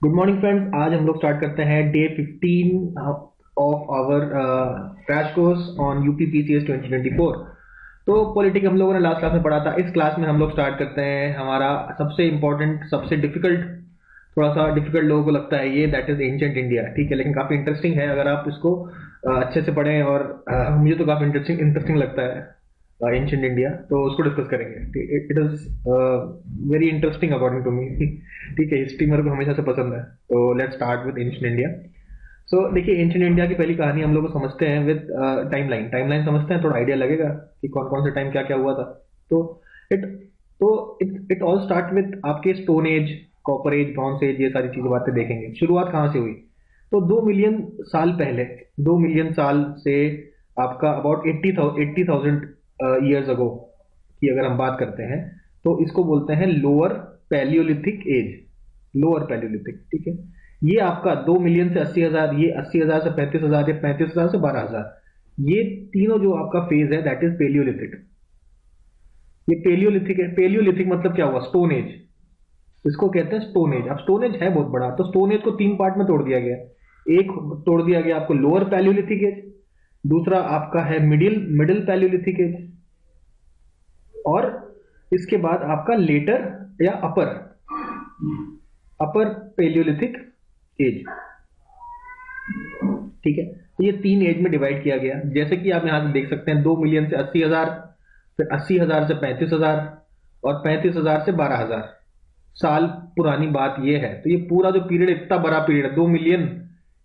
Good morning friends. आज हम लोग स्टार्ट करते हैं day 15 of our crash course on UPPCS 2024। तो पॉलिटिक्स हम लोगों ने लास्ट क्लास में पढ़ा था। इस क्लास में हम लोग स्टार्ट करते हैं हमारा सबसे इंपॉर्टेंट, सबसे डिफिकल्ट, थोड़ा सा डिफिकल्ट लोगों को लगता है ये, दैट इज एंशिएंट इंडिया। ठीक है, लेकिन काफी इंटरेस्टिंग है अगर आप इसको अच्छे से पढ़ें, और मुझे तो काफी इंटरेस्टिंग इंटरेस्टिंग लगता है एंशिएंट इंडिया, तो उसको डिस्कस करेंगे। It is very interesting according to me. ठीक है, हिस्ट्री मेरे को हमेशा से पसंद है। तो let's start with ancient India. So देखिए, एंशिएंट इंडिया की पहली कहानी हम लोग को समझते हैं विद टाइमलाइन। टाइमलाइन समझते हैं, थोड़ा आइडिया लगेगा कि कौन कौन से टाइम क्या क्या हुआ था। तो इट तो इट ऑल स्टार्ट विद आपके stone age, copper age, bronze age, ये सारी चीजें बातें देखेंगे। शुरुआत कहाँ से हुई? तो 2 मिलियन साल पहले, 2 मिलियन साल से आपका अबाउट 80,000 ईयर्स अगो की अगर हम बात करते हैं, तो इसको बोलते हैं lower palaeolithic age. Lower palaeolithic, ठीक है। ये आपका 2 मिलियन से 80,000, ये 80,000 से 35,000, ये 35,000 से 12,000, ये तीनों जो आपका फेज है दैट इज पेलियोलिथिक। ये पेलियोलिथिक है। पेलियोलिथिक मतलब क्या हुआ? स्टोन एज, इसको कहते हैं स्टोन एज। अब स्टोन एज है बहुत बड़ा, तो स्टोन एज को 3 पार्ट में तोड़ दिया गया। एक तोड़ दिया गया आपको लोअर पैलियोलिथिक एज, दूसरा आपका है मिडिल मिडिल पैलियोलिथिक एज, और इसके बाद आपका लेटर या अपर अपर पेलियोलिथिक एज। ठीक है, तो ये 3 एज में डिवाइड किया गया। जैसे कि आप यहां से देख सकते हैं, 2 मिलियन से 80,000, फिर 80,000 से 35,000, और 35,000 से 12,000 साल पुरानी बात ये है। तो ये पूरा जो पीरियड, इतना बड़ा पीरियड है, 2 मिलियन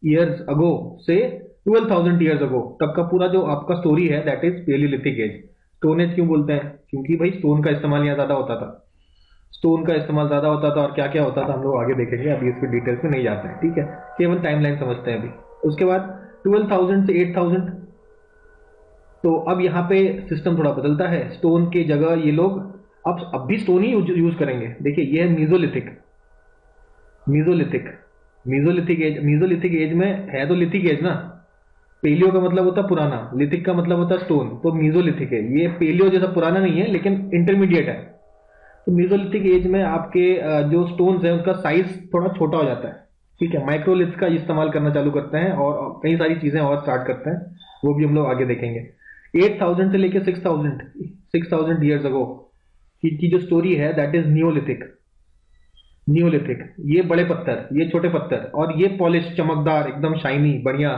ईयर्स अगो से 12,000 ईयर्स अगो तक का पूरा जो आपका स्टोरी है that is palaeolithic age. Stone age क्यों बोलते हैं? क्योंकि भाई स्टोन का इस्तेमाल यहाँ ज्यादा होता था। स्टोन का इस्तेमाल ज्यादा होता था, और क्या क्या होता था हम लोग आगे देखेंगे, अभी इसके डिटेल्स में नहीं जाते हैं। ठीक है, केवल टाइमलाइन समझते हैं अभी। उसके बाद 12,000 से 8,000, तो अब यहाँ पे सिस्टम थोड़ा बदलता है। स्टोन की जगह ये लोग अब भी स्टोन ही यूज करेंगे। देखिए, ये है mesolithic. Mesolithic mesolithic age. Mesolithic age में है तो लिथिक एज ना। पेलियो का मतलब होता है पुराना, लिथिक का मतलब होता है स्टोन, तो मीजोलिथिक है। ये पेलियो जैसा पुराना नहीं है, लेकिन इंटरमीडिएट है। तो मीजोलिथिक एज में आपके जो स्टोन्स है उनका साइज थोड़ा छोटा हो जाता है। ठीक है, माइक्रोलिथ्स का इस्तेमाल करना चालू करते हैं, और कई सारी चीजें और स्टार्ट करते हैं, वो भी हम लोग आगे देखेंगे। 8,000 से लेके 6,000 ईयर्स अगो की जो स्टोरी है दैट इज नियोलिथिक। नियोलिथिक, ये बड़े पत्थर, ये छोटे पत्थर, और ये पॉलिश, चमकदार, एकदम शाइनी, बढ़िया,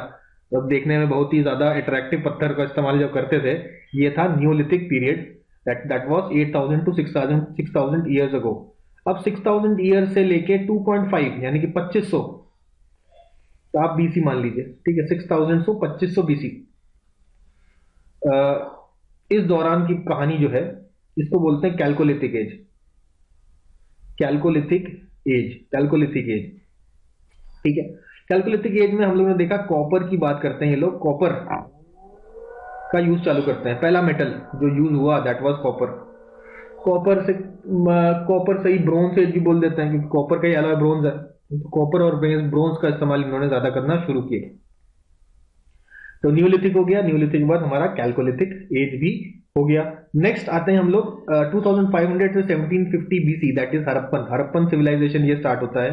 अब देखने में बहुत ही ज्यादा अट्रैक्टिव पत्थर का इस्तेमाल जब करते थे, ये था neolithic period. That was 8,000 to 6,000 years ago. अब 6,000 ईयर से लेके 2.5 यानी कि 2500, तो आप बीसी मान लीजिए। ठीक है, 6,000 से 2500 बीसी, इस दौरान की कहानी जो है, इसको बोलते हैं chalcolithic age. Chalcolithic age, chalcolithic age. ठीक है, कैलकोलिथिक एज में हम लोगों ने देखा कॉपर की बात करते हैं। ये लोग कॉपर का यूज चालू करते हैं। पहला मेटल जो यूज हुआ दैट वाज कॉपर। कॉपर से ही ब्रोंज एज भी बोल देते हैं, क्योंकि कॉपर का ही अलॉय ब्रोंज है। तो कॉपर और ब्रोंज का इस्तेमाल इन्होंने ज्यादा करना शुरू किए। तो न्यूलिथिक हो गया। न्यूलिथिक के बाद हमारा कैलकोलिथिक एज भी हो गया। नेक्स्ट आते हैं हम लोग 2500 से 1750 BC, that is Harappan. Harappan civilisation ये स्टार्ट होता है।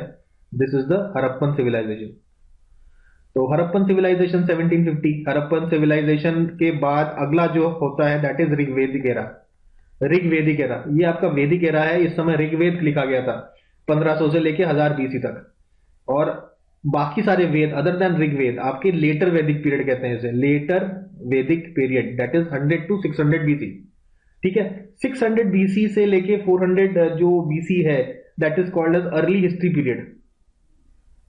This is the Harappan civilisation. तो हड़प्पन सिविलाइजेशन 1750। हड़प्पन सिविलाइजेशन के बाद अगला जो होता है that is Rigvedic era. Rigvedic era, ये आपका वैदिक एरा है। इस समय ऋग्वेद लिखा गया था 1500 से लेके 1000 बीसी तक, और बाकी सारे वेद अदर देन ऋग्वेद आपके लेटर वैदिक पीरियड कहते हैं इसे। Later Vedic period that is 100 to 600 BC. ठीक है, 600 बीसी से लेके 400 जो बीसी है that is called as early history period.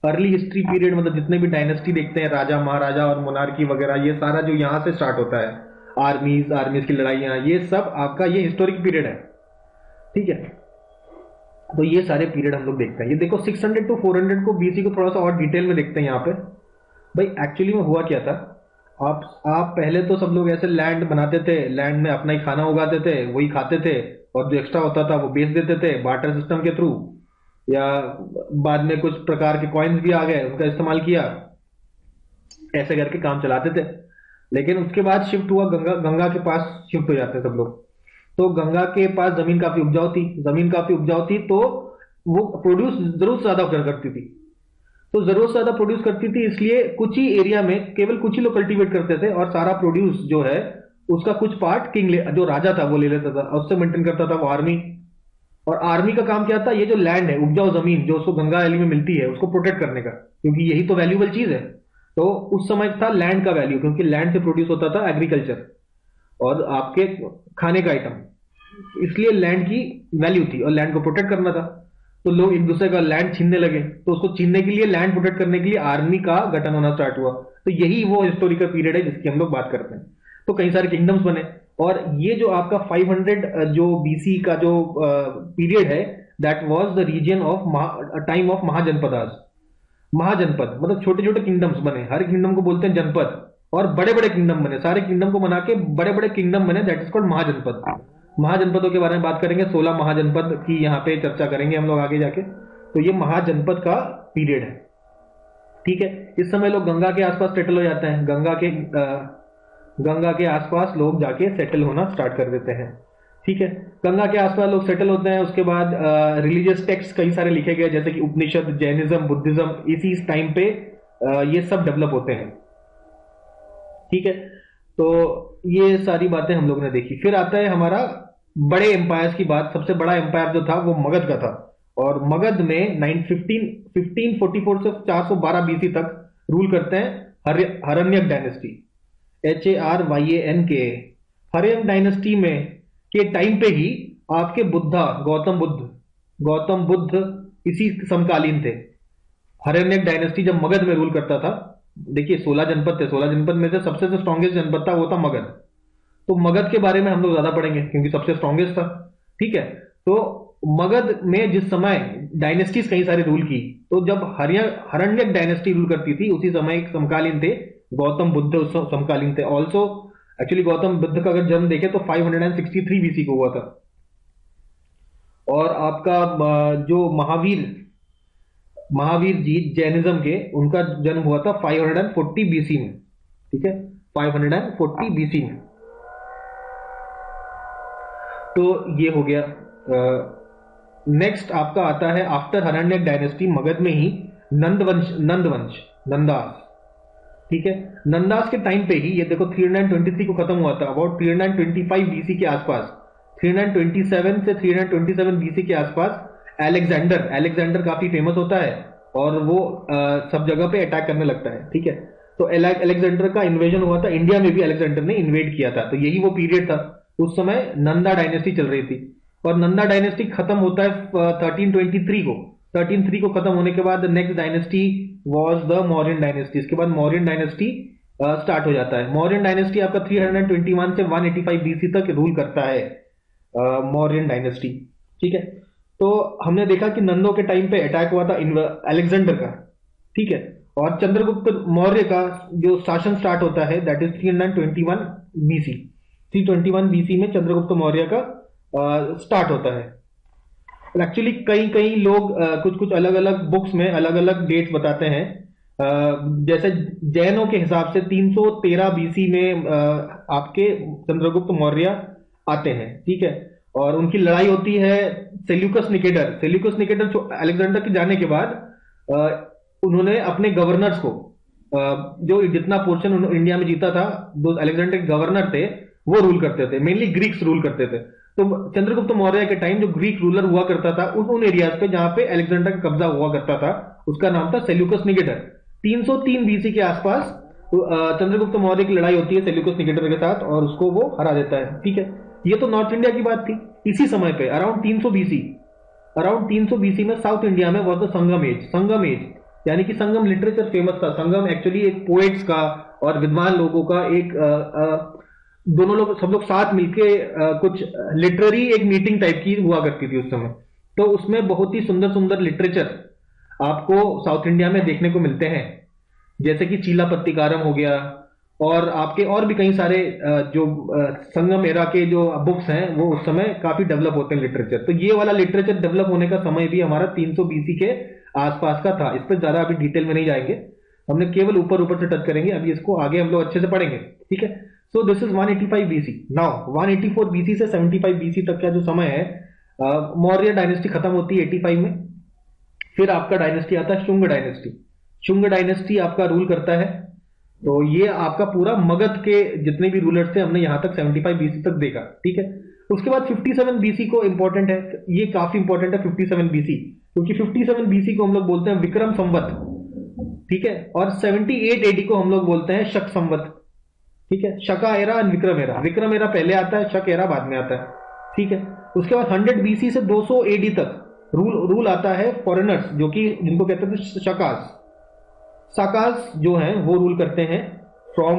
Early history period मतलब जितने भी डायनेस्टी देखते हैं, राजा महाराजा और मोनार्की वगैरह, ये सारा जो यहां से स्टार्ट होता है, आर्मीज आर्मीज की लड़ाइयां, ये सब आपका ये हिस्टोरिक पीरियड है। ठीक है, तो ये सारे पीरियड हम लोग देखते हैं। ये देखो 600 टू 400 को, बीसी को थोड़ा सा और डिटेल में देखते हैं यहाँ पे। भाई एक्चुअली में हुआ क्या था, आप पहले तो सब लोग ऐसे लैंड बनाते थे, लैंड में अपना ही खाना उगाते थे, वही खाते थे, और जो एक्स्ट्रा होता था वो बेच देते थे बार्टर सिस्टम के थ्रू, या बाद में कुछ प्रकार के कॉइन्स भी आ गए, उनका इस्तेमाल किया, ऐसे करके काम चलाते थे। लेकिन उसके बाद शिफ्ट हुआ, गंगा गंगा के पास शिफ्ट हो जाते सब लोग। तो गंगा के पास जमीन काफी उपजाऊ थी, तो वो प्रोड्यूस जरूर ज्यादा कर करती थी। तो जरूरत से ज्यादा प्रोड्यूस करती थी, इसलिए कुछ ही एरिया में केवल कुछ ही लोग कल्टीवेट करते थे और सारा प्रोड्यूस जो है उसका कुछ पार्ट किंग जो राजा था वो ले लेता था, उससे मेंटेन करता था वो आर्मी। और आर्मी का काम क्या था, ये जो लैंड है, उपजाऊ जमीन जो उसको गंगा वैली में मिलती है उसको प्रोटेक्ट करने का, क्योंकि यही तो वैल्यूबल चीज है। तो उस समय था लैंड का वैल्यू, क्योंकि लैंड से प्रोड्यूस होता था एग्रीकल्चर और आपके खाने का आइटम, इसलिए लैंड की वैल्यू थी और लैंड को प्रोटेक्ट करना था। तो लोग एक दूसरे का लैंड छीनने लगे, तो उसको छीनने के लिए, लैंड प्रोटेक्ट करने के लिए आर्मी का गठन होना स्टार्ट हुआ। तो यही वो हिस्टोरिकल पीरियड है जिसकी हम लोग बात करते हैं। तो कई सारे किंगडम्स बने, और ये जो आपका 500 जो बीसी का जो पीरियड है, that was the region of time of mahajanapadas. Mahajanapada मतलब छोटे छोटे किंगडम्स बने, हर किंगडम को बोलते हैं जनपद, और बड़े बड़े किंगडम बने, सारे किंगडम को बना के बड़े बड़े किंगडम बने, दैट इज कॉल्ड महाजनपद। महाजनपदों के बारे में बात करेंगे, 16 महाजनपद की यहाँ पे चर्चा करेंगे हम लोग आगे जाके। तो ये महाजनपद का पीरियड है, ठीक है। इस समय लोग गंगा के आसपास सेटल हो जाते हैं, गंगा के आसपास लोग जाके सेटल होना स्टार्ट कर देते हैं, ठीक है। गंगा के आसपास लोग सेटल होते हैं, उसके बाद रिलीजियस टेक्स्ट कई सारे लिखे गए, जैसे कि उपनिषद, जैनिज्म, बुद्धिज्म, इसी टाइम पे ये सब डेवलप होते हैं, ठीक है। तो ये सारी बातें हम लोग ने देखी। फिर आता है हमारा बड़े एम्पायर्स की बात। सबसे बड़ा एम्पायर जो था वो मगध का था, और मगध में 1544 से 412 बीसी तक रूल करते हैं हरण्यक डायनेस्टी, HARYANK। हरण्यक डायनेस्टी में के टाइम पे ही आपके बुद्धा, गौतम बुद्ध इसी समकालीन थे। हरण्यक डायनेस्टी जब मगध में रूल करता था, देखिए 16 जनपद थे, 16 जनपद में से सबसे जो स्ट्रॉन्गेस्ट जनपद था वो था मगध। तो मगध के बारे में हम लोग ज्यादा पढ़ेंगे क्योंकि सबसे स्ट्रॉन्गेस्ट था, ठीक है। तो मगध में जिस समय डायनेस्टीज कई सारी रूल की, तो जब हरण्यक डायनेस्टी रूल करती थी उसी समय एक समकालीन थे गौतम बुद्ध, उस समकालीन थे ऑल्सो। एक्चुअली गौतम बुद्ध का अगर जन्म देखे तो 563 बीसी को हुआ था, और आपका जो महावीर जी जैनिज्म के, उनका जन्म हुआ था 540 बीसी में, ठीक है, 540 बीसी में। तो ये हो गया। नेक्स्ट आपका आता है आफ्टर हरण्यक डायनेस्टी, मगध में ही नंदास, ठीक है। नंदास के टाइम पे ही ये देखो 323 को खत्म हुआ था, अबाउट 325 बीसी के आसपास, 327 से 327 बीसी के आसपास अलेक्जेंडर काफी फेमस होता है, और वो सब जगह पे अटैक करने लगता है, ठीक है। तो अलेक्जेंडर का इन्वेजन हुआ था, इंडिया में भी अलेक्जेंडर ने इन्वेड किया था। तो यही वो पीरियड था, उस समय नंदा डायनेस्टी चल रही थी, और नंदा डायनेस्टी खत्म होता है 1323 को। 1303 को खत्म होने के बाद next dynasty was the Mauryan dynasty. इसके बाद मौर्यन डायनेस्टी स्टार्ट हो जाता है। मौर्यन डायनेस्टी आपका 321 से 185 बीसी तक रूल करता है, मौर्यन डायनेस्टी, ठीक है। तो हमने देखा कि नंदों के टाइम पे अटैक हुआ था अलेक्जेंडर का, ठीक है। और चंद्रगुप्त मौर्य का जो शासन स्टार्ट होता है दैट इज 321 बीसी। 321 बीसी में चंद्रगुप्त मौर्य का स्टार्ट होता है। एक्चुअली कई लोग कुछ अलग अलग बुक्स में अलग अलग डेट्स बताते हैं। जैसे जैनों के हिसाब से 313 बीसी में आपके चंद्रगुप्त मौर्य आते हैं, ठीक है। और उनकी लड़ाई होती है सेल्यूकस निकेटर अलेक्जेंडर के जाने के बाद उन्होंने अपने गवर्नर्स को जो जितना पोर्शन इंडिया में जीता था, दो अलेक्जेंडर के गवर्नर थे वो रूल करते थे, मेनली ग्रीक्स रूल करते थे। तो चंद्रगुप्त मौर्य के टाइम जो ग्रीक रूलर हुआ करता था उन एरियाज पे जहां पे अलेक्जेंडर का कब्जा हुआ करता था, उसका नाम था सेल्यूकस निकेटर। 303 बीसी के आसपास चंद्रगुप्त मौर्य की लड़ाई होती है सेल्यूकस निकेटर के साथ, और उसको वो हरा देता है, ठीक है। ये तो नॉर्थ इंडिया की बात थी। इसी समय पे अराउंड 300 बीसी में साउथ इंडिया में वॉज द संगम एज, यानी कि संगम लिटरेचर फेमस था। संगम एक्चुअली एक पोएट्स का और विद्वान लोगों का एक दोनों लोग सब लोग साथ मिलके कुछ लिटरेरी एक मीटिंग टाइप की हुआ करती थी उस समय। तो उसमें बहुत ही सुंदर सुंदर लिटरेचर आपको साउथ इंडिया में देखने को मिलते हैं, जैसे कि चीला पत्तिकारम हो गया, और आपके और भी कई सारे जो संगम एरा के जो बुक्स हैं वो उस समय काफी डेवलप होते हैं लिटरेचर। तो ये वाला लिटरेचर डेवलप होने का समय भी हमारा 300 बीसी के आसपास का था। इस पर ज्यादा अभी डिटेल में नहीं जाएंगे, हमने केवल ऊपर से टच करेंगे। अभी इसको आगे हम लोग अच्छे से पढ़ेंगे, ठीक है। So this is 185 BC. Now 184 BC से 75 बीसी तक का जो समय है, मौर्य डायनेस्टी खत्म होती है 85 में। फिर आपका डायनेस्टी आता है शुंग डायनेस्टी। शुंग डायनेस्टी आपका रूल करता है। तो ये आपका पूरा मगध के जितने भी रूलर्स थे हमने यहां तक 75 बीसी तक देखा, ठीक है। उसके बाद 57 बीसी को इंपॉर्टेंट है, ये काफी इंपॉर्टेंट है 57 बीसी, क्योंकि 57 बीसी को हम लोग बोलते हैं विक्रम संवत, ठीक है। और 78 एडी को हम लोग बोलते हैं शक संवत, ठीक है। शका एरा और विक्रम एरा, विक्रम एरा पहले आता है, शक एरा बाद में आता है, ठीक है। उसके बाद 100 बीसी से 200 एडी तक रूल आता है फॉरेनर्स, जो कि जिनको कहते थे शकास। साकास जो हैं वो रूल करते हैं फ्रॉम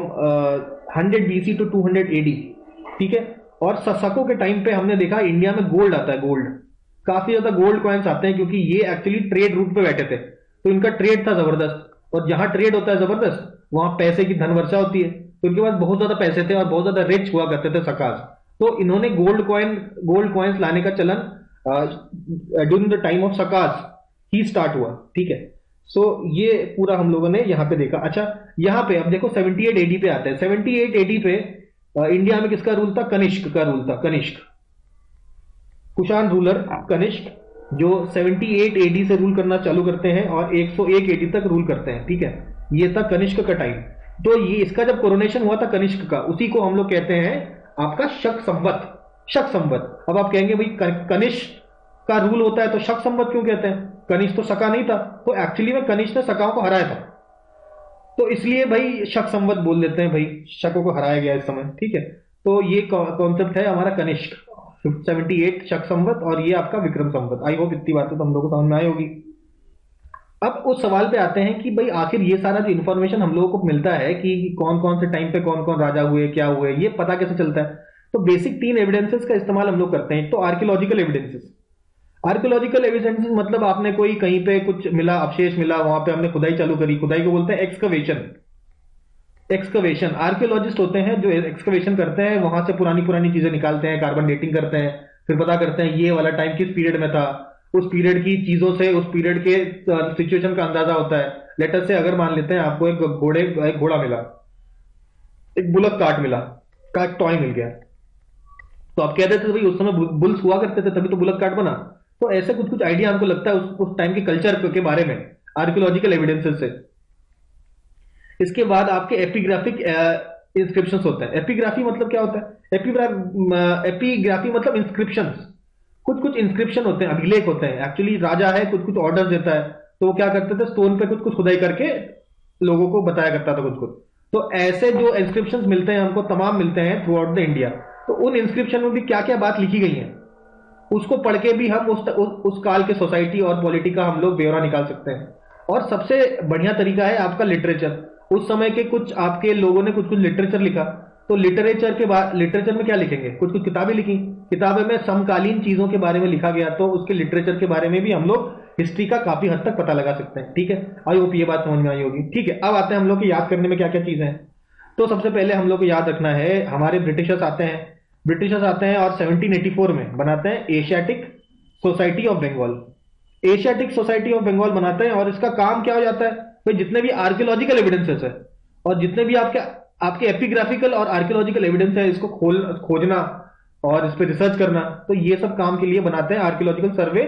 100 बीसी टू 200 एडी, ठीक है। और सको के टाइम पे हमने देखा इंडिया में गोल्ड आता है, गोल्ड काफी ज्यादा गोल्ड कॉइन्स आते हैं, क्योंकि ये एक्चुअली ट्रेड रूट पे बैठे थे, तो इनका ट्रेड था जबरदस्त, और जहां ट्रेड होता है जबरदस्त वहां पैसे की धन वर्षा होती है, तो इनके पास बहुत ज्यादा पैसे थे और बहुत ज्यादा रिच हुआ करते थे सकास। तो इन्होंने गोल्ड कॉइन्स लाने का चलन during the time of Sakas ही स्टार्ट हुआ, ठीक है। सो ये पूरा हम लोगों ने यहां पे देखा। अच्छा, यहां पे अब देखो 78 एडी पे आते हैं। 78 एडी पे इंडिया में किसका रूल था? कनिष्क का रूल था, कनिष्क, कुषाण रूलर कनिष्क, जो 78 एडी से रूल करना चालू करते हैं और 101 एडी तक रूल करते हैं, ठीक है। ये था कनिष्क का टाइम। तो ये इसका जब कोरोनेशन हुआ था कनिष्क का, उसी को हम लोग कहते हैं आपका शक संवत, शक संवत। अब आप कहेंगे भाई कनिष्क का रूल होता है तो शक संवत क्यों कहते हैं? कनिष्क तो सका नहीं था, तो एक्चुअली में कनिष्क ने सकाओं को हराया था, तो इसलिए भाई शक संवत बोल देते हैं, भाई शकों को हराया गया इस समय, ठीक है। तो ये कॉन्सेप्ट है हमारा कनिष्क 78 शक संवत, और ये आपका विक्रम संवत। आई होप इतनी बातें तो हम लोग को समझ में आई होगी। अब उस सवाल पे आते हैं कि भाई आखिर ये सारा जो इन्फॉर्मेशन हम लोगों को मिलता है कि कौन कौन से टाइम पे कौन कौन राजा हुए, क्या हुए, ये पता कैसे चलता है? तो बेसिक 3 एविडेंसेस का इस्तेमाल हम लोग करते हैं। तो आर्कियोलॉजिकल एविडेंसेस, आर्कियोलॉजिकल एविडेंसेस मतलब आपने कोई कहीं पे कुछ मिला, अवशेष मिला, वहां पे हमने खुदाई चालू करी, खुदाई को बोलते हैं एक्सकवेशन। एक्सकवेशन, आर्कियोलॉजिस्ट होते हैं जो एक्सकवेशन करते हैं, वहां से पुरानी पुरानी चीजें निकालते हैं, कार्बन डेटिंग करते हैं, फिर पता करते हैं ये वाला टाइम किस पीरियड में था, उस पीरियड की चीजों से उस पीरियड के सिचुएशन का अंदाजा होता है। लेटर से अगर मान लेते हैं आपको एक घोड़ा मिला, एक बुलक कार्ट मिला, का एक टॉय मिल गया, तो आप कह देते थे भाई उस समय बुल्स हुआ करते थे तभी तो बुलक कार्ट बना। तो ऐसे कुछ कुछ आइडिया हमको लगता है उस टाइम के कल्चर के बारे में आर्कियोलॉजिकल एविडेंसेस से। इसके बाद आपके एपिग्राफिक इंस्क्रिप्शंस होते हैं। एपिग्राफी मतलब क्या होता है? एपिग्राफी मतलब इंस्क्रिप्शंस, कुछ कुछ इंस्क्रिप्शन होते हैं, अभिलेख होते हैं। एक्चुअली राजा है, कुछ कुछ ऑर्डर देता है, तो वो क्या करते थे, स्टोन पे कुछ कुछ खुदाई करके लोगों को बताया करता था कुछ कुछ। तो ऐसे जो इंस्क्रिप्शंस मिलते हैं हमको, तमाम मिलते हैं थ्रू आउट द इंडिया। तो उन इंस्क्रिप्शन में भी क्या क्या बात लिखी गई है, उसको पढ़ के भी हम उस काल के सोसाइटी और पॉलिटी का हम लोग ब्यौरा निकाल सकते हैं। और सबसे बढ़िया तरीका है आपका लिटरेचर। उस समय के कुछ आपके लोगों ने कुछ कुछ लिटरेचर लिखा, तो लिटरेचर के बाद लिटरेचर में क्या लिखेंगे, कुछ कुछ किताबें लिखी, किताबें में समकालीन चीजों के बारे में लिखा गया, तो उसके लिटरेचर के बारे में भी हम लोग हिस्ट्री का काफी हद तक पता लगा सकते हैं, ठीक है। आई होप ये बात समझ में आई होगी, ठीक है। अब आते हैं हम लोग की याद करने में क्या क्या चीजें हैं। तो सबसे पहले हम लोग को याद रखना है, हमारे ब्रिटिशर्स आते हैं और 1784 में बनाते हैं Asiatic Society of Bengal. Asiatic Society of Bengal बनाते हैं, और इसका काम क्या हो जाता है भाई, जितने भी आर्कियोलॉजिकल एविडेंसेस है और जितने भी आपके एपिग्राफिकल और आर्कियोलॉजिकल एविडेंस है, इसको खोजना और इस पर रिसर्च करना, तो ये सब काम के लिए बनाते हैं आर्कियोलॉजिकल सर्वे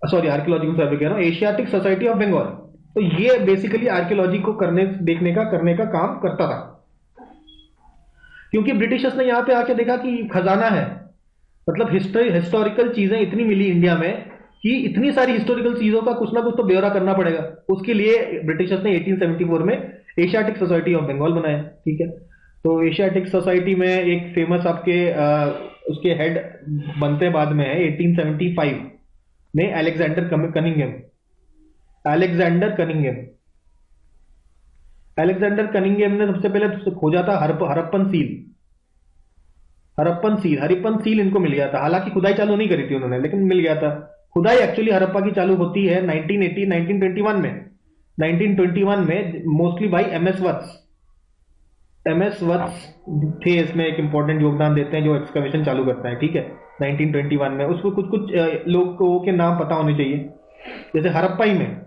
कह रहा हूं, एशियाटिक सोसाइटी ऑफ बंगाल। तो ये बेसिकली आर्कियोलॉजी को करने का काम करता था, क्योंकि ब्रिटिशर्स ने यहां पे आके देखा कि खजाना है, मतलब हिस्टोरिकल चीजें इतनी मिली इंडिया में कि इतनी सारी हिस्टोरिकल चीजों का कुछ ना कुछ तो ब्यौरा करना पड़ेगा। उसके लिए ब्रिटिशर्स ने 1874 में एशियाटिक सोसाइटी ऑफ बंगाल बनाया, ठीक है। तो एशियाटिक सोसाइटी में एक फेमस आपके उसके हेड बनते बाद में है 1875 में अलेक्जेंडर कनिंगम ने सबसे पहले खोजा था हरप्पन सील इनको मिल गया था। हालांकि खुदाई चालू नहीं करी थी उन्होंने, लेकिन मिल गया था। खुदाई एक्चुअली हड़प्पा की चालू होती है 1921 में मोस्टली बाई एमएस वत्स थे इसमें एक इंपॉर्टेंट योगदान देते हैं, जो एक्सकवेशन चालू करता है, ठीक है, 1921 में। उसको कुछ कुछ लोगों के नाम पता होने चाहिए, जैसे हड़प्पा में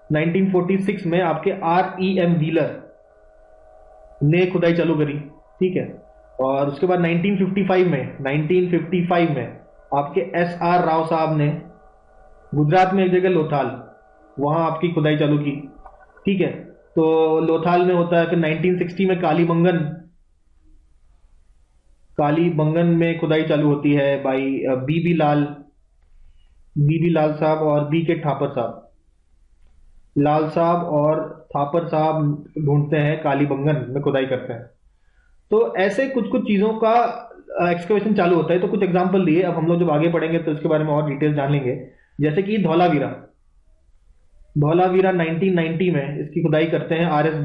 1946 में आपके REM व्हीलर ने खुदाई चालू करी, ठीक है। और उसके बाद 1955 में आपके SR राव साहब ने गुजरात में एक जगह लोथाल, वहां आपकी खुदाई चालू की। ठीक है, तो लोथाल में होता है। फिर 1960 में कालीबंगन, कालीबंगन में खुदाई चालू होती है बाई बीबी लाल साहब और बी के थापर साहब। लाल साहब और थापर साहब ढूंढते हैं, कालीबंगन में खुदाई करते हैं। तो ऐसे कुछ कुछ चीजों का एक्सकवेशन चालू होता है। तो कुछ एग्जांपल दिए, अब हम लोग जब आगे पढ़ेंगे तो इसके बारे में और डिटेल जान लेंगे। जैसे कि धौलावीरा, धौलावीरा 1990 में इसकी खुदाई करते हैं आर एस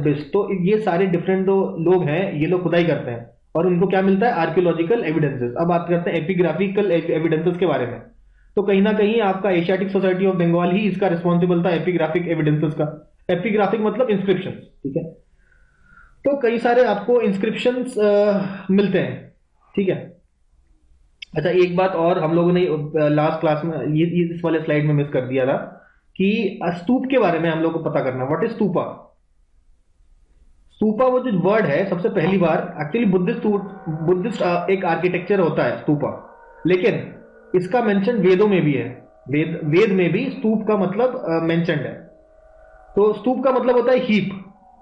बिस्ट। तो ये सारे डिफरेंट जो लोग हैं, ये लोग खुदाई करते हैं और उनको क्या मिलता है, आर्कियोलॉजिकल एविडेंसेस। अब बात करते हैं एपिग्राफिकल एविडेंसेस के बारे में। तो कहीं ना कहीं आपका एशियाटिक सोसाइटी ऑफ बंगाल ही इसका रिस्पॉन्सिबल था एपिग्राफिक एविडेंसेस का। एपिग्राफिक मतलब इंस्क्रिप्शन। ठीक है, तो कई सारे आपको इंस्क्रिप्शंस मिलते हैं। ठीक है, अच्छा एक बात और हम लोगों ने लास्ट क्लास में ये इस वाले स्लाइड में मिस कर दिया था कि स्तूप के बारे में हम लोग को पता करना। What is stupa? स्तूपा वो जो वर्ड है, सबसे पहली बार एक्चुअली बुद्धिस्ट एक आर्किटेक्चर होता है स्तूपा, लेकिन इसका मेंशन वेदों में भी है। वेद में भी स्तूप का मतलब मेंशन्ड है। तो स्तूप का मतलब होता है हीप,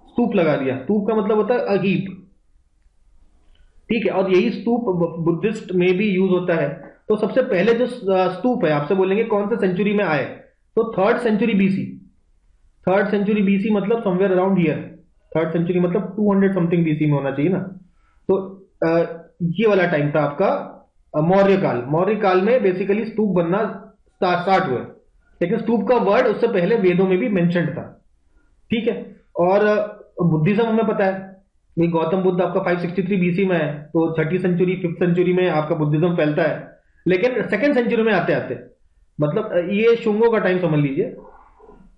स्तूप लगा दिया, स्तूप का मतलब होता है हीप। ठीक है, और यही स्तूप बुद्धिस्ट में भी यूज होता है। तो सबसे पहले जो स्तूप है, आपसे बोलेंगे कौन से सेंचुरी में आए, तो third century BC. Third century BC मतलब somewhere around here. Third century मतलब 200 समथिंग बीसी में होना चाहिए ना। तो ये वाला टाइम था आपका मौर्य काल। मौर्य काल में बेसिकली स्तूप बनना स्टार्ट हुए, लेकिन स्तूप का वर्ड उससे पहले वेदों में भी मेंशन्ड था। ठीक है, और बुद्धिज्म हमें पता है, ये गौतम बुद्ध आपका 563 बीसी में है, तो छठी सेंचुरी 5th सेंचुरी में आपका बुद्धिज्म फैलता है। लेकिन सेकेंड सेंचुरी में आते आते, मतलब ये शुंगों का टाइम समझ लीजिए,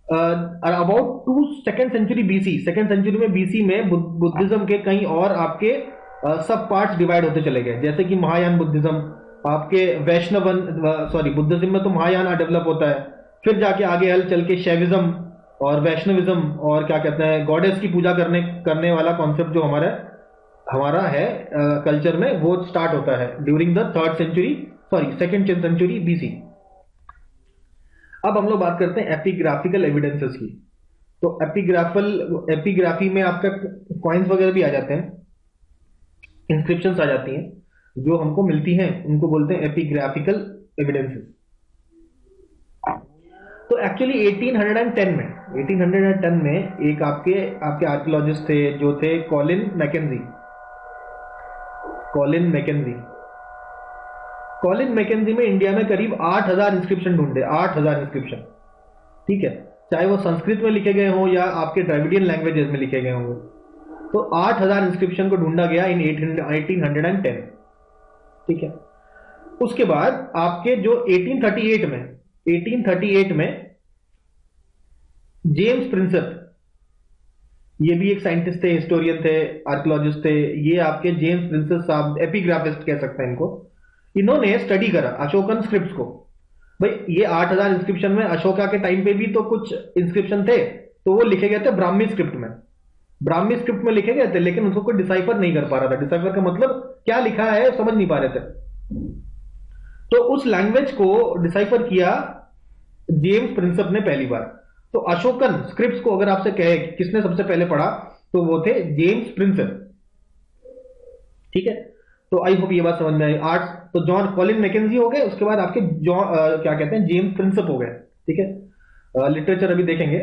about to second century BC, second century में बीसी में बुद्धिज्म के कहीं और आपके सब पार्ट्स डिवाइड होते चले गए। जैसे कि महायान बुद्धिज्म, आपके वैष्णवन, सॉरी बुद्धिज्म में तो महायान डेवलप होता है, फिर जाके आगे हल चल के शैविज्म और वैष्णविज्म और क्या कहते हैं गॉडेस की पूजा करने करने वाला कॉन्सेप्ट जो हमारा हमारा है कल्चर में, वो स्टार्ट होता है during the third century, sorry second century BC. अब हम लोग बात करते हैं एपिग्राफिकल एविडेंसेस की। तो एपिग्राफी में आपका कॉइन्स वगैरह भी आ जाते हैं, इंस्क्रिप्शंस आ जाती हैं जो हमको मिलती हैं, उनको बोलते हैं एपिग्राफिकल एविडेंसेस। तो एक्चुअली 1810 में एक आपके आर्कियोलॉजिस्ट थे जो थे कॉलिन मैकेंजी। कॉलिन मैकेंजी में इंडिया में करीब 8000 इंस्क्रिप्शन ढूंढे, 8000 इंस्क्रिप्शन। ठीक है, चाहे वो संस्कृत में लिखे गए हों या आपके द्रविडियन लैंग्वेजेस में लिखे गए होंगे। तो 8000 इंस्क्रिप्शन को ढूंढा गया इन 1810। ठीक है, उसके बाद आपके जो 1838 में जेम्स प्रिंसेप, ये भी एक साइंटिस्ट थे, हिस्टोरियन थे, आर्कियोलॉजिस्ट थे। ये आपके जेम्स प्रिंसेप साहब, एपिग्राफिस्ट कह सकते हैं इनको। इन्होंने स्टडी करा अशोकन स्क्रिप्ट्स को। भाई ये 8000 इंस्क्रिप्शन में अशोका के टाइम पे भी तो कुछ इंस्क्रिप्शन थे, तो वो लिखे गए थे ब्राह्मी स्क्रिप्ट में। ब्राह्मी स्क्रिप्ट में लिखे गए थे, लेकिन उसको कोई डिसाइफर नहीं कर पा रहा था। डिसाइफर का मतलब क्या लिखा है समझ नहीं पा रहे थे। तो उस लैंग्वेज को डिसाइफर किया जेम्स प्रिंसेप ने पहली बार। तो अशोकन स्क्रिप्ट्स को अगर आपसे कहे किसने सबसे पहले पढ़ा, तो वो थे जेम्स प्रिंसेप। ठीक है, तो आई होप ये बात समझ में आई। आर्ट्स तो जॉन कॉलिन मैकेंजी हो गए, उसके बाद आपके क्या कहते हैं जेम्स प्रिंसेप हो गए। ठीक है, लिटरेचर अभी देखेंगे।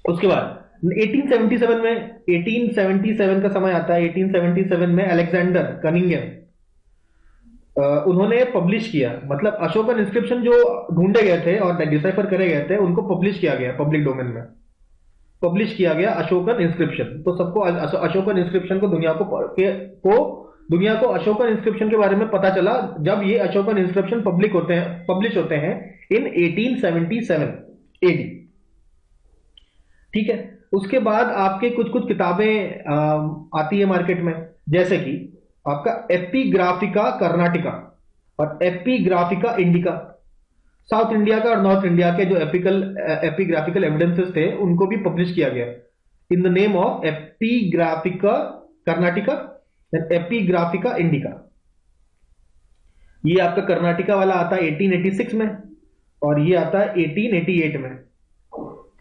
उसके बाद 1877 का समय आता है। 1877 में अलेक्जेंडर कनिंगम, उन्होंने पब्लिश किया, मतलब अशोकन इंस्क्रिप्शन जो ढूंढे गए थे और डिसाइफर करे गए थे, उनको पब्लिश किया गया, पब्लिक डोमेन में पब्लिश किया गया अशोकन इंस्क्रिप्शन। तो सबको अशोकन इंस्क्रिप्शन को दुनिया को अशोकन इंस्क्रिप्शन के बारे में पता चला जब ये अशोकन इंस्क्रिप्शन पब्लिश होते हैं इन 1877 एडी। ठीक है, उसके बाद आपके कुछ कुछ किताबें आती है मार्केट में, जैसे कि आपका एपिग्राफिका कर्नाटिका और एपिग्राफिका इंडिका। साउथ इंडिया का और नॉर्थ इंडिया के जो एपिग्राफिकल एविडेंसेस थे, उनको भी पब्लिश किया गया in the name of Epigraphica Karnataka and Epigraphica indica. ये आपका कर्नाटका वाला आता है 1886 में, और ये आता है 1888 में।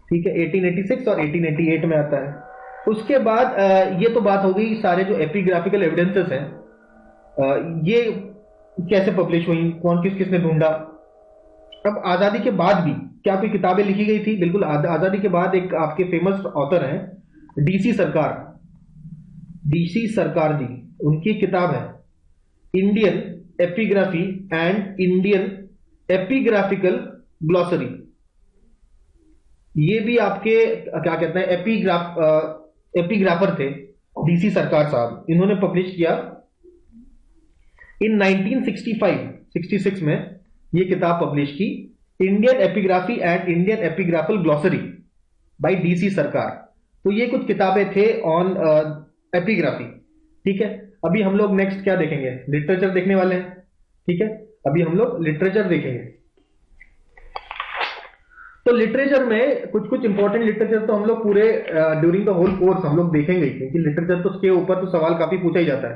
ठीक है, 1886 और 1888 में आता है। उसके बाद ये तो बात हो गई सारे जो एपिग्राफिकल एविडेंसेस हैं, ये कैसे पब्लिश हुई, कौन किस किसने ढूंढा। अब आजादी के बाद भी क्या कोई किताबें लिखी गई थी? बिल्कुल, आजादी के बाद एक आपके फेमस ऑथर हैं डीसी सरकार, डीसी सरकार जी, उनकी किताब है Indian epigraphy and Indian epigraphical glossary. ये भी आपके क्या कहते हैं एपिग्राफर थे डीसी सरकार साहब, इन्होंने पब्लिश किया इन 1965-66 में ये किताब पब्लिश की, Indian epigraphy and Indian epigraphical glossary by DC Sircar. तो ये कुछ किताबें थे ऑन एपिग्राफी। ठीक है, अभी हम लोग नेक्स्ट क्या देखेंगे? लिटरेचर देखने वाले हैं। ठीक है, अभी हम लोग लिटरेचर देखेंगे। तो लिटरेचर में कुछ कुछ इंपॉर्टेंट लिटरेचर तो हम लोग पूरे ड्यूरिंग द होल कोर्स हम लोग देखेंगे ही, क्योंकि लिटरेचर तो उसके ऊपर तो सवाल काफी पूछा ही जाता है,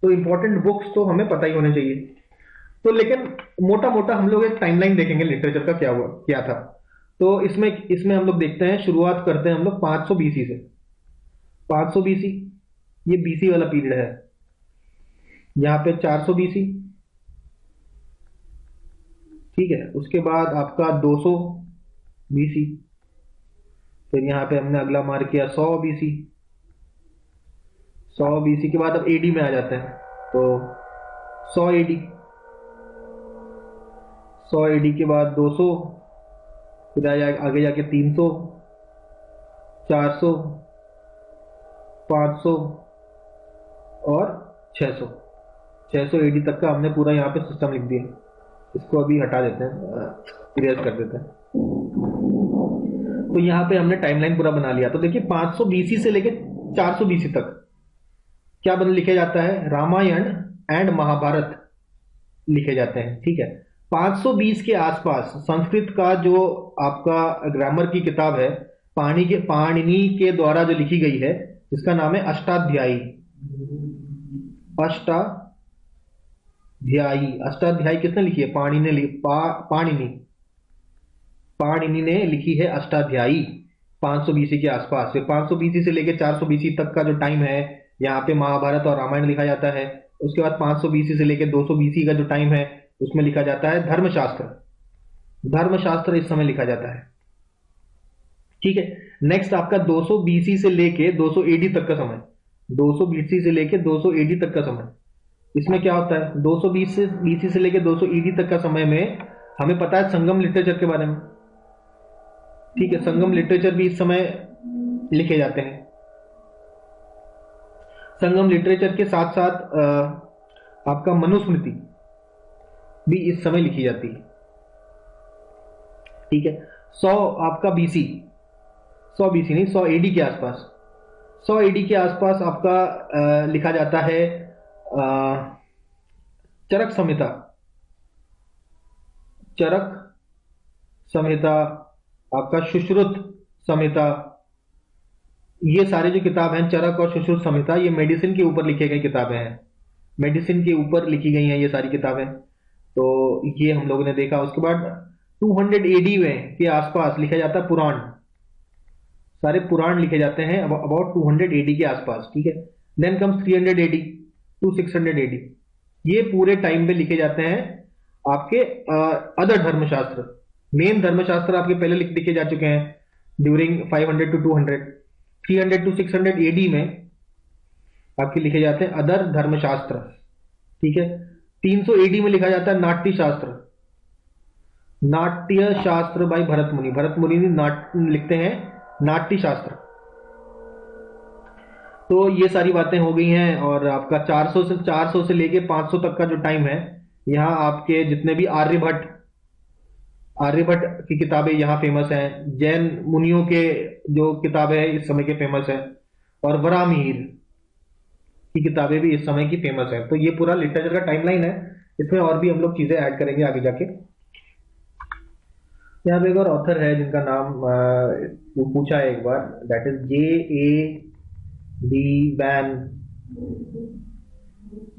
तो इंपॉर्टेंट बुक्स तो हमें पता ही होने चाहिए। तो लेकिन मोटा मोटा हम लोग एक टाइमलाइन देखेंगे लिटरेचर का क्या हुआ क्या था। तो इसमें इसमें हम लोग देखते हैं, शुरुआत करते हैं हम लोग 500 बीसी से। 500 बीसी ये बीसी वाला पीरियड है। यहाँ पे 400 बीसी, ठीक है। उसके बाद आपका 200 बीसी, फिर यहाँ पे हमने अगला मार्क किया 100 बीसी। 100 बीसी के बाद अब एडी में आ जाते हैं, तो 100 एडी, 100 एडी के बाद 200, फिर आगे जाके 300, 400, 500 और 600। 600 एडी तक का हमने पूरा यहाँ पे सिस्टम लिख दिया। इसको अभी हटा देते हैं, इरेज कर देते हैं। तो यहाँ पे हमने टाइमलाइन पूरा बना लिया। तो देखिए 500 बीसी से लेके 400 बीसी तक क्या बन लिखे जाता है? रामायण एंड महाभारत लिखे जाते हैं। ठीक है, 520 के आसपास संस्कृत का जो आपका ग्रामर की किताब है पाणिनि के द्वारा जो लिखी गई है, जिसका नाम है अष्टाध्यायी। अष्टाध्यायी किसने लिखी है? पाणिनि ने लिखी है अष्टाध्यायी 500 बीसी के आसपास। फिर 500 बीसी से लेके 400 बीसी तक का जो टाइम है, यहाँ पे महाभारत और रामायण लिखा जाता है। उसके बाद 500 बीसी से लेके 200 बीसी का जो टाइम है, उसमें लिखा जाता है धर्मशास्त्र। धर्मशास्त्र इस समय लिखा जाता है। ठीक है, नेक्स्ट आपका 200 बीसी से लेके 200 एडी तक का समय। 200 बीसी से लेके 200 एडी तक का समय, इसमें क्या होता है? 200 बीसी से लेके 200 ईडी तक का समय में हमें पता है संगम लिटरेचर के बारे में। ठीक है, संगम लिटरेचर भी इस समय लिखे जाते हैं। संगम लिटरेचर के साथ साथ आपका मनुस्मृति भी इस समय लिखी जाती है। ठीक है, 100 आपका बीसी, 100 बीसी नहीं, 100 एडी के आसपास, 100 एडी के आसपास आपका लिखा जाता है चरक संहिता। चरक संहिता, आपका सुश्रुत संहिता, ये सारे जो किताब हैं चरक और सुश्रुत संहिता, ये मेडिसिन के ऊपर लिखे गए किताबें हैं। मेडिसिन के ऊपर लिखी गई हैं ये सारी किताबें। तो ये हम लोगों ने देखा। उसके बाद 200 एडी में के आसपास लिखा जाता है पुराण। सारे पुराण लिखे जाते हैं अबाउट 200 एडी के आसपास। ठीक है, then comes 300 AD to 600 AD. ये पूरे टाइम पे लिखे जाते हैं आपके अदर धर्मशास्त्र। मेन धर्मशास्त्र आपके पहले लिखे जा चुके हैं ड्यूरिंग 500 टू 200। 300 टू 600 एडी में आपके लिखे जाते हैं अदर धर्मशास्त्र। ठीक है, 300 एडी में लिखा जाता है नाट्य शास्त्र। नाट्य शास्त्र बाय भरत मुनि। भरत मुनि लिखते हैं नाट्य शास्त्र। तो ये सारी बातें हो गई हैं। और आपका 400 से लेके 500 तक का जो टाइम है, यहाँ आपके जितने भी आर्यभट्ट की किताबें यहाँ फेमस हैं। जैन मुनियों के जो किताबें हैं इस समय के फेमस हैं, और वराहमिहिर की किताबें भी इस समय की फेमस है। तो ये पूरा लिटरेचर का टाइमलाइन है। इसमें और भी हम लोग चीजें ऐड करेंगे आगे जाके। यहाँ पे एक और ऑथर है जिनका नाम वो पूछा है एक बार, दैट इज J.A.D. वैन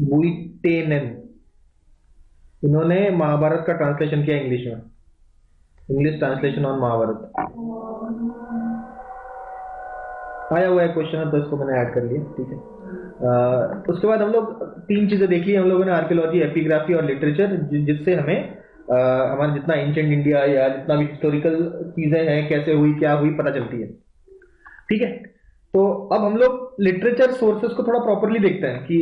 बुइटेनेन। इन्होंने महाभारत का ट्रांसलेशन किया इंग्लिश में, इंग्लिश ट्रांसलेशन ऑन महाभारत। आया हुआ है क्वेश्चन, तो इसको मैंने ऐड कर लिया, ठीक है। उसके बाद हम लोग तीन चीजें देख ली हम लोगों ने, आर्कियोलॉजी, एपिग्राफी और लिटरेचर, जिससे हमें हमारा जितना एंशिएंट इंडिया या जितना भी हिस्टोरिकल चीजें हैं, कैसे हुई क्या हुई, पता चलती है, ठीक है। तो अब हम लोग लिटरेचर सोर्सेस को थोड़ा प्रॉपरली देखते हैं कि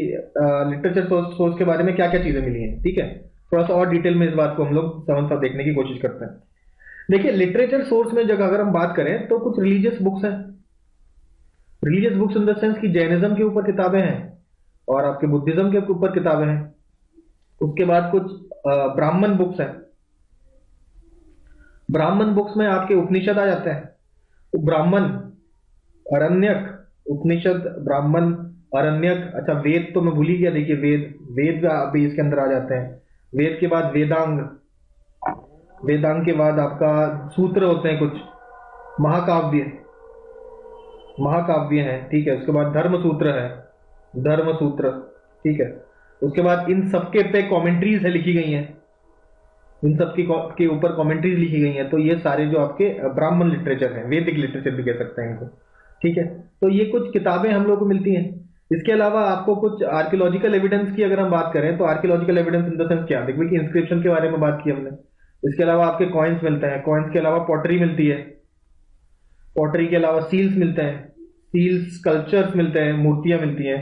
लिटरेचर सोर्स के बारे में क्या क्या चीजें मिली हैं, ठीक है। थोड़ा सा और डिटेल में इस बात को हम लोग समझ देखने की कोशिश करते हैं। देखिए, लिटरेचर सोर्स में जगह अगर हम बात करें तो कुछ रिलीजियस बुक्स हैं, religious books in the sense कि जैनिज्म के ऊपर किताबें हैं और आपके बुद्धिज्म के ऊपर किताबें हैं। उसके बाद कुछ ब्राह्मण बुक्स हैं। ब्राह्मण बुक्स में आपके उपनिषद आ जाते हैं, तो ब्राह्मण, अरण्यक, उपनिषद, ब्राह्मण, अरण्यक। अच्छा, वेद तो मैं भूल ही गया, देखिए वेद भी इसके अंदर आ जाते हैं। वेद के बाद वेदांग, वेदांग के बाद आपका सूत्र होते हैं कुछ, महाकाव्य, महाकाव्य है, ठीक है। उसके बाद धर्म सूत्र है, धर्म सूत्र, ठीक है। उसके बाद इन सबके पे कमेंट्रीज है लिखी गई हैं, इन सब के ऊपर कमेंट्रीज लिखी गई हैं। तो ये सारे जो आपके ब्राह्मण लिटरेचर हैं, वैदिक लिटरेचर भी कह सकते हैं इनको, ठीक है। तो ये कुछ किताबें हम लोग को मिलती हैं। इसके अलावा आपको कुछ आर्कियोलॉजिकल एविडेंस की अगर हम बात करें तो archaeological evidence in the sense क्या, देखिए कि इंस्क्रिप्शन के बारे में बात की हमने। इसके अलावा आपके कॉइन्स मिलते हैं, कॉइन्स के अलावा पॉटरी मिलती है, पॉटरी के अलावा सील्स मिलते हैं, सील्स, स्कल्पचर्स मिलते हैं, मूर्तियां मिलती हैं,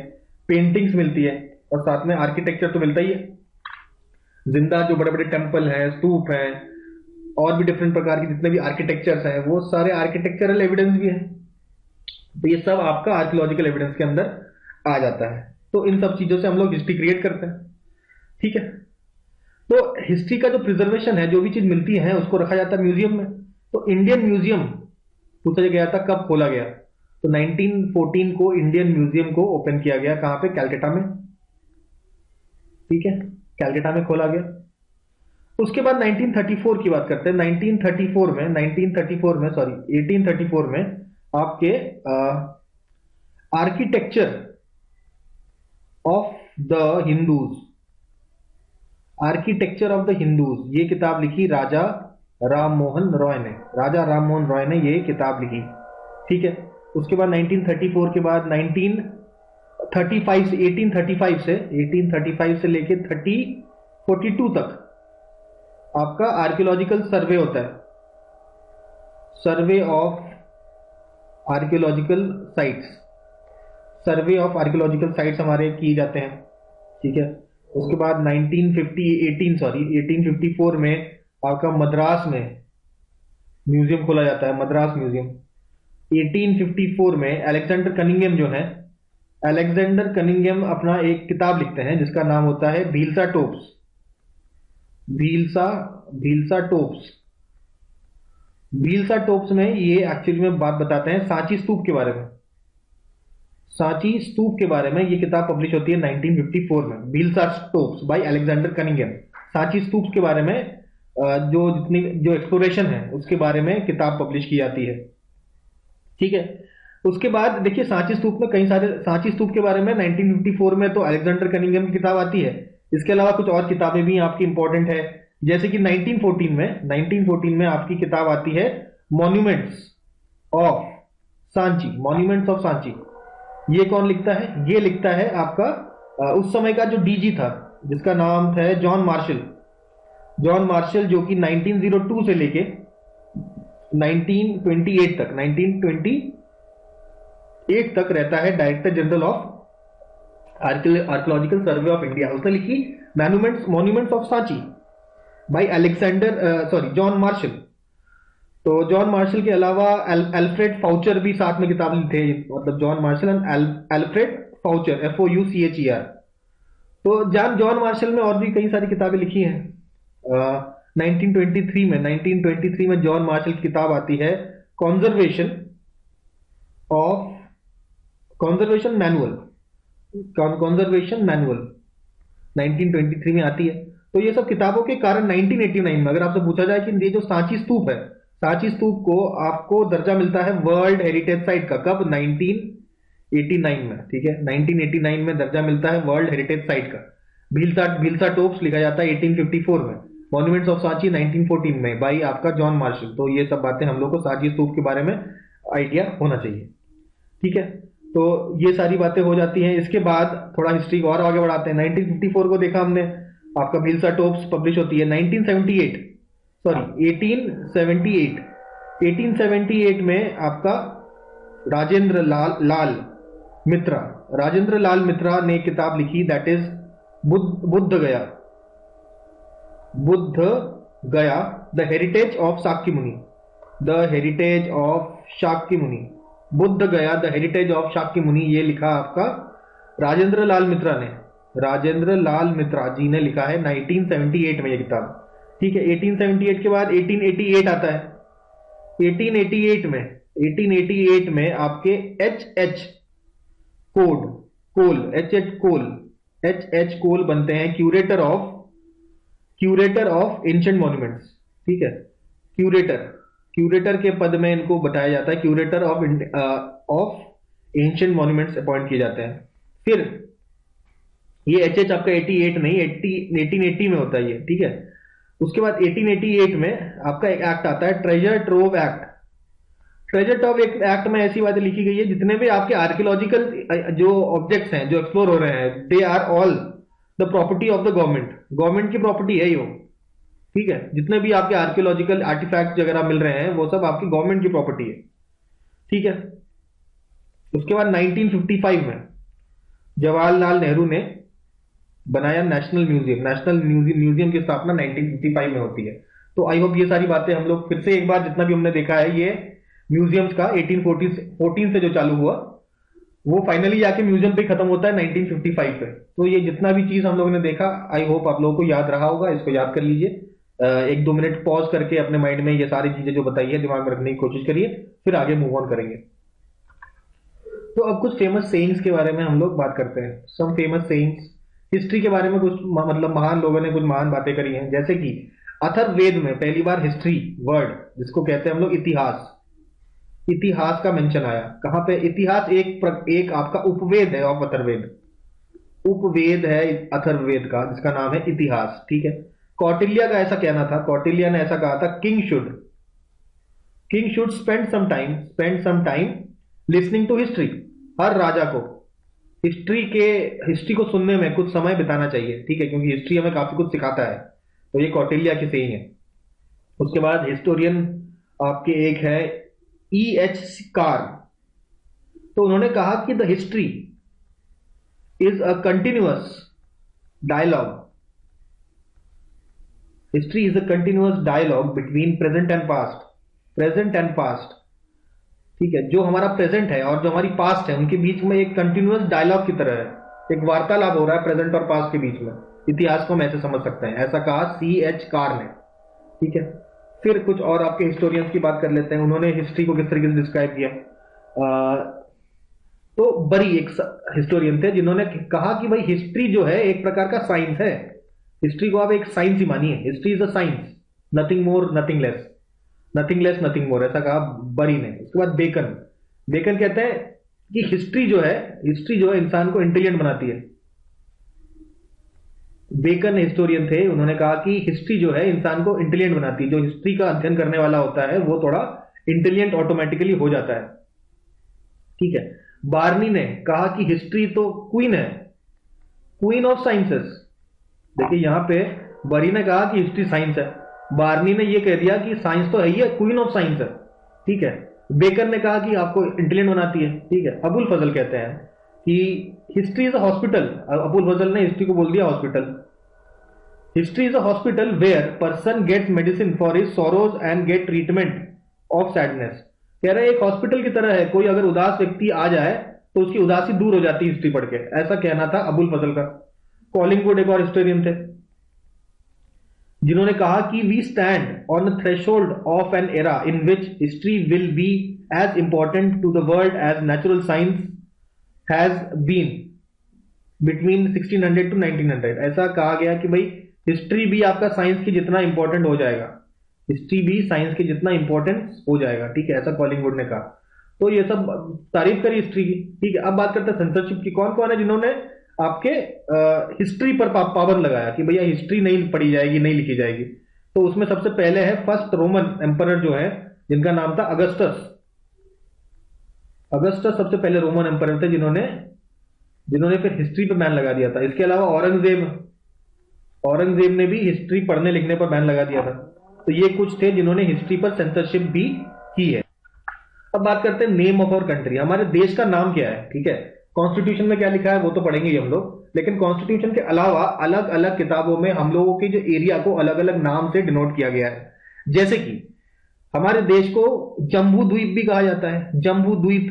पेंटिंग्स मिलती है, और साथ में आर्किटेक्चर तो मिलता ही है, जिंदा जो बड़े बड़े टेम्पल हैं, स्तूप हैं, और भी डिफरेंट प्रकार के जितने भी आर्किटेक्चर्स हैं, वो सारे आर्किटेक्चरल एविडेंस भी हैं। तो ये सब आपका आर्कियोलॉजिकल एविडेंस के अंदर आ जाता है। तो इन सब चीजों से हम लोग हिस्ट्री क्रिएट करते हैं, ठीक है। तो हिस्ट्री का जो प्रिजर्वेशन है, जो भी चीज मिलती है उसको रखा जाता है म्यूजियम में। तो इंडियन म्यूजियम पूछा गया था कब खोला गया, तो 1914 को इंडियन म्यूजियम को ओपन किया गया। कहां पे? कैलकाटा में, ठीक है, कैलकाटा में खोला गया। उसके बाद 1934 की बात करते हैं। 1934 में 1834 में आपके architecture of the Hindus, architecture of the Hindus, ये किताब लिखी राजा राम मोहन रॉय ने, राजा राम मोहन रॉय ने ये किताब लिखी, ठीक है। उसके बाद 1934 के बाद 1835 से लेके 3042 तक आपका आर्कियोलॉजिकल सर्वे होता है, survey of archaeological sites, survey of archaeological sites हमारे किए जाते हैं, ठीक है। उसके बाद 1854 में आपका मद्रास में म्यूजियम खोला जाता है, मद्रास म्यूजियम। 1854 में अलेक्जेंडर कनिंघम जो है, अलेक्जेंडर कनिंघम अपना एक किताब लिखते हैं जिसका नाम होता है Bhilsa topes, Bhilsa topes. Bhilsa topes में ये एक्चुअली में बात बताते हैं सांची स्तूप के बारे में, सांची स्तूप के बारे में ये किताब पब्लिश होती है 1954 में, Bhilsa topes by Alexander Cunningham. Sanchi stupa के बारे में जो एक्सप्लोरेशन है उसके बारे में किताब पब्लिश की जाती है, ठीक है। उसके बाद देखिए सांची स्तूप में कई सारे, सांची स्तूप के बारे में 1954 में तो अलेक्जेंडर कनिंघम की किताब आती है। इसके अलावा कुछ और किताबें भी आपकी इंपॉर्टेंट है, जैसे कि 1914 में आपकी किताब आती है monuments of Sanchi, monuments of Sanchi. ये कौन लिखता है? ये लिखता है आपका उस समय का जो डीजी था जिसका नाम था जॉन मार्शल, जॉन मार्शल, जो कि 1902 से लेके 1928 तक रहता है director general of archaeological survey of India. उसने लिखी monuments of Sanchi bye John Marshall. तो जॉन मार्शल के अलावा अल्फ्रेड फाउचर भी साथ में किताब लिखे, मतलब John Marshall and Alfred Foucher, FOUCHER। तो जॉन मार्शल में और भी कई सारी किताबें लिखी हैं। 1923 में जॉन मार्शल की किताब आती है कंजर्वेशन मैनुअल, 1923 में आती है। तो ये सब किताबों के कारण 1989 में अगर आपसे पूछा जाए कि ये जो सांची स्तूप है, सांची स्तूप को आपको दर्जा मिलता है वर्ल्ड हेरिटेज साइट का, कब? 1989 में, ठीक है, 1989 में दर्जा मिलता है वर्ल्ड हेरिटेज साइट का। भीलसा भीलसा टोप्स लिखा जाता है 1854 में, मॉन्यूमेंट्स ऑफ सांची 1914 में बाई आपका जॉन मार्शल। तो ये सब बातें हम लोग को सांची स्तूप के बारे में आइडिया होना चाहिए। ठीक है, तो ये सारी बातें हो जाती हैं। इसके बाद थोड़ा हिस्ट्री को और आगे बढ़ाते हैं। 1954 को देखा हमने, आपका भीलसा टोप्स पब्लिश होती है। 1978 सॉरी 1878 1878 में आपका राजेंद्र लाल मित्रा ने किताब लिखी, दैट इज बुद्ध गया द हेरिटेज ऑफ शाक्य मुनि। बुद्ध गया द हेरिटेज ऑफ शाक्य मुनि, ये लिखा आपका राजेंद्र लाल मित्रा जी ने लिखा है 1978 में ये किताब। ठीक है, 1878 के बाद 1888 आता है। 1888 में आपके एच एच कोल बनते हैं क्यूरेटर ऑफ एंशिएंट मॉन्यूमेंट्स। ठीक है, क्यूरेटर के पद में इनको बताया जाता है, curator of ancient monuments appoint किए जाते हैं। फिर ये एच एच आपका 88 नहीं 1880 में होता है ये। ठीक है, उसके बाद 1888 में आपका एक एक्ट आता है, ट्रेजर ट्रोव एक्ट में ऐसी बातें लिखी गई है, जितने भी आपके आर्कियोलॉजिकल जो ऑब्जेक्ट्स हैं जो एक्सप्लोर हो रहे हैं, they are all the property of the government की प्रॉपर्टी है ये। ठीक है, जितने भी आपके आर्कियोलॉजिकल आर्टिफैक्ट वगैरह मिल रहे हैं वो सब आपकी गवर्नमेंट की प्रॉपर्टी है। ठीक है, उसके बाद 1955 में जवाहरलाल नेहरू ने बनाया नेशनल म्यूजियम की स्थापना 1955 में होती है। तो आई होप ये सारी बातें हम लोग फिर से एक बार जितना भी हमने देखा है, ये म्यूजियम्स का 1814 से जो चालू हुआ वो फाइनली जाके म्यूजियम पे खत्म होता है 1955 पे। तो ये जितना भी चीज हम लोगों ने देखा, आई होप आप लोगों को याद रहा होगा। इसको याद कर लीजिए, 1-2 मिनट पॉज करके अपने माइंड में ये सारी चीजें जो बताई है दिमाग में रखने की कोशिश करिए, फिर आगे मूव ऑन करेंगे। तो अब कुछ फेमस सेइंग्स के बारे में हम लोग बात करते हैं। सम फेमस सेइंग्स, हिस्ट्री के बारे में कुछ मतलब महान लोगों ने कुछ महान बातें करी हैं, जैसे कि अथर्ववेद में पहली बार हिस्ट्री वर्ड, जिसको कहते हैं हम लोग इतिहास का मेंशन आया। कहां पे? इतिहास एक आपका उपवेद है ऑफ अथर्ववेद, उपवेद है अथर्ववेद का, जिसका नाम है इतिहास। ठीक है, कौटिल्य का ऐसा कहना था, कौटिल्य ने ऐसा कहा था, king should spend some time listening to history. हर राजा को हिस्ट्री को सुनने में कुछ समय बिताना चाहिए। ठीक है, क्योंकि हिस्ट्री हमें काफी कुछ सिखाता है। तो ये कौटिल्य की सेइंग है। उसके बाद हिस्टोरियन आपके एक है E.H. कार। तो उन्होंने कहा कि the history is a continuous dialogue between present and past. ठीक है, जो हमारा प्रेजेंट है और जो हमारी पास्ट है उनके बीच में एक कंटिन्यूअस डायलॉग की तरह है, एक वार्तालाप हो रहा है प्रेजेंट और पास्ट के बीच में। इतिहास को हम ऐसे समझ सकते हैं, ऐसा कहा C.H. कार ने। ठीक है, फिर कुछ और आपके हिस्टोरियंस की बात कर लेते हैं, उन्होंने हिस्ट्री को किस तरीके से डिस्क्राइब किया। तो बरी एक हिस्टोरियन थे जिन्होंने कहा कि भाई हिस्ट्री जो है एक प्रकार का साइंस है, हिस्ट्री को आप एक साइंस ही मानिए, history is a science, nothing more nothing less nothing more, ऐसा कहा बरी ने। उसके बाद बेकन कहते हैं कि हिस्ट्री जो है इंसान को इंटेलिजेंट बनाती है। बेकन हिस्टोरियन थे, उन्होंने कहा कि हिस्ट्री जो है इंसान को इंटेलिजेंट बनाती है। जो हिस्ट्री का अध्ययन करने वाला होता है वो थोड़ा इंटेलिजेंट ऑटोमेटिकली हो जाता है। ठीक है, बार्नी ने कहा कि हिस्ट्री तो क्वीन है, क्वीन ऑफ साइंसेस। देखिए यहां पे बरी ने कहा कि हिस्ट्री साइंस है, बार्नी ने यह कह दिया कि साइंस तो है ही है, क्वीन ऑफ साइंस है। ठीक है, बेकन ने कहा कि आपको इंटेलिजेंट बनाती है। ठीक है, अबुल फजल कहते हैं कि history is a hospital. Abul Fazl ने हिस्ट्री को बोल दिया hospital. History is a hospital where person gets medicine for his sorrows and get treatment of sadness. कह रहे हैं एक हॉस्पिटल की तरह है, कोई अगर उदास व्यक्ति आ जाए तो उसकी उदासी दूर हो जाती है हिस्ट्री पढ़ के, ऐसा कहना था अबुल फजल का। कॉलिंगवुड एक और हिस्टोरियन थे जिन्होंने कहा कि we stand on the threshold of an era in which history will be as important to the world as natural science has been between 1600 to 1900। ऐसा कहा गया कि भाई हिस्ट्री भी आपका साइंस की जितना इंपॉर्टेंट हो जाएगा, हिस्ट्री भी साइंस के जितना इंपॉर्टेंट हो जाएगा। ठीक है, ऐसा कॉलिंगवुड ने कहा। तो ये सब तारीफ करी हिस्ट्री की। ठीक है, अब बात करते हैं सेंसरशिप की। कौन कौन है जिन्होंने आपके हिस्ट्री पर पाबंद लगाया कि भैया हिस्ट्री नहीं पढ़ी जाएगी, नहीं लिखी जाएगी। तो उसमें सबसे पहले है फर्स्ट रोमन एम्परर जो है, जिनका नाम था अगस्टस। अगस्टस सबसे पहले रोमन एम्परर थे जिन्होंने जिन्होंने फिर हिस्ट्री पर बैन लगा दिया था। इसके अलावा औरंगजेब, औरंगजेब ने भी हिस्ट्री पढ़ने लिखने पर बैन लगा दिया था। तो ये कुछ थे जिन्होंने हिस्ट्री पर सेंसरशिप भी की है। अब बात करते हैं नेम ऑफ आवर कंट्री, हमारे देश का नाम क्या है। ठीक है, कॉन्स्टिट्यूशन में क्या लिखा है वो तो पढ़ेंगे ही हम लोग, लेकिन कॉन्स्टिट्यूशन के अलावा अलग अलग किताबों में हम लोगों के जो एरिया को अलग अलग नाम से डिनोट किया गया है। जैसे कि हमारे देश को जम्बू द्वीप भी कहा जाता है, जम्बू द्वीप।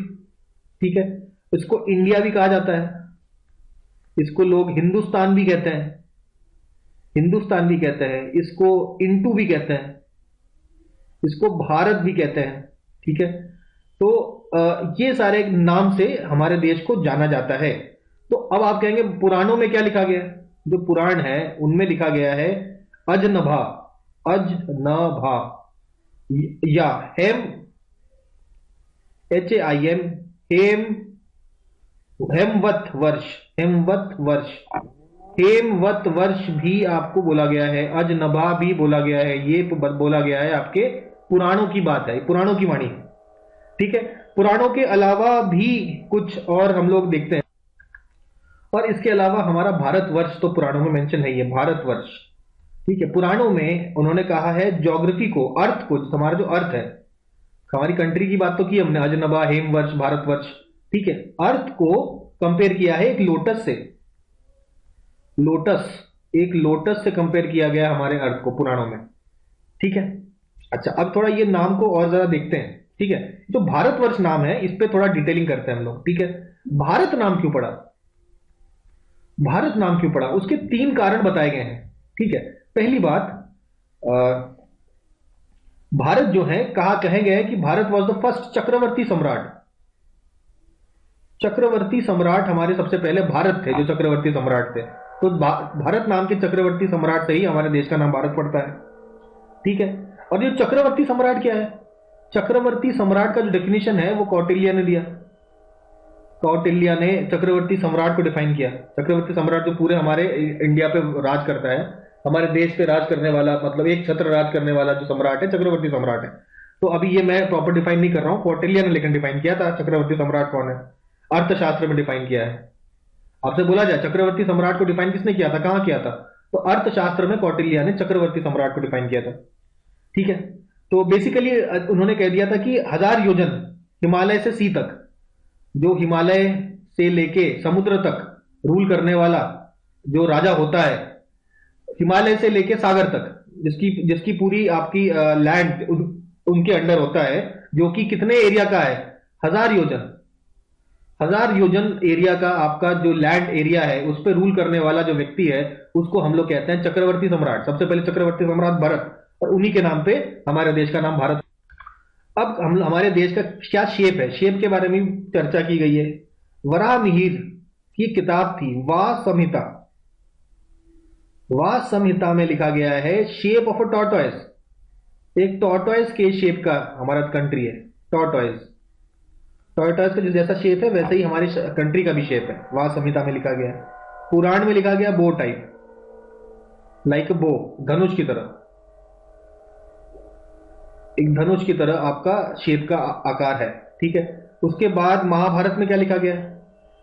ठीक है, इसको इंडिया भी कहा जाता है, इसको लोग हिंदुस्तान भी कहते हैं, हिंदुस्तान भी कहते हैं, इसको इंटू भी कहते हैं, इसको भारत भी कहते हैं। ठीक है, तो ये सारे नाम से हमारे देश को जाना जाता है। तो अब आप कहेंगे पुराणों में क्या लिखा गया है? जो पुराण है उनमें लिखा गया है अजनभा, अजनभा या हेम, HAIM, हेम, हेमवत वर्ष, हेमवत वर्ष, हेमवत वर्ष भी आपको बोला गया है, अजनभा भी बोला गया है। ये बोला गया है आपके पुराणों की बात है, पुराणों की वाणी। ठीक है, पुराणों के अलावा भी कुछ और हम लोग देखते हैं। और इसके अलावा हमारा भारतवर्ष तो पुराणों में मेंशन है, ये भारतवर्ष। ठीक है, पुराणों में उन्होंने कहा है ज्योग्राफी को, अर्थ को, हमारा जो अर्थ है, हमारी कंट्री की बात तो की हमने, अजनबा, हेमवर्ष, भारतवर्ष। ठीक है, अर्थ को कंपेयर किया है एक लोटस से, लोटस, एक लोटस से कंपेयर किया गया हमारे अर्थ को पुराणों में। ठीक है, अच्छा अब थोड़ा ये नाम को और जरा देखते हैं। ठीक है, जो भारतवर्ष नाम है इस पे थोड़ा डिटेलिंग करते हैं हम लोग। ठीक है, भारत नाम क्यों पड़ा, भारत नाम क्यों पड़ा, उसके 3 कारण बताए गए हैं। ठीक है, पहली बात, भारत जो है कहे गए कि भारत वॉज द फर्स्ट चक्रवर्ती सम्राट। चक्रवर्ती सम्राट हमारे सबसे पहले भारत थे, जो चक्रवर्ती सम्राट थे। तो भारत नाम के चक्रवर्ती सम्राट से ही हमारे देश का नाम भारत पड़ता है। ठीक है, और ये चक्रवर्ती सम्राट क्या है? चक्रवर्ती सम्राट का जो डेफिनेशन है वो कौटिल्य ने दिया। कौटिल्य ने चक्रवर्ती सम्राट को डिफाइन किया। चक्रवर्ती सम्राट जो पूरे हमारे इंडिया पे राज करता है, हमारे देश पे राज करने वाला, मतलब एक छत्र राज करने वाला जो सम्राट है, चक्रवर्ती सम्राट है। तो अभी ये मैं प्रॉपर डिफाइन नहीं कर रहा हूं, कौटिल्य ने लेकिन डिफाइन किया था चक्रवर्ती सम्राट कौन है, अर्थशास्त्र में डिफाइन किया है। आपसे बोला जाए चक्रवर्ती सम्राट को डिफाइन किसने किया था, कहां किया था, तो अर्थशास्त्र में कौटिल्य ने चक्रवर्ती सम्राट को डिफाइन किया था। ठीक है, तो बेसिकली उन्होंने कह दिया था कि 1000 योजन हिमालय से सी तक, जो हिमालय से लेके समुद्र तक रूल करने वाला जो राजा होता है, हिमालय से लेके सागर तक, जिसकी पूरी आपकी लैंड उनके अंडर होता है, जो कि कितने एरिया का है, 1000 योजन, 1000 योजन एरिया का आपका जो लैंड एरिया है, उस पर रूल करने वाला जो व्यक्ति है, उसको हम लोग कहते हैं चक्रवर्ती सम्राट। सबसे पहले चक्रवर्ती सम्राट भरत, और उन्हीं के नाम पे हमारे देश का नाम भारत। अब हम हमारे देश का क्या शेप है, शेप के बारे में चर्चा की गई है। वराह मिहिर की किताब थी वाह संहिता, वाह संहिता में लिखा गया है शेप ऑफ अ टॉर्टॉइस, एक टॉर्टॉइस के शेप का हमारा कंट्री है। टॉर्टॉइस, टॉर्टॉइस का जैसा शेप है वैसे ही हमारी कंट्री का भी शेप है, वाह संहिता में लिखा गया है। पुराण में लिखा गया बो टाइप, लाइक बो, धनुष की तरह, एक धनुष की तरह आपका शेप का आकार है। ठीक है, उसके बाद महाभारत में क्या लिखा गया है,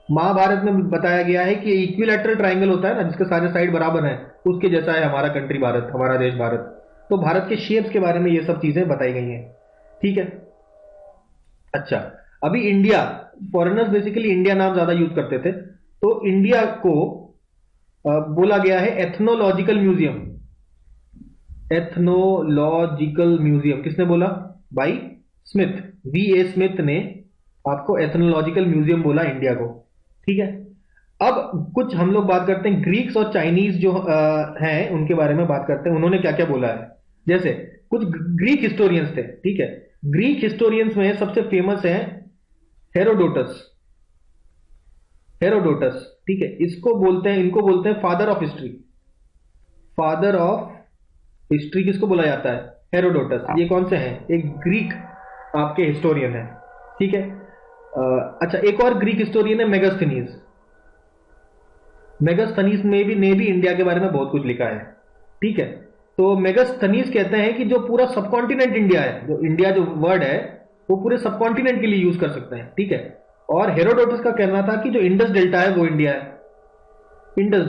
महाभारत में बताया गया है कि इक्विलैटरल ट्रायंगल होता है ना, जिसके सारे साइड बराबर हैं, उसके जैसा है हमारा कंट्री भारत, हमारा देश भारत। तो भारत के शेप्स के बारे में ये सब चीजें बताई गई हैं। ठीक है, अच्छा अभी इंडिया, फॉरेनर्स बेसिकली इंडिया नाम ज्यादा यूज करते थे, तो इंडिया को बोला गया है एथनोलॉजिकल म्यूजियम। एथनोलॉजिकल म्यूजियम किसने बोला, भाई स्मिथ, VA स्मिथ ने आपको एथनोलॉजिकल म्यूजियम बोला इंडिया को। ठीक है, अब कुछ हम लोग बात करते हैं ग्रीक्स और चाइनीज जो हैं उनके बारे में बात करते हैं, उन्होंने क्या क्या बोला है। जैसे कुछ ग्रीक हिस्टोरियंस थे। ठीक है, ग्रीक हिस्टोरियंस में सबसे फेमस है हेरोडोटस, हेरोडोटस। ठीक है, इसको बोलते हैं, इनको बोलते हैं father of history, father of history किसको बोला जाता है, हेरोडोटस। ये कौन से हैं, एक ग्रीक आपके हिस्टोरियन है। ठीक है, अच्छा एक और ग्रीक हिस्टोरियन है मेगास्थनीज, मेगास्थनीज ने भी इंडिया के बारे में बहुत कुछ लिखा है, ठीक है। तो मेगास्थनीज कहते हैं कि जो पूरा सब कॉन्टिनेंट इंडिया है, जो इंडिया जो वर्ड है वो पूरे सब कॉन्टिनेंट के लिए यूज कर सकते हैं, ठीक है। और हेरोडोटस का कहना था कि जो इंडस डेल्टा है वो इंडिया है, इंडस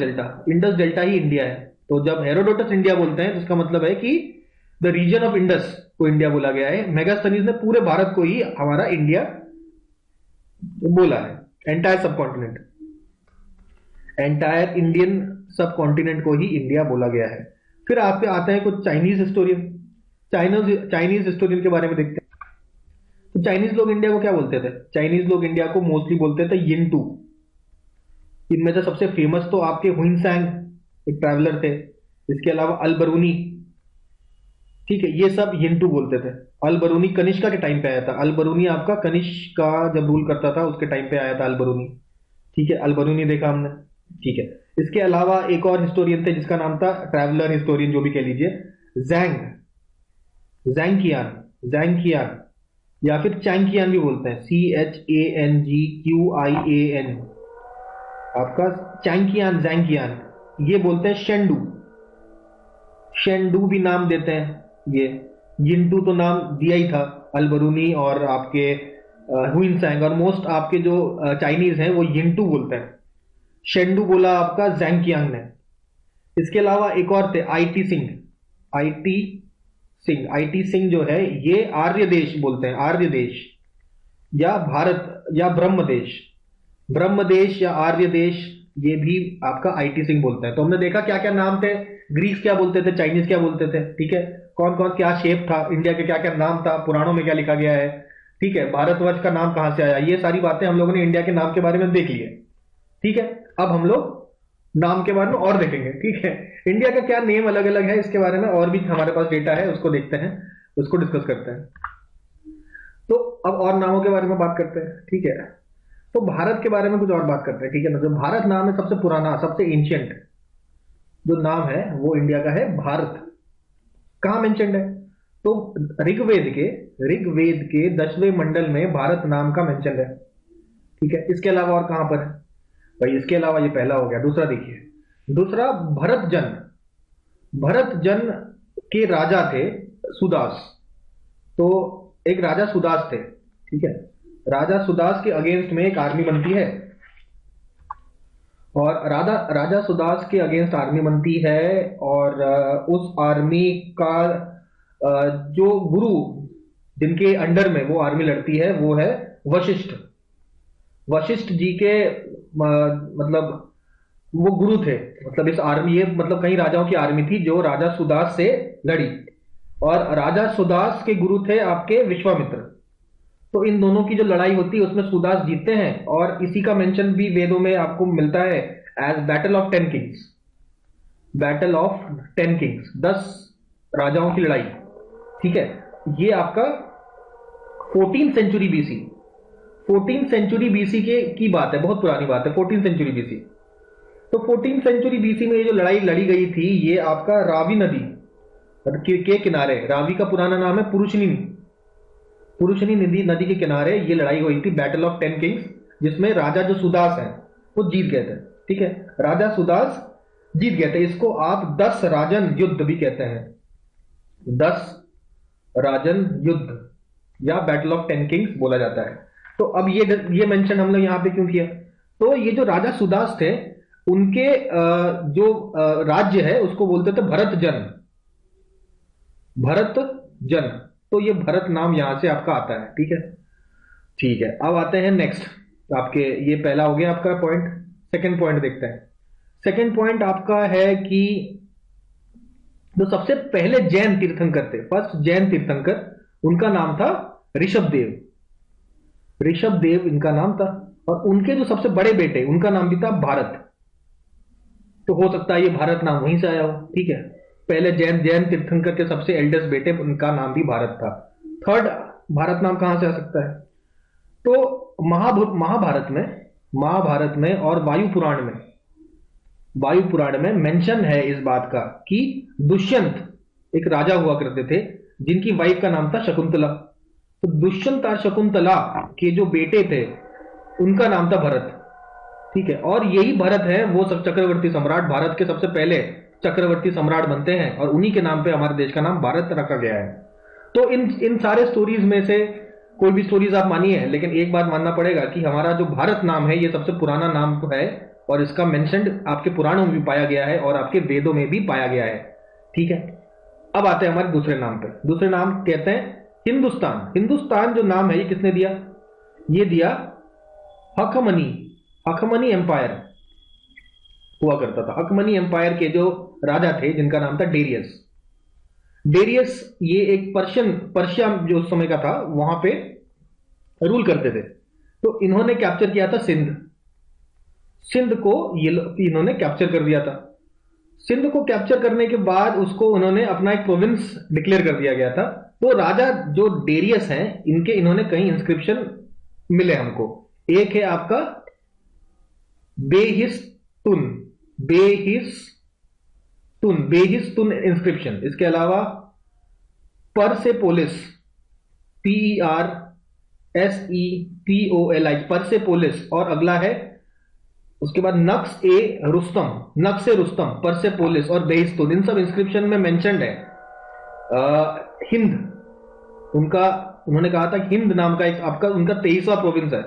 डेल्टा ही इंडिया है। तो जब हेरोडोटस इंडिया बोलते हैं तो इसका मतलब है कि द रीजन ऑफ इंडस को इंडिया बोला गया है। मेगास्थनीज ने पूरे भारत को ही हमारा इंडिया बोला है, एंटायर सब कॉन्टिनेंट, एंटायर इंडियन सब कॉन्टिनेंट को ही इंडिया बोला गया है। फिर आपके आते हैं कुछ चाइनीज हिस्टोरियन, चाइनीज हिस्टोरियन के बारे में देखते हैं। तो चाइनीज लोग इंडिया को क्या बोलते थे? चाइनीज लोग इंडिया को मोस्टली बोलते थे यिंटू। इनमें से सबसे फेमस तो आपके हुइनसैंग एक ट्रैवलर थे, इसके अलावा अल बरूनी, ठीक है, ये सब यिंटू बोलते थे। अल बरूनी कनिष्का के टाइम पे आया था, अल बरूनी आपका कनिष्का जब रूल करता था उसके टाइम पे आया था अल बरूनी, ठीक है। अल बरूनी देखा हमने, ठीक है। इसके अलावा एक और हिस्टोरियन थे जिसका नाम था, ट्रैवलर हिस्टोरियन जो भी कह लीजिए, जैंग या फिर चैंकियान भी बोलते हैं, CHANGQIAN, आपका जैंकियान ये बोलते हैं। शेंडू भी नाम देते हैं ये। यिंटू तो नाम दिया ही था, अल बरूनी और आपके हुइनसैंग, और मोस्ट आपके जो चाइनीज हैं वो यिंटू बोलते हैं। शेंडू बोला आपका जैंकियांग ने। इसके अलावा एक और थे आईटी सिंह जो है ये आर्य देश बोलते हैं, आर्य देश या भारत या ब्रह्म देश या आर्य देश, ये भी आपका आईटी सिंह बोलते हैं। तो हमने देखा क्या क्या नाम थे, ग्रीक्स क्या बोलते थे, चाइनीज क्या बोलते थे, ठीक है। कौन कौन क्या शेप था, इंडिया के क्या क्या नाम था, पुराणों में क्या लिखा गया है, ठीक है। भारतवर्ष का नाम कहां से आया, ये सारी बातें हम लोगों ने इंडिया के नाम के बारे में देख ली है, ठीक है। अब हम लोग नाम के बारे में और देखेंगे, ठीक है। इंडिया का क्या नेम अलग अलग है इसके बारे में और भी हमारे पास डेटा है, उसको देखते हैं, उसको डिस्कस करते हैं। तो अब और नामों के बारे में बात करते हैं, ठीक है। तो भारत के बारे में कुछ और बात करते हैं, ठीक है ना। जो भारत नाम है सबसे पुराना, सबसे एंशियंट जो नाम है वो इंडिया का है भारत। कहां मेंशन्ड है? तो ऋग्वेद के 10वें मंडल में भारत नाम का मेंशन है, ठीक है। इसके अलावा और कहां पर है भाई? इसके अलावा ये पहला हो गया। दूसरा देखिए, दूसरा भरत जन के राजा थे सुदास। तो एक राजा सुदास थे, ठीक है। राजा सुदास के अगेंस्ट में एक आर्मी बनती है, और राजा सुदास के अगेंस्ट आर्मी बनती है, और उस आर्मी का जो गुरु जिनके अंडर में वो आर्मी लड़ती है वो है वशिष्ठ जी के मतलब वो गुरु थे। मतलब इस आर्मी, ये मतलब कई राजाओं की आर्मी थी जो राजा सुदास से लड़ी, और राजा सुदास के गुरु थे आपके विश्वामित्र। तो इन दोनों की जो लड़ाई होती है उसमें सुदास जीतते हैं, और इसी का मेंशन भी वेदों में आपको मिलता है एज बैटल ऑफ 10 किंग्स। 10 राजाओं की लड़ाई, ठीक है। ये आपका 14 सेंचुरी बीसी, 14 सेंचुरी बीसी की बात है, बहुत पुरानी बात है, 14 सेंचुरी बीसी। तो 14 सेंचुरी बीसी में ये जो लड़ाई लड़ी गई थी ये आपका रावी नदी के किनारे, रावी का पुराना नाम है पुरुषनी नदी के किनारे ये लड़ाई हुई थी, बैटल ऑफ 10 किंग्स, जिसमें राजा जो सुदास है वो जीत गए थे, ठीक है। राजा सुदास जीत गए थे। इसको आप 10 राजन युद्ध भी कहते हैं, 10 राजन युद्ध या बैटल ऑफ 10 किंग्स बोला जाता है। तो अब ये मेंशन हम लोग यहां पे क्यों किया? तो ये जो राजा सुदास थे उनके जो राज्य है उसको बोलते थे भरत जन। तो ये भरत नाम यहां से आपका आता है, ठीक है। अब आते हैं नेक्स्ट आपके, ये पहला हो गया आपका पॉइंट। सेकंड पॉइंट देखते हैं। सेकंड पॉइंट आपका है कि जो सबसे पहले जैन तीर्थंकर थे, फर्स्ट जैन तीर्थंकर, उनका नाम था ऋषभदेव इनका नाम था, और उनके जो सबसे बड़े बेटे उनका नाम भी था भारत। तो हो सकता है ये भारत नाम वहीं से आया हो, ठीक है। पहले जैन तीर्थंकर के सबसे एल्डेस्ट बेटे उनका नाम भी भारत था। थर्ड भारत नाम कहां से आ सकता है? तो महाभारत में और वायु पुराण में मेंशन है इस बात का कि दुष्यंत एक राजा हुआ करते थे जिनकी वाइफ का नाम था शकुंतला। तो दुष्यंत और शकुंतला के जो बेटे थे उनका नाम था भरत, ठीक है, और यही भरत है वो सब चक्रवर्ती सम्राट, भारत के सबसे पहले चक्रवर्ती सम्राट बनते हैं और उन्हीं के नाम पे हमारे देश का नाम भारत रखा गया है। तो इन इन सारे स्टोरीज में से कोई भी स्टोरीज आप मानिए, लेकिन एक बात मानना पड़ेगा कि हमारा जो भारत नाम है ये सबसे पुराना नाम तो है, और इसका मेंशन्ड आपके पुराणों में भी पाया गया है और आपके वेदों में भी पाया गया है। ठीक है, अब आते हैं हमारे दूसरे नाम पे। दूसरे नाम कहते हैं हिंदुस्तान। हिंदुस्तान जो नाम है ये किसने दिया? ये दिया हकमनी। हकमनी एम्पायर हुआ करता था। हकमनी एम्पायर के जो राजा थे जिनका नाम था डेरियस। डेरियस ये एक पर्शिया जो उस समय का था वहां पे रूल करते थे। तो इन्होंने कैप्चर किया था सिंध। सिंध को ये इन्होंने कैप्चर कर दिया था। सिंध को कैप्चर करने के बाद उसको उन्होंने अपना एक प्रोविंस डिक्लेयर कर दिया गया था। तो राजा जो डेरियस हैं इनके इन्होंने कई इंस्क्रिप्शन मिले हमको। एक है आपका बेहिस्तुन। बेहिस्तुन इंस्क्रिप्शन। इसके अलावा परसेपोलिस, PERSEPOLIS, परसेपोलिस। और अगला है उसके बाद नक्श ए रुस्तम, परसेपोलिस और बेहिस्तुन। इन सब इंस्क्रिप्शन में मेंशन्ड है हिंद। उनका उन्होंने कहा था हिंद नाम का एक आपका उनका 23वां प्रोविंस है,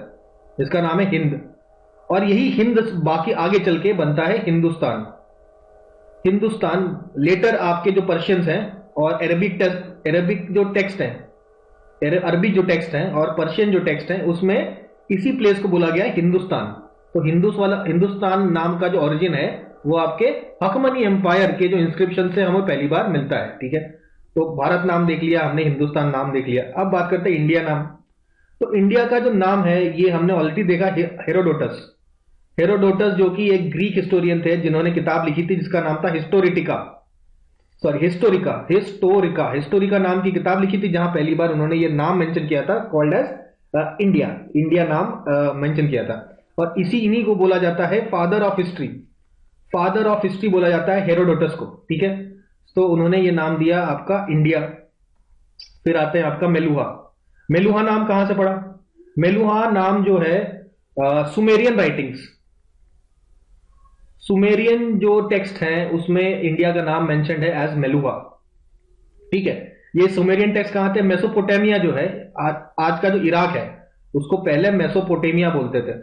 इसका नाम है हिंद। और यही हिंद बाकी आगे चल के बनता है हिंदुस्तान। हिंदुस्तान लेटर आपके जो पर्शियंस हैं और अरबिक जो टेक्स्ट हैं, अरबिक जो टेक्स्ट हैं और पर्शियन जो टेक्स्ट हैं उसमें इसी प्लेस को बोला गया है हिंदुस्तान। तो हिंदुस्तान नाम का जो ओरिजिन है वो आपके हकमनी एम्पायर के जो इंस्क्रिप्शन से हमें पहली बार मिलता है। ठीक है, तो भारत नाम देख लिया हमने, हिंदुस्तान नाम देख लिया। अब बात करते हैं इंडिया नाम। तो इंडिया का जो नाम है ये हमने ऑलरेडी देखा, हेरोडोटस। हेरोडोटस जो कि एक ग्रीक हिस्टोरियन थे जिन्होंने किताब लिखी थी जिसका नाम था हिस्टोरिका नाम की किताब लिखी थी, जहां पहली बार उन्होंने ये नाम मेंशन किया था, कॉल्ड एज इंडिया नाम मेंशन किया था। और इन्हीं को बोला जाता है फादर ऑफ हिस्ट्री बोला जाता है हेरोडोटस को। ठीक है, तो उन्होंने ये नाम दिया आपका इंडिया। फिर आते हैं आपका मेलुहा नाम कहां से पड़ा? मेलुहा नाम जो है सुमेरियन राइटिंग्स, सुमेरियन जो टेक्स्ट हैं उसमें इंडिया का नाम मेंशन्ड है एज मेलुहा। ठीक है, ये सुमेरियन टेक्स्ट कहां थे? मेसोपोटामिया जो है आज का जो इराक है उसको पहले मेसोपोटामिया बोलते थे।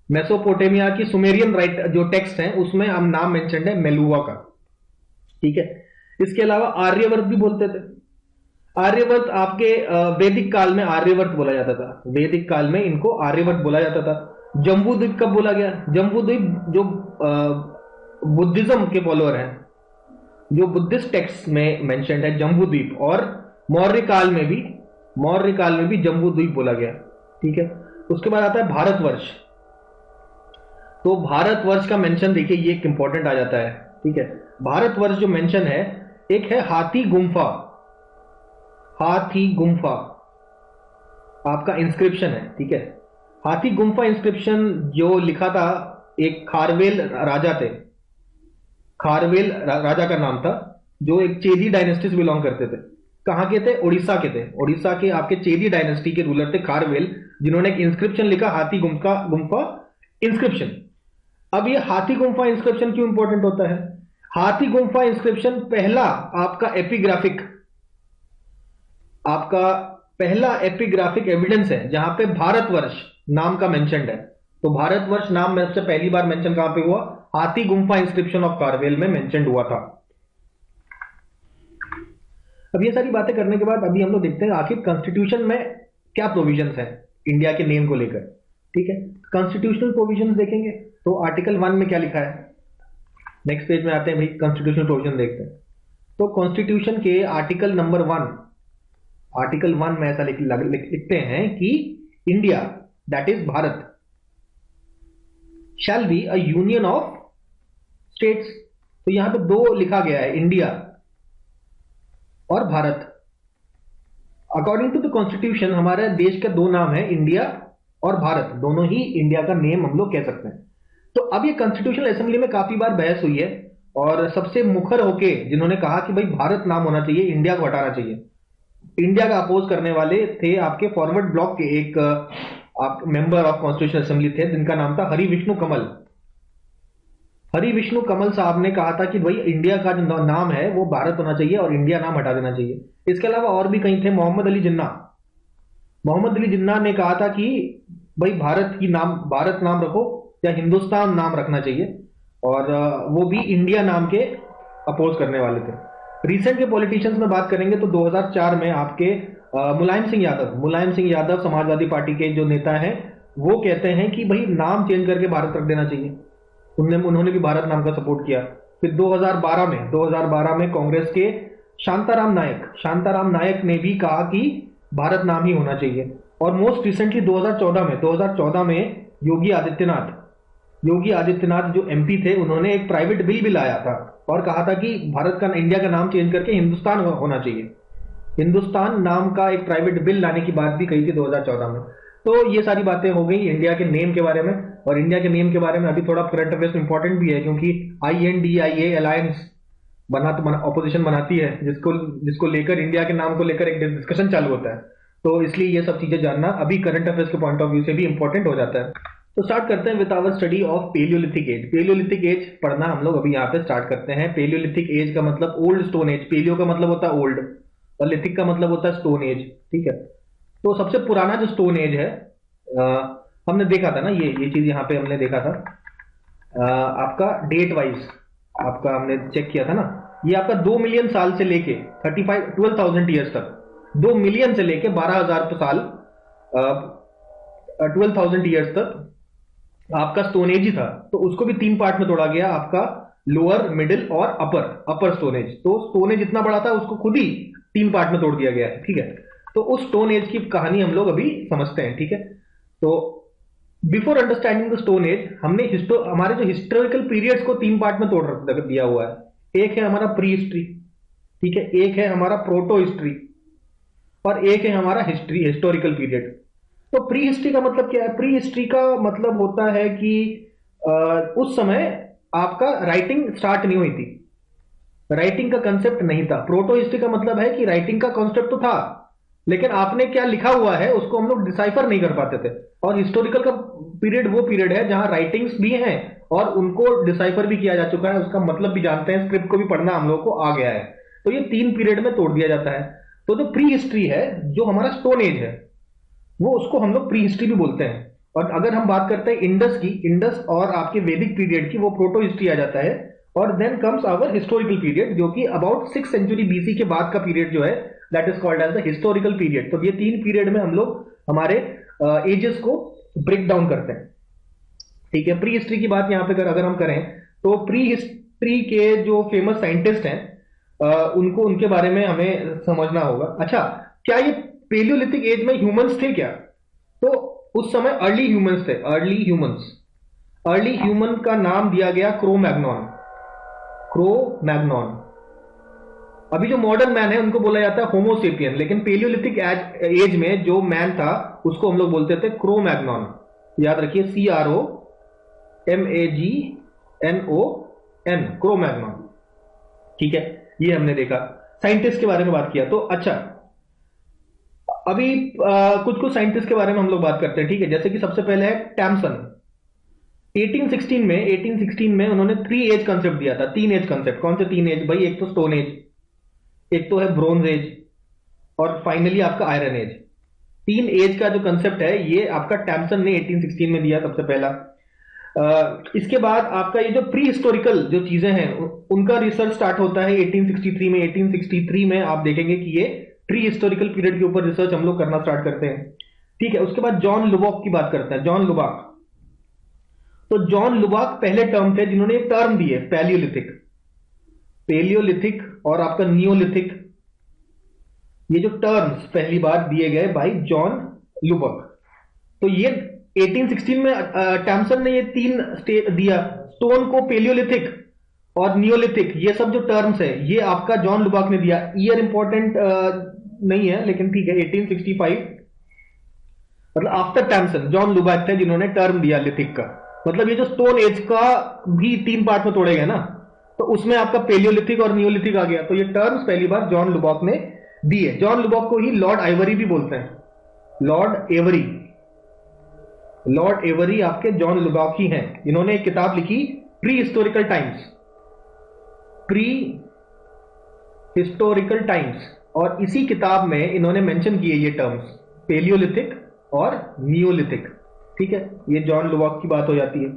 मेसोपोटामिया की सुमेरियन जो टेक्स्ट हैं उसमें हम नाम मेंशन्ड है मेलुहा का। ठीक है, इसके अलावा आर्यवर्त भी बोलते थे। आर्यवर्त आपके वैदिक काल में आर्यवर्त बोला जाता था। वैदिक काल में इनको आर्यवर्त बोला जाता था। जम्बूद्वीप कब बोला गया? जम्बूद्वीप जो बुद्धिज्म के फॉलोअर हैं, जो बुद्धिस्ट टेक्स्ट में मेंशन्ड है जम्बूद्वीप। और मौर्य काल में भी जम्बूद्वीप बोला गया। ठीक है, उसके बाद आता है भारतवर्ष। तो भारतवर्ष का मेंशन देखिए ये एक इंपॉर्टेंट आ जाता है। ठीक है, भारतवर्ष जो मेंशन है एक है हाथी गुम्फा आपका इंस्क्रिप्शन है। ठीक है, हाथी गुम्फा इंस्क्रिप्शन जो लिखा था एक खारवेल राजा थे। खारवेल राजा का नाम था जो एक चेदी डायनेस्टी से बिलोंग करते थे। कहां के थे? उड़ीसा के थे। उड़ीसा के आपके चेदी डायनेस्टी के रूलर थे खारवेल, जिन्होंने एक इंस्क्रिप्शन लिखा हाथी गुम्फा इंस्क्रिप्शन। अब ये हाथी गुम्फा इंस्क्रिप्शन क्यों इंपॉर्टेंट होता है? हाथी गुम्फा इंस्क्रिप्शन पहला एपिग्राफिक एविडेंस है जहां पे भारतवर्ष नाम का मेंशन्ड है। तो भारतवर्ष नाम में सबसे पहली बार मेंशन कहां पे हुआ? हाथी गुम्फा इंस्क्रिप्शन ऑफ कारवेल में मेंशन्ड हुआ था। अब ये सारी बातें करने के बाद अभी हम लोग देखते हैं आखिर कॉन्स्टिट्यूशन में क्या प्रोविजंस है इंडिया के नेम को लेकर। ठीक है, कॉन्स्टिट्यूशनल प्रोविजंस देखेंगे तो आर्टिकल 1 में क्या लिखा है। नेक्स्ट पेज में आते हैं भाई, कॉन्स्टिट्यूशनल प्रोविजन देखते हैं। तो कॉन्स्टिट्यूशन के आर्टिकल नंबर 1 में ऐसा लिखते हैं कि India, that is Bharat, shall be a union of states. तो यहां पे दो लिखा गया है, इंडिया और Bharat. According to the constitution हमारे देश के दो नाम है, इंडिया और भारत, दोनों ही इंडिया का नेम हम लोग कह सकते हैं। तो अब ये कॉन्स्टिट्यूशनल असेंबली में काफी बार बहस हुई है और सबसे मुखर होके जिन्होंने कहा कि भाई भारत नाम होना चाहिए, इंडिया को हटाना चाहिए, इंडिया का अपोज करने वाले थे आपके फॉरवर्ड ब्लॉक के एक आप मेंबर ऑफ कॉन्स्टिट्यूशनल असेंबली थे जिनका नाम था हरि विष्णु कमल। हरि विष्णु कमल साहब ने कहा था कि भाई इंडिया का जो नाम है वो भारत होना चाहिए और इंडिया नाम हटा देना चाहिए। इसके अलावा और भी कई थे, मोहम्मद अली जिन्ना ने कहा था कि भाई भारत नाम रखो या हिंदुस्तान नाम रखना चाहिए, और वो भी इंडिया नाम के अपोज करने वाले थे। रिसेंट के पॉलिटिशियंस में बात करेंगे तो 2004 में आपके मुलायम सिंह यादव समाजवादी पार्टी के जो नेता हैं, वो कहते हैं कि भाई नाम चेंज करके भारत रख देना चाहिए। उन्होंने भी भारत नाम का सपोर्ट किया। फिर 2012 में कांग्रेस के शांताराम नायक ने भी कहा कि भारत नाम ही होना चाहिए। और मोस्ट रिसेंटली 2014 में योगी आदित्यनाथ जो एमपी थे, उन्होंने एक प्राइवेट बिल भी लाया था और कहा था कि इंडिया का नाम चेंज करके हिंदुस्तान होना चाहिए। हिंदुस्तान नाम का एक प्राइवेट बिल लाने की बात भी कही थी 2014 में। तो ये सारी बातें हो गई इंडिया के नेम के बारे में। और इंडिया के नेम के बारे में अभी थोड़ा करंट अफेयर्स इंपॉर्टेंट भी है, क्योंकि INDIA अलायंस ऑपोजिशन बनाती है, जिसको लेकर इंडिया के नाम को लेकर एक डिस्कशन चालू होता है। तो इसलिए ये सब चीजें जानना अभी करंट अफेयर्स के पॉइंट ऑफ व्यू से भी इंपॉर्टेंट हो जाता है। तो स्टार्ट करते हैं with our study of palaeolithic age. Palaeolithic age पढ़ना हम लोग अभी यहाँ पे स्टार्ट करते हैं। पेलियोलिथिक एज का मतलब ओल्ड स्टोन एज। पेलियो का मतलब होता है ओल्ड और लिथिक का मतलब होता है स्टोन एज, ठीक है। तो सबसे पुराना जो स्टोन एज है, हमने देखा था ना, ये चीज यहाँ पे हमने देखा था, आपका डेट वाइज आपका हमने चेक किया था ना, ये आपका 2 मिलियन साल से लेके 12,000 ईयर्स तक, 2 मिलियन से लेके 12,000 साल, 12,000 ईयर्स तक आपका स्टोन एज ही था। तो उसको भी 3 पार्ट में तोड़ा गया, आपका लोअर, मिडिल और अपर स्टोन एज। तो स्टोन एज इतना बड़ा था, उसको खुद ही 3 पार्ट में तोड़ दिया गया है, ठीक है। तो उस स्टोन एज की कहानी हम लोग अभी समझते हैं, ठीक है। तो before understanding the stone age, हमने हमारे जो हिस्टोरिकल पीरियड्स को 3 पार्ट में तोड़ दिया हुआ है। एक है हमारा प्री हिस्ट्री, ठीक है, एक है हमारा प्रोटो हिस्ट्री और एक है हमारा हिस्टोरिकल पीरियड। तो प्री हिस्ट्री का मतलब क्या है? प्री हिस्ट्री का मतलब होता है कि उस समय आपका राइटिंग स्टार्ट नहीं हुई थी, राइटिंग का कंसेप्ट नहीं था। प्रोटो हिस्ट्री का मतलब है कि राइटिंग का कॉन्सेप्ट तो था, लेकिन आपने क्या लिखा हुआ है उसको हम लोग डिसाइफर नहीं कर पाते थे। और हिस्टोरिकल का पीरियड वो पीरियड है जहां राइटिंग्स भी हैं और उनको डिसाइफर भी किया जा चुका है, उसका मतलब भी जानते हैं, स्क्रिप्ट को भी पढ़ना हम लोग को आ गया है। तो ये 3 पीरियड में तोड़ दिया जाता है। तो जो प्री हिस्ट्री है, जो हमारा स्टोन एज है, वो उसको हम लोग प्री हिस्ट्री भी बोलते हैं। और अगर हम बात करते हैं इंडस और आपके वैदिक पीरियड की, वो प्रोटो हिस्ट्री आ जाता है। और then comes our historical period, जो कि अबाउट 6th सेंचुरी BC के बाद का पीरियड जो है, that is called as the historical period. तो ये 3 पीरियड में हम लोग हमारे एजेस को ब्रेक डाउन करते हैं, ठीक है। प्री हिस्ट्री की बात यहां पे अगर हम करें तो प्री हिस्ट्री के जो फेमस साइंटिस्ट हैं, उनके बारे में हमें समझना होगा। अच्छा, क्या ये पेलियोलिथिक एज में ह्यूमंस थे क्या? तो उस समय अर्ली ह्यूमन का नाम दिया गया क्रो-मैग्नॉन। अभी जो मॉडर्न मैन है उनको बोला जाता है होमोसेपियन, लेकिन पेलियोलिथिक एज में जो मैन था उसको हम लोग बोलते थे क्रो-मैग्नॉन। याद रखिए, CRO-MAGNON, क्रो-मैग्नॉन, ठीक है। ये हमने देखा, साइंटिस्ट के बारे में बात किया। तो अच्छा, अभी कुछ साइंटिस्ट के बारे में हम लोग बात करते हैं, ठीक है। जैसे कि सबसे पहले है टैमसन। 1816 में उन्होंने 3 एज कंसेप्ट दिया था, 3 एज कंसेप्ट। कौन से 3 एज भाई? एक तो स्टोन एज, एक तो है ब्रोंज एज, और फाइनली आपका आयरन एज। 3 एज का जो कंसेप्ट है, ये आपका टैमसन ने 1816 में दिया सबसे पहला। इसके बाद आपका ये जो प्री हिस्टोरिकल जो चीजें हैं, उनका रिसर्च स्टार्ट होता है 1863 में। 1863 में आप देखेंगे कि ये प्री हिस्टोरिकल पीरियड के ऊपर रिसर्च हम लोग करना स्टार्ट करते हैं, ठीक है। उसके बाद जॉन लुबाक की बात करते हैं, जॉन लुबाक। तो जॉन लुबाक पहले टर्म थे जिन्होंने एक टर्म दी है, पेलियोलिथिक और आपका नियोलिथिक। ये जो टर्म्स पहली बार दिए गए बाय जॉन लुबाक। तो ये 1816 में टैमसन ने ये 3 स्टेट दिया, स्टोन को पेलियोलिथिक और नियोलिथिक, ये सब जो टर्म्स है ये आपका जॉन लुबाक ने दिया। ईयर इंपॉर्टेंट नहीं है, लेकिन ठीक है, 1865, मतलब आफ्टर टैमसन जॉन लुबाक थे जिन्होंने टर्म दिया लिथिक का। मतलब ये जो स्टोन एज का भी 3 पार्ट में तोड़े गए ना, तो उसमें आपका पेलियोलिथिक और नियोलिथिक आ गया। तो ये टर्म्स पहली बार जॉन लुबाक ने दिए। जॉन लुबाक को ही लॉर्ड आइवरी भी बोलते हैं, लॉर्ड एवरी आपके जॉन लुबाक ही हैं। इन्होंने एक किताब लिखी pre historical times, pre historical times. और इसी किताब में इन्होंने मेंशन किए ये टर्म्स, पेलियोलिथिक और नियोलिथिक। ठीक है, ये जॉन लुबॉक की बात हो जाती है।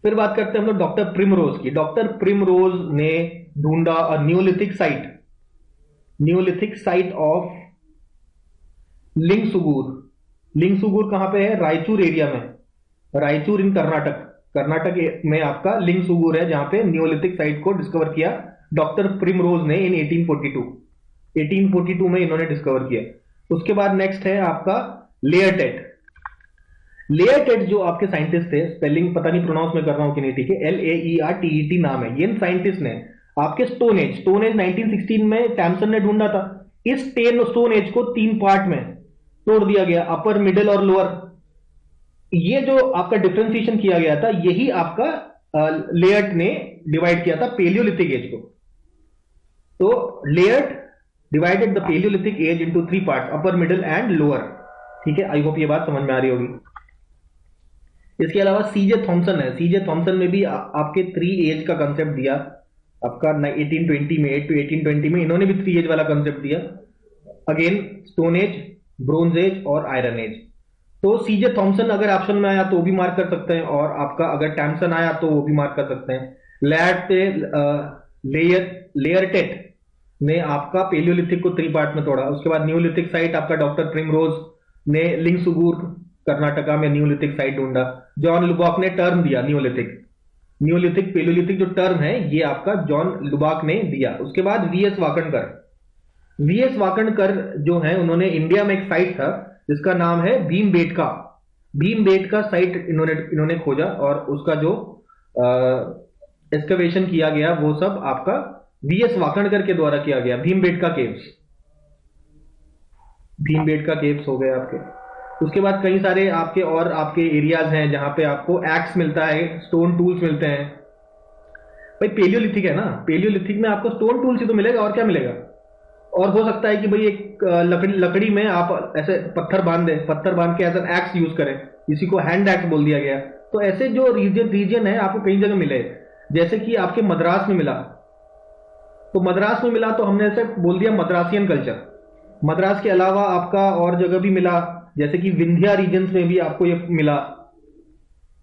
फिर बात करते हैं हम लोग डॉक्टर प्रिमरोज की। डॉक्टर प्रिमरोज ने ढूंढा neolithic site, neolithic site of Lingsugur. Lingsugur कहां पे है? रायचूर एरिया में, रायचूर इन कर्नाटक, कर्नाटक में आपका लिंगसुगुर है, जहां पे न्यूलिथिक साइट को डिस्कवर किया डॉक्टर प्रिमरोज ने इन 1842 में इन्होंने डिस्कवर किया। उसके बाद नेक्स्ट है आपका लेयरटेट। लेयरटेट जो आपके साइंटिस्ट थे, स्पेलिंग पता नहीं प्रोनाउंस में कर रहा हूं कि नहीं, ठीक है, LAERTET नाम है। ये साइंटिस्ट ने आपके स्टोन एज 1916 में टैमसन ने ढूंढा था। इस स्टोन एज को 3 पार्ट में तोड़ दिया गया, अपर, मिडिल और लोअर। ये जो आपका डिफरेंशिएशन किया गया था, यही आपका लेयर्ट ने डिवाइड किया था पेलियोलिथिक एज को। तो Lartet divided the palaeolithic age into 3 parts, upper, middle and lower. ठीक है, आई होप ये बात समझ में आ रही होगी। इसके अलावा सीजे थॉमसन है। सीजे थॉमसन में भी आपके 3 एज का कंसेप्ट दिया आपका 1820 में, 8 to 1820 में इन्होंने भी 3 एज वाला कंसेप्ट दिया। Again stone age, bronze as और आयरन एज। तो सीजे थॉमसन अगर ऑप्शन में आया तो वो भी मार्क कर सकते हैं, और आपका अगर टैमसन आया तो वो भी मार्क कर सकते हैं। लेयरटेट ने आपका पेलियोलिथिक को 3 पार्ट में तोड़ा। उसके बाद न्यूलिथिक साइट आपका डॉक्टर प्रिमरोज ने लिंगसुगुर कर्नाटका में न्यूलिथिक साइट ढूंढा। जॉन लुबॉक ने टर्म दिया न्यूलिथिक, न्यूलिथिक पेलियोलिथिक जो टर्म है ये आपका जॉन लुबॉक ने दिया। उसके बाद वीएस वाकणकर। वीएस वाकणकर जो है, उन्होंने इंडिया में एक साइट था जिसका नाम है भीमबेटका। भीमबेटका साइट इन्होंने खोजा, और उसका जो एक्सकवेशन किया गया वो सब आपका वीएस वाकणकर के द्वारा किया गया। भीमबेटका केव्स, भीमबेटका केव्स हो गए आपके। उसके बाद कई सारे आपके और आपके एरियाज हैं जहां पे आपको एक्स मिलता है, स्टोन टूल्स मिलते हैं। भाई पेलियोलिथिक है ना, पेलियोलिथिक में आपको स्टोन टूल्स ही तो मिलेगा, और क्या मिलेगा। और हो सकता है कि भाई एक लकड़ी में आप ऐसे पत्थर बांध के ऐसा एक्स यूज करें, इसी को हैंड एक्स बोल दिया गया। तो ऐसे जो रीजन है आपको कई जगह मिले, जैसे कि आपके मद्रास में मिला। तो मद्रास में मिला तो हमने ऐसे बोल दिया मद्रासियन कल्चर। मद्रास के अलावा आपका और जगह भी मिला, जैसे कि विंध्या रीजन में भी आपको ये मिला,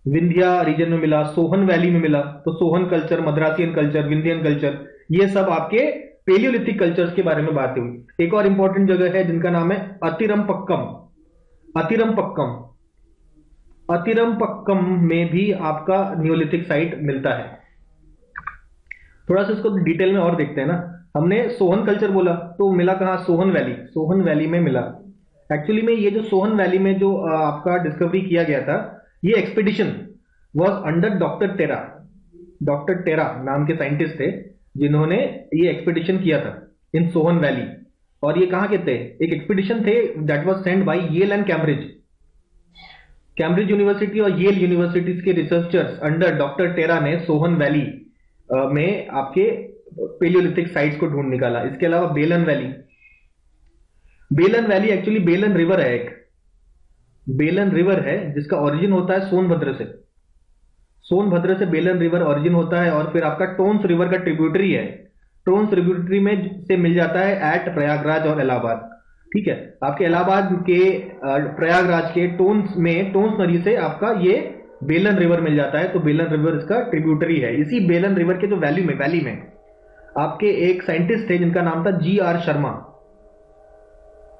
विंध्या रीजन में मिला, सोहन वैली में मिला। तो Sohan culture, Madrasian culture, Vindhyan culture, ये सब आपके पेलियोलिथिक कल्चर्स के बारे में बात हुई। एक और इंपॉर्टेंट जगह है जिनका नाम है अतिरमपक्कम। अतिरमपक्कम, अतिरमपक्कम में भी आपका न्यूलिथिक साइट मिलता है। थोड़ा सा इसको डिटेल में और देखते हैं ना। हमने सोहन कल्चर बोला तो मिला कहां? सोहन वैली, सोहन वैली में मिला। एक्चुअली में ये जो सोहन वैली में जो आपका डिस्कवरी किया गया था, ये expedition was under doctor Terra. Doctor Terra नाम के साइंटिस्ट थे जिन्होंने ये एक्सपीडिशन किया था इन सोहन वैली। और ये कहां के थे? एक एक्सपीडिशन थे that was send by Yale and Cambridge. Cambridge University और येल यूनिवर्सिटीज के रिसर्चर्स अंडर डॉक्टर टेरा ने सोहन वैली में आपके पेलियोलिथिक साइट्स को ढूंढ निकाला। इसके अलावा बेलन वैली, बेलन वैली एक्चुअली बेलन रिवर है, एक बेलन रिवर है जिसका ओरिजिन होता है सोनभद्र से। सोनभद्र से बेलन रिवर ओरिजिन होता है, और फिर आपका टोन्स रिवर का ट्रिब्यूटरी है। टोन्स ट्रिब्यूटरी में से मिल जाता है एट प्रयागराज और इलाहाबाद। ठीक है, आपके इलाहाबाद के प्रयागराज के टोन्स में, टोन्स नदी से आपका ये बेलन रिवर मिल जाता है। तो बेलन रिवर इसका ट्रिब्यूटरी है। इसी बेलन रिवर के जो वैली में आपके एक साइंटिस्ट थे जिनका नाम था GR शर्मा।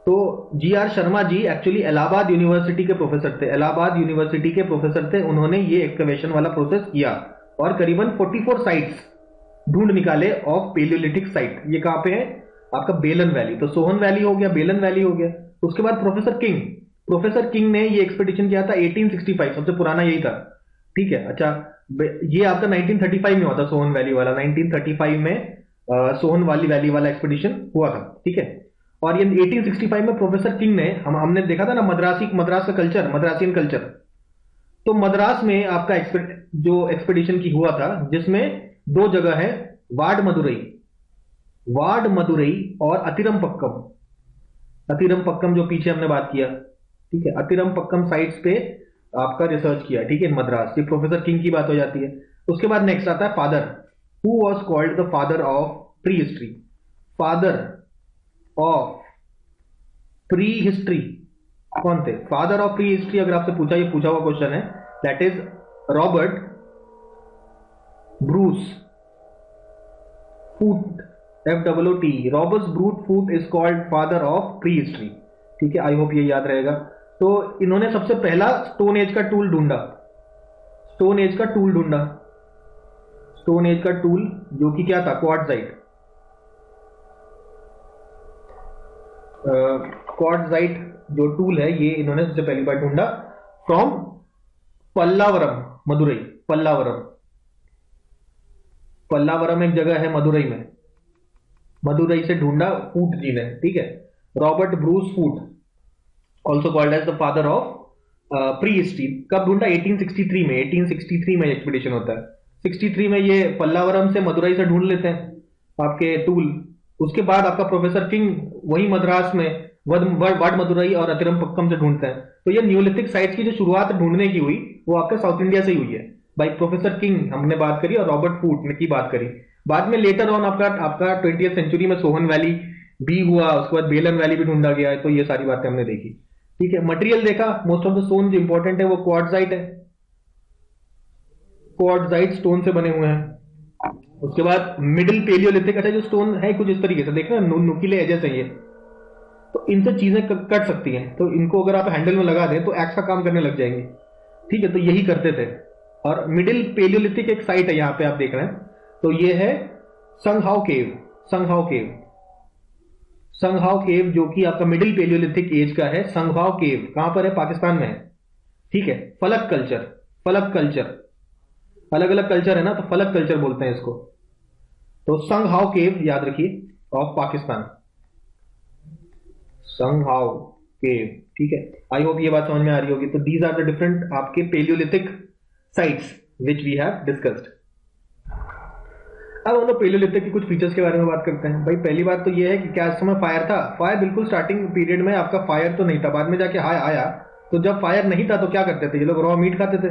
तो GR Sharma ji actually Allahabad university के प्रोफेसर थे, इलाहाबाद यूनिवर्सिटी के प्रोफेसर थे। उन्होंने ये एक्सकवेशन वाला प्रोसेस किया और करीबन 44 साइट्स ढूंढ निकाले ऑफ पेलियोलिथिक साइट। ये कहां पे है? आपका बेलन वैली। तो सोहन वैली हो गया, बेलन वैली हो गया। उसके बाद प्रोफेसर किंग ने ये एक्सपेडिशन किया था 1865, सबसे पुराना यही था। ठीक है, अच्छा, ये आपका 1935 में हुआ था सोहन वैली वाला। 1935 में सोहन वैली वाला एक्सपेडिशन हुआ था। ठीक है, और ये 1865 में प्रोफेसर किंग ने, हमने देखा था ना मद्रास का कल्चर, मद्रासियन कल्चर। तो मद्रास में आपका जो एक्सपेडिशन की हुआ था, जिसमें 2 जगह है, वाड मदुरई और अतिरमपक्कम जो पीछे हमने बात किया। ठीक है, अतिरमपक्कम साइट्स पे आपका रिसर्च किया। ठीक है, मद्रास, ये प्रोफेसर किंग की बात हो जाती है। उसके बाद नेक्स्ट आता है father, who was called the father of pre history. Father of pre history कौन थे? फादर ऑफ प्री हिस्ट्री अगर आपसे पूछा, ये पूछा हुआ क्वेश्चन है, that is Robert Bruce foot, FOOT। Robert Bruce foot is called father of pre history. ठीक है, आई होप ये याद रहेगा। तो इन्होंने सबसे पहला स्टोन एज का टूल ढूंढा, स्टोन एज का टूल ढूंढा, स्टोन एज का टूल जो कि क्या था? क्वार्ट्जाइट। क्वार्ट्जाइट जो टूल है ये इन्होंने सबसे पहली बार ढूंढा फ्रॉम पल्लावरम, मदुरई। पल्लावरम, पल्लावरम एक जगह है मदुरई में, मदुरई से ढूंढा फूट जी ने। ठीक है, Robert Bruce Foote also called as the father of prehistory. कब ढूंढा? 1863 में। 1863 में एक्सपीडिशन होता है। 63 में ये पल्लावरम से मदुरई से ढूंढ लेते हैं आपके टूल। उसके बाद आपका प्रोफेसर किंग वही मद्रास में वाड मदुरई और अतिरमपक्कम से ढूंढते हैं। तो ये न्यूलिथिक साइट्स की जो शुरुआत ढूंढने की हुई वो आपका साउथ इंडिया से ही हुई है। भाई प्रोफेसर किंग हमने बात करी और रॉबर्ट फूट ने की बात करी। बाद में लेटर ऑन आपका 20th सेंचुरी में सोहन वैली भी हुआ, उसके बाद बेलन वैली भी ढूंढा गया है। तो ये सारी बातें हमने देखी। ठीक है, मटेरियल देखा, मोस्ट ऑफ द स्टोन जो इंपॉर्टेंट है वो क्वार्ट्जाइट है, क्वार्ट्जाइट स्टोन से बने हुए हैं। उसके बाद मिडिल पेलियोलिथिक, अच्छा जो स्टोन है कुछ इस तरीके से देखना, नुकीले एजेस हैं ये, तो इनसे चीजें कट सकती हैं। तो इनको अगर आप हैंडल में लगा दें तो एक्स का काम करने लग जाएंगे। ठीक है, तो यही करते थे। और मिडिल पेलियोलिथिक एक साइट है यहां पे आप देख रहे हैं, तो ये है संगहाव केव। संगहाव केव, संगहाव केव जो कि आपका मिडिल पेलियोलिथिक एज का है। संगहाव केव कहां पर है? पाकिस्तान में है। ठीक है, फलक कल्चर, फलक कल्चर, अलग अलग कल्चर है ना, तो फलक कल्चर बोलते हैं इसको। तो संगहाव केव याद रखिए, ऑफ पाकिस्तान, संगहाव केव। ठीक है, आई होप ये बात समझ में आ रही होगी। तो दीज आर द डिफरेंट आपके palaeolithic sites which we have discussed. अब हम लोग पेलियोलिथिक के कुछ फीचर्स के बारे में बात करते हैं। भाई पहली बात तो ये है कि क्या इस समय फायर था? फायर बिल्कुल स्टार्टिंग पीरियड में आपका फायर तो नहीं था, बाद में जाके हाय आया। तो जब फायर नहीं था तो क्या करते थे ये लोग? रॉ मीट खाते थे,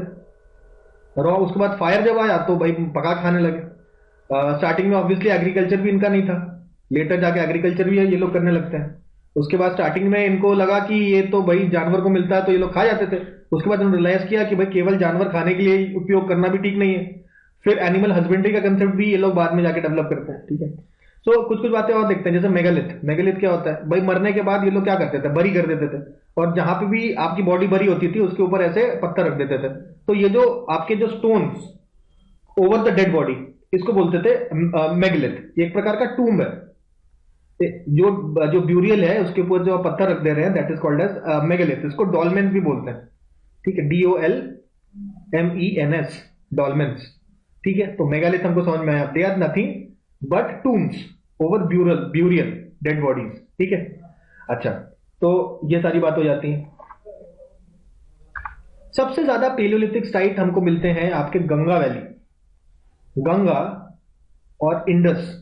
रॉ। उसके बाद फायर जब आया तो भाई पका खाने लगे। स्टार्टिंग में ऑब्वियसली एग्रीकल्चर भी इनका नहीं था, लेटर जाके एग्रीकल्चर भी ये लोग करने लगते हैं। उसके बाद स्टार्टिंग में इनको लगा कि ये तो भाई जानवर को मिलता है तो ये लोग खा जाते थे। उसके बाद उन्होंने रियलाइज किया कि भाई केवल जानवर खाने के लिए उपयोग करना भी ठीक नहीं है। फिर एनिमल हस्बेंड्री का कंसेप्ट भी ये लोग बाद में जाके डेवलप करते हैं। ठीक है, सो कुछ कुछ बातें और देखते हैं, जैसे मेगालिथ। मेगालिथ क्या होता है? भाई मरने के बाद ये लोग क्या करते थे? बरी कर देते थे, और जहां पे भी आपकी बॉडी बरी होती थी उसके ऊपर ऐसे पत्थर रख देते थे। तो ये जो आपके जो stones over the dead body, इसको बोलते थे मेगालिथ। एक प्रकार का टूम्ब है। जो ब्यूरियल है उसके ऊपर जो पत्थर रख दे रहे हैं, that is called as megalith. इसको डॉलमेंस भी बोलते हैं। ठीक है, DOLMENS, डॉलमेंस। ठीक है, तो मेगालिथ हमको समझ में आया, they are nothing but tombs over burial dead bodies. ठीक है, अच्छा, तो ये सारी बात हो जाती है। सबसे ज्यादा पेलियोलिथिक साइट हमको मिलते हैं आपके गंगा वैली, गंगा और इंडस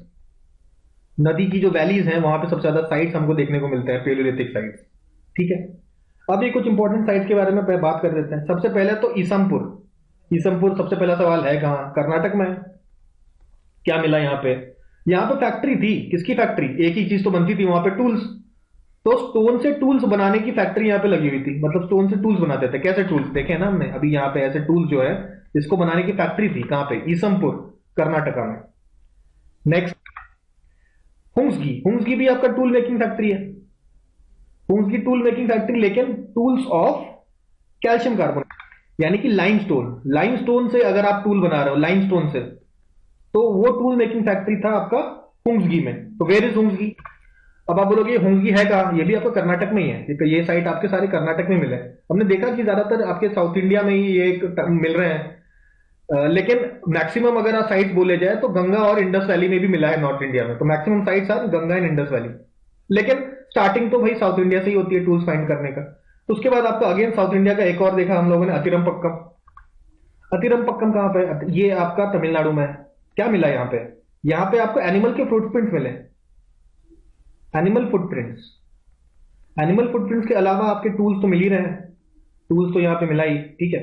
नदी की जो वैलीज हैं वहां पे सबसे ज्यादा साइट्स हमको देखने को मिलते हैं, पेलियोलिथिक साइट्स। ठीक है, अब ये कुछ इंपॉर्टेंट साइट्स के बारे में बात कर देते हैं। सबसे पहले तो ईसमपुर। ईसमपुर सबसे पहला सवाल है कहां? कर्नाटक में। क्या मिला यहाँ पे? यहाँ पे फैक्ट्री थी। किसकी फैक्ट्री? एक ही चीज तो बनती थी वहां पे, टूल्स। तो स्टोन से टूल्स बनाने की फैक्ट्री यहाँ पे लगी हुई थी, मतलब स्टोन से टूल्स बनाते थे। कैसे टूल्स देखे ना हमने अभी, यहाँ पे ऐसे टूल्स जो है इसको बनाने की फैक्ट्री थी। कहां पे? ईसमपुर, कर्नाटका में। नेक्स्ट हुंसगी। हुंसगी भी आपका टूल मेकिंग फैक्ट्री है। हुंसगी टूल मेकिंग फैक्ट्री, लेकिन टूल्स ऑफ कैल्शियम कार्बोनेट, यानी कि लाइमस्टोन। लाइमस्टोन से अगर आप टूल बना रहे हो, लाइमस्टोन से, तो वो टूल मेकिंग फैक्ट्री था आपका हुंसगी में। तो वेयर इज हुंसगी? अब आप बोलोगे हुंसगी है कहां? ये भी आपको कर्नाटक में ही है। ये साइट आपके सारे कर्नाटक में मिले। हमने देखा कि ज्यादातर आपके साउथ इंडिया में ही ये मिल रहे हैं, लेकिन मैक्सिमम अगर आप साइट्स बोले जाए तो गंगा और इंडस वैली में भी मिला है नॉर्थ इंडिया में। तो maximum sites are Ganga and Indus valley, लेकिन स्टार्टिंग तो भाई साउथ इंडिया से ही होती है टूल्स फाइंड करने का। तो उसके बाद आपका अगेन साउथ इंडिया का एक और देखा हम लोगों ने, अतिरमपक्कम। अतिरमपक्कम कहां पे? ये आपका तमिलनाडु में है। क्या मिला यहाँ पे? यहाँ पे आपको एनिमल के फुटप्रिंट्स मिले, एनिमल फुटप्रिंट्स। एनिमल फुटप्रिंट्स के अलावा आपके टूल्स तो मिल ही रहे हैं, टूल्स तो यहाँ पे मिला ही। ठीक है,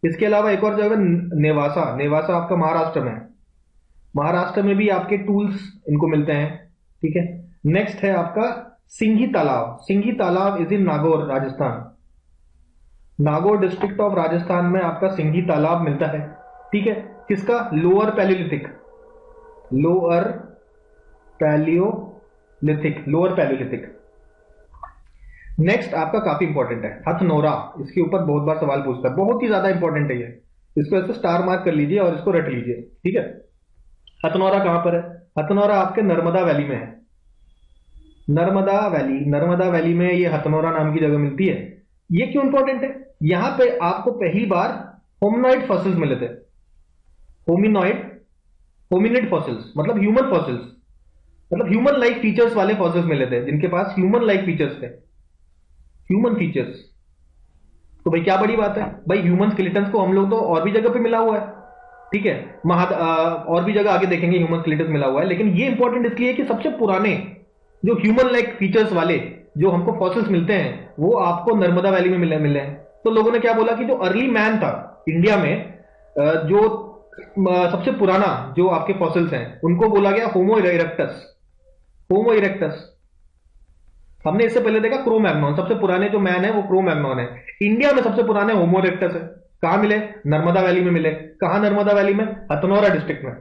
इसके अलावा एक और जगह नेवासा, नेवासा आपका महाराष्ट्र में है। महाराष्ट्र में भी आपके टूल्स इनको मिलते हैं, ठीक है। नेक्स्ट है आपका सिंघी तालाब, सिंघी तालाब is in Nagaur Rajasthan. Nagaur district of Rajasthan में आपका सिंघी तालाब मिलता है, ठीक है। किसका? Lower Palaeolithic, lower Palaeolithic, lower Palaeolithic. Next आपका काफी इंपॉर्टेंट है हथनोरा, इसके ऊपर बहुत बार सवाल पूछता है, बहुत ही ज्यादा इंपॉर्टेंट है ये, इसको ऐसे स्टार मार्क कर लीजिए और इसको रट लीजिए, ठीक है। हथनोरा कहां पर है? हथनोरा आपके नर्मदा वैली में है, नर्मदा वैली, नर्मदा वैली में ये हथनोरा नाम की जगह मिलती है। ये क्यों इंपॉर्टेंट है? यहां पे आपको पहली बार होमिनॉइड फॉसिल्स मिले थे, होमिनॉइड, होमिनिड फॉसिल्स मतलब ह्यूमन फॉसिल्स, मतलब ह्यूमन लाइक फीचर्स वाले फॉसिल्स मिले थे, जिनके पास ह्यूमन लाइक फीचर्स थे, ह्यूमन फीचर्स। तो भाई क्या बड़ी बात है भाई, ह्यूमन स्केलेटन्स को हम लोग तो और भी जगह पे मिला हुआ है, ठीक है। और भी जगह आगे देखेंगे ह्यूमन स्केलेटन्स मिला हुआ है, लेकिन ये इंपॉर्टेंट इसलिए कि सबसे पुराने जो ह्यूमन लाइक फीचर्स वाले जो हमको फॉसिल्स मिलते हैं वो आपको नर्मदा वैली में मिले हैं। तो लोगों ने क्या बोला कि जो अर्ली मैन था इंडिया में, जो सबसे पुराना जो आपके फॉसिल्स हैं उनको बोला गया होमो इरेक्टस, होमो इरेक्टस। हमने इससे पहले देखा क्रो मैग्नॉन, सबसे पुराने जो मैन है वो क्रो मैग्नॉन है। इंडिया में सबसे पुराने होमो इरेक्टस है। कहां मिले? नर्मदा वैली में मिले। कहां नर्मदा वैली में? हथनोरा डिस्ट्रिक्ट में,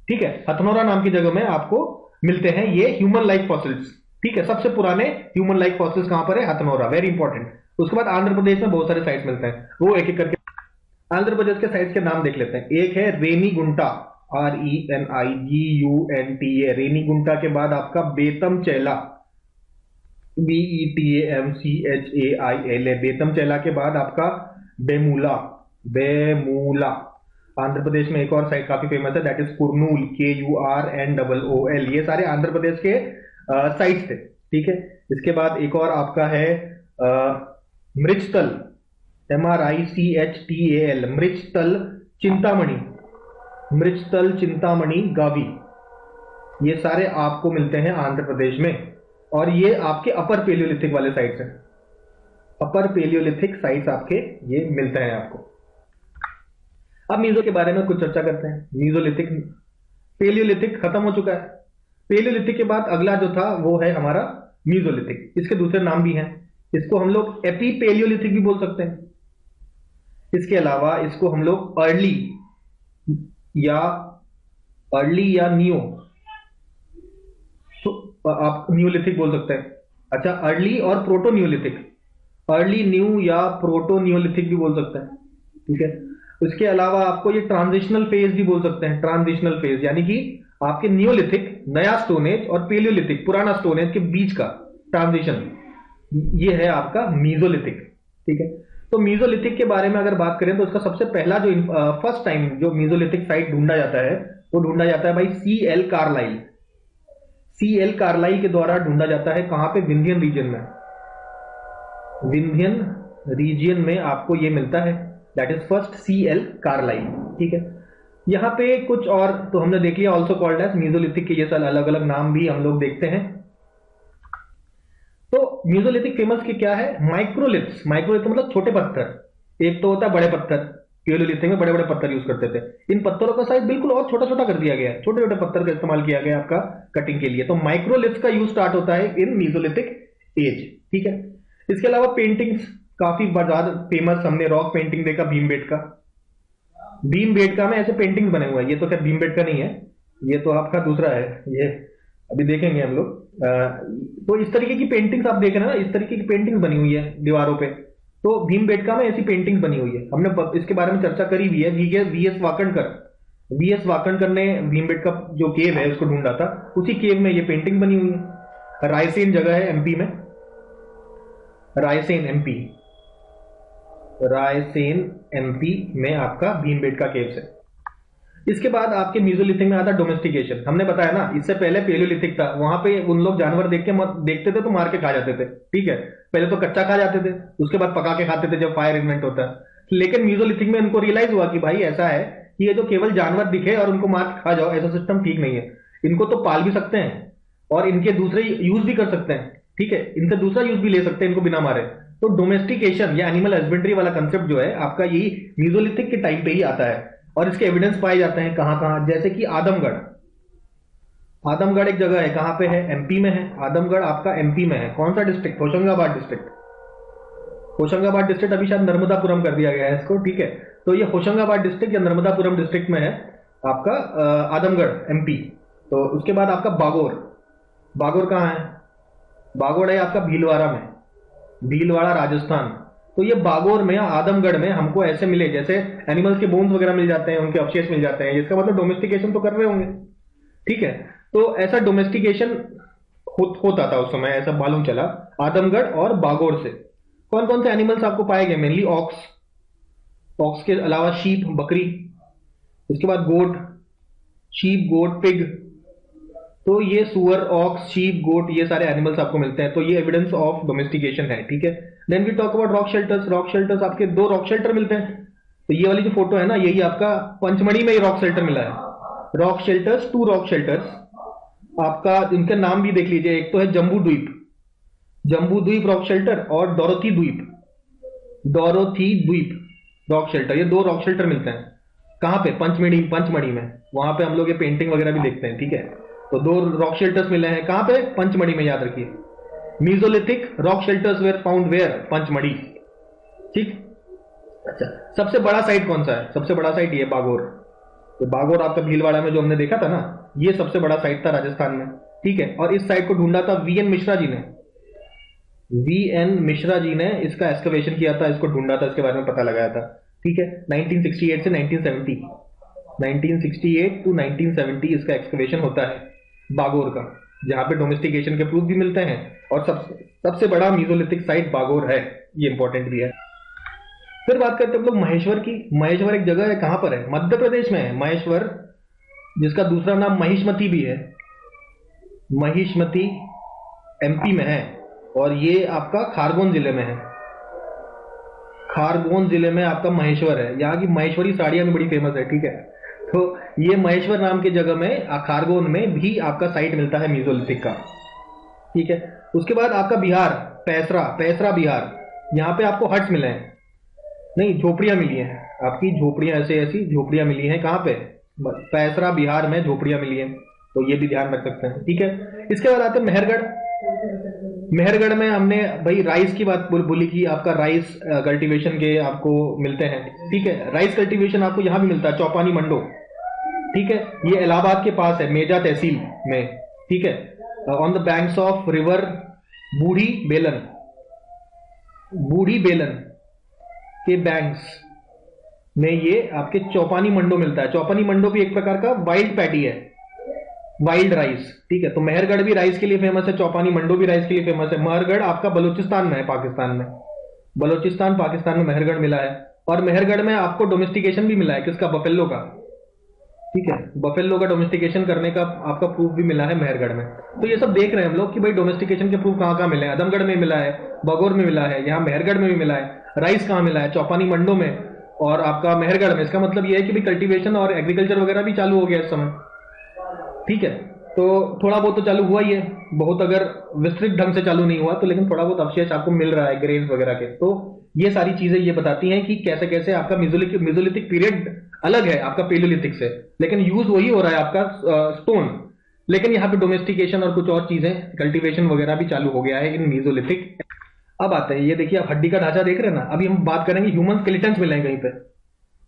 ठीक है। हथनोरा नाम की जगह में आपको मिलते हैं ये ह्यूमन लाइक फॉसिल्स, ठीक है। सबसे पुराने ह्यूमन लाइक फॉसिल्स कहां पर है? Hathnora, very important. उसके बाद आंध्र प्रदेश में बहुत सारे साइट्स मिलते हैं, वो एक एक करके आंध्र प्रदेश के साइट्स के नाम देख लेते हैं। एक है रेनीगुंटा, RENIGUNTA, रेनीगुंटा के बाद आपका बेतम चैला, BETAMCHAILA, बेतम चैला के बाद आपका बेमूला, बेमूला। आंध्र प्रदेश में एक और साइट काफी फेमस है, दैट इज कुर्नूल, KURNOOL। ये सारे आंध्र प्रदेश के साइट्स थे, ठीक है। इसके बाद एक और आपका है मृचतल, MRICHTAL, मृचतल चिंतामणि, मृचतल चिंतामणि गावी। ये सारे आपको मिलते हैं आंध्र प्रदेश में, और ये आपके अपर पेलियोलिथिक वाले साइट्स हैं, अपर पेलियोलिथिक साइट्स आपके ये मिलते हैं आपको। अब मीजो के बारे में कुछ चर्चा करते हैं। मीजोलिथिक, पेलियोलिथिक खत्म हो चुका है। पेलियोलिथिक के बाद अगला जो था वो है हमारा मीजोलिथिक। इसके दूसरे नाम भी हैं, इसको हम लोग एपी पेलियोलिथिक भी बोल सकते हैं। इसके अलावा इसको हम लोग अर्ली या नियो, तो आप न्यूलिथिक बोल सकते हैं। अच्छा, अर्ली और प्रोटो न्यूलिथिक, अर्ली न्यू या प्रोटो न्यूलिथिक भी बोल सकते हैं, ठीक है। उसके अलावा आपको ये ट्रांजिशनल फेज भी बोल सकते हैं, ट्रांजिशनल फेज यानी कि आपके न्यूलिथिक नया स्टोनेज और पेलियोलिथिक पुराना स्टोनेज के बीच का ट्रांजिशन, ये है आपका मीजोलिथिक, ठीक है। तो मीजोलिथिक के बारे में अगर बात करें तो उसका सबसे पहला जो फर्स्ट टाइम जो मीजोलिथिक साइट ढूंढा जाता है वो ढूंढा जाता है भाई CL कार्लाइल, CL कार्लाइल के द्वारा ढूंढा जाता है। कहां पे? विंध्यन रीजन में, विंध्यन रीजन में आपको ये मिलता है, that is first CL Carlyle, ठीक है। यहां पे कुछ और तो हमने देख लिया, ऑल्सो कॉल्ड एज मीजोलिथिक के ये सारे अलग अलग नाम भी हम लोग देखते हैं। तो मीजोलिथिक फेमस की क्या है? माइक्रोलिथ्स, माइक्रोलिथ मतलब छोटे पत्थर। एक तो होता है बड़े पत्थर, पेलियोलिथिक में बड़े बड़े पत्थर यूज करते थे, इन पत्थरों का साइज बिल्कुल और छोटा छोटा कर दिया गया है, छोटे छोटे पत्थर का इस्तेमाल किया गया आपका कटिंग के लिए। तो माइक्रोलिथ्स का यूज स्टार्ट होता है इन मीजोलिथिक एज, ठीक है। इसके अलावा पेंटिंग्स काफी ज्यादा फेमस, हमने रॉक पेंटिंग देखा भीमबेटका, भीमबेटका में ऐसे पेंटिंग्स बने हुए हैं। ये तो खैर भीमबेटका नहीं है, ये तो आपका दूसरा है, ये अभी देखेंगे हम लोग। तो इस तरीके की पेंटिंग्स आप देख रहे हैं ना, इस तरीके की पेंटिंग्स बनी हुई है दीवारों पे। तो भीमबेटका में ऐसी पेंटिंग्स बनी हुई है, हमने इसके बारे में चर्चा करी हुई है। VS वाकणकर ने भीमबेटका जो केव है उसको ढूंढा था, उसी केव में ये पेंटिंग बनी हुई है। रायसेन जगह है MP में, रायसेन MP में आपका भीमबेटका केव्स है। इसके बाद आपके मीजोलिथिक में आता डोमेस्टिकेशन। हमने बताया ना, इससे पहले पेलियोलिथिक था, वहां पे उन लोग जानवर देखते थे तो मार के खा जाते थे, ठीक है। पहले तो कच्चा खा जाते थे, उसके बाद पका के खाते थे जब फायर इन्वेंट होता है। लेकिन मीजोलिथिक में उनको रियलाइज हुआ कि भाई ऐसा है कि ये जो केवल जानवर दिखे और उनको मार के खा जाओ, ऐसा सिस्टम ठीक नहीं है। इनको तो पाल भी सकते हैं और इनके दूसरे यूज भी कर सकते हैं, ठीक है। इनसे दूसरा यूज भी ले सकते हैं इनको बिना मारे। तो डोमेस्टिकेशन या एनिमल हस्बेंड्री वाला कंसेप्ट जो है आपका यही मीजोलिथिक के टाइम पे ही आता है, और इसके एविडेंस पाए जाते हैं कहां कहां, जैसे कि आदमगढ़। आदमगढ़ एक जगह है, कहां पे है? एमपी में है। आदमगढ़ आपका एमपी में है। कौन सा district? Hoshangabad district. Hoshangabad district अभी शायद नर्मदापुरम कर दिया गया है इसको, ठीक है। तो ये होशंगाबाद डिस्ट्रिक्ट या नर्मदापुरम डिस्ट्रिक्ट में है आपका आदमगढ़ एमपी। तो उसके बाद आपका बागोर। बागोर कहां है? बागोर है आपका भीलवाड़ा में, भीलवाड़ा राजस्थान। तो ये बागोर में, आदमगढ़ में हमको ऐसे मिले जैसे एनिमल्स के बोन्स वगैरह मिल जाते हैं, उनके अवशेष मिल जाते हैं, इसका मतलब डोमेस्टिकेशन तो कर रहे होंगे, ठीक है। तो ऐसा डोमेस्टिकेशन होता था उस समय, ऐसा मालूम चला आदमगढ़ और बागोर से। कौन कौन से एनिमल्स आपको पाए गए? मेनली ऑक्स, ऑक्स के अलावा शीप, बकरी, उसके बाद गोट, शीप, गोट, पिग। तो ये सुअर, ऑक्स, शीप, गोट, ये सारे एनिमल्स आपको मिलते हैं। तो ये एविडेंस ऑफ डोमेस्टिकेशन है, ठीक है। Then we talk about rock shelters. Rock shelters आपके दो रॉक शेल्टर मिलते हैं। तो ये वाली जो फोटो है ना, यही आपका पंचमढ़ी में ही रॉक शेल्टर मिला है। रॉक शेल्टर्स, 2 रॉक शेल्टर्स आपका, इनके नाम भी देख लीजिए। एक तो है जम्बू द्वीप, जम्बू द्वीप रॉक शेल्टर, और डोरोथी द्वीप, डोरोथी द्वीप रॉक शेल्टर। ये 2 रॉक शेल्टर मिलते हैं कहां पे? पंचमढ़ी, पंचमढ़ी में। वहां पे हम लोग ये पेंटिंग वगैरह भी देखते हैं, ठीक है। तो 2 रॉक शेल्टर्स मिले हैं कहां पे? पंचमढ़ी में, याद रखिए। Mesolithic rock shelters were found where? Pachmarhi, ठीक। अच्छा, सबसे बड़ा साइट कौन सा है? सबसे बड़ा साइट ये बागोर। तो बागोर आपका भीलवाड़ा में जो हमने देखा था ना, ये सबसे बड़ा साइट था राजस्थान में, ठीक है। और इस साइट को ढूंढा था वीएन मिश्रा जी ने। वीएन मिश्रा जी ने इसका एक्सकवेशन किया था, इसको ढूंढा था, इसके बारे में पता लगाया था, ठीक है। 1968 से 1970, 1968 टू 1970 इसका एक्सकवेशन होता है बागोर का, जहां पे डोमेस्टिकेशन के प्रूफ भी मिलते हैं। और सबसे बड़ा मीजोलिथिक साइट बागोर है, ये इंपॉर्टेंट भी है। फिर बात करते हैं हम लोग महेश्वर की। महेश्वर एक जगह है, कहां पर है? मध्य प्रदेश में है महेश्वर, जिसका दूसरा नाम महिष्मती भी है। महिष्मती एमपी में है, और ये आपका खारगोन जिले में है। खारगोन जिले में आपका महेश्वर है। यहाँ की महेश्वरी साड़ियां भी बड़ी फेमस है, ठीक है। तो ये महेश्वर नाम की जगह में, खारगोन में भी आपका साइट मिलता है मीजोलिथिक का, ठीक है। उसके बाद आपका बिहार, पैसरा, पैसरा बिहार, यहाँ पे आपको हट्स मिले हैं, नहीं झोपड़ियां मिली हैं आपकी, झोपड़ियां ऐसे ऐसी झोपड़ियां मिली हैं कहां पे? पैसरा बिहार में झोपड़ियां मिली हैं। तो ये भी ध्यान रख सकते हैं, ठीक है। इसके बाद आते हैं मेहरगढ़। मेहरगढ़ में हमने भाई राइस की बात बोली कि आपका राइस कल्टीवेशन के आपको मिलते हैं, ठीक है। राइस कल्टीवेशन आपको यहां भी मिलता है, चौपानी मंडो, ठीक है। ये इलाहाबाद के पास है, मेजा तहसील में, ठीक है। On the banks of river बूढ़ी बेलन, बूढ़ी बेलन के बैंक्स में ये आपके चौपानी मंडो मिलता है। चौपानी मंडो भी एक प्रकार का वाइल्ड पैटी है, वाइल्ड राइस, ठीक है। तो मेहरगढ़ भी राइस के लिए फेमस है, चौपानी मंडो भी राइस के लिए फेमस है। मेहरगढ़ आपका बलूचिस्तान में है, पाकिस्तान में, बलूचिस्तान पाकिस्तान में मेहरगढ़ मिला है। और मेहरगढ़ में आपको डोमेस्टिकेशन भी मिला है, किसका? बफेलो का, ठीक है। बफेलो का डोमेस्टिकेशन करने का आपका प्रूफ भी मिला है मेहरगढ़ में। तो ये सब देख रहे हैं हम लोग कि भाई डोमेस्टिकेशन के प्रूफ कहां कहां मिले हैं। आदमगढ़ में मिला है, बागोर में मिला है, यहाँ मेहरगढ़ में भी मिला है। राइस कहां मिला है? चौपानी मंडो में और आपका मेहरगढ़ में। इसका मतलब यह है कि भाई कल्टीवेशन और एग्रीकल्चर वगैरह भी चालू हो गया इस समय, ठीक है। तो थोड़ा बहुत तो चालू हुआ ही है, बहुत अगर विस्तृत ढंग से चालू नहीं हुआ तो, लेकिन थोड़ा बहुत अवशेष आपको मिल रहा है ग्रेन्स वगैरह के। तो ये सारी चीजें ये बताती हैं कि कैसे कैसे आपका मेसोलिथिक पीरियड अलग है आपका पेलोलिथिक से, लेकिन यूज वही हो रहा है आपका स्टोन। लेकिन यहाँ पे डोमेस्टिकेशन और कुछ और चीजें, कल्टीवेशन वगैरह भी चालू हो गया है इन मेसोलिथिक। अब आते हैं, ये देखिए आप हड्डी का ढांचा देख रहे हैं ना। अभी हम बात करेंगे ह्यूमन स्केलेटन्स मिलेंगे कहीं पे।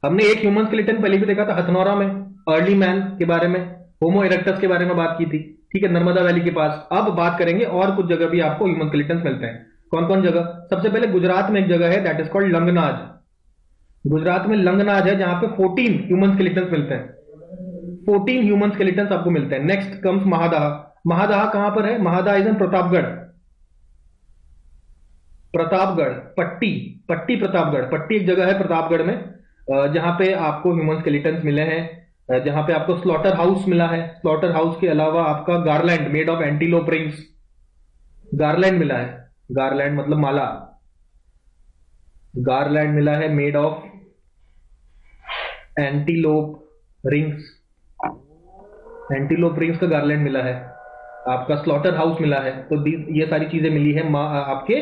हमने एक ह्यूमन स्केलेटन पहले भी देखा था हथनौरा में, अर्ली मैन के बारे में, होमो इरेक्टस के बारे में बात की थी, ठीक है, नर्मदा वैली के पास। अब बात करेंगे और कुछ जगह भी आपको ह्यूमन स्केलेटन्स मिलते हैं। कौन कौन जगह? सबसे पहले गुजरात में एक जगह है, that is called Langhnaj. Gujarat में लंगनाज है, जहां पे 14 ह्यूमन स्केलेटन्स मिलते हैं। 14 ह्यूमन स्केलेटन्स आपको मिलते हैं। Next comes महादाह। महादाह कहां पर है? महादाह इज इन प्रतापगढ़, प्रतापगढ़, पट्टी, पट्टी प्रतापगढ़, पट्टी एक जगह है प्रतापगढ़ में, जहां पे आपको ह्यूमन स्केलेटन्स मिले हैं, जहां पे आपको स्लॉटर हाउस मिला है। स्लॉटर हाउस के अलावा आपका garland made of antelope rings, garland मिला है, गारलैंड मतलब माला, गारलैंड मिला है made of antelope rings, antelope rings का गारलैंड मिला है। आपका स्लॉटर हाउस मिला है। तो ये सारी चीजें मिली है आपके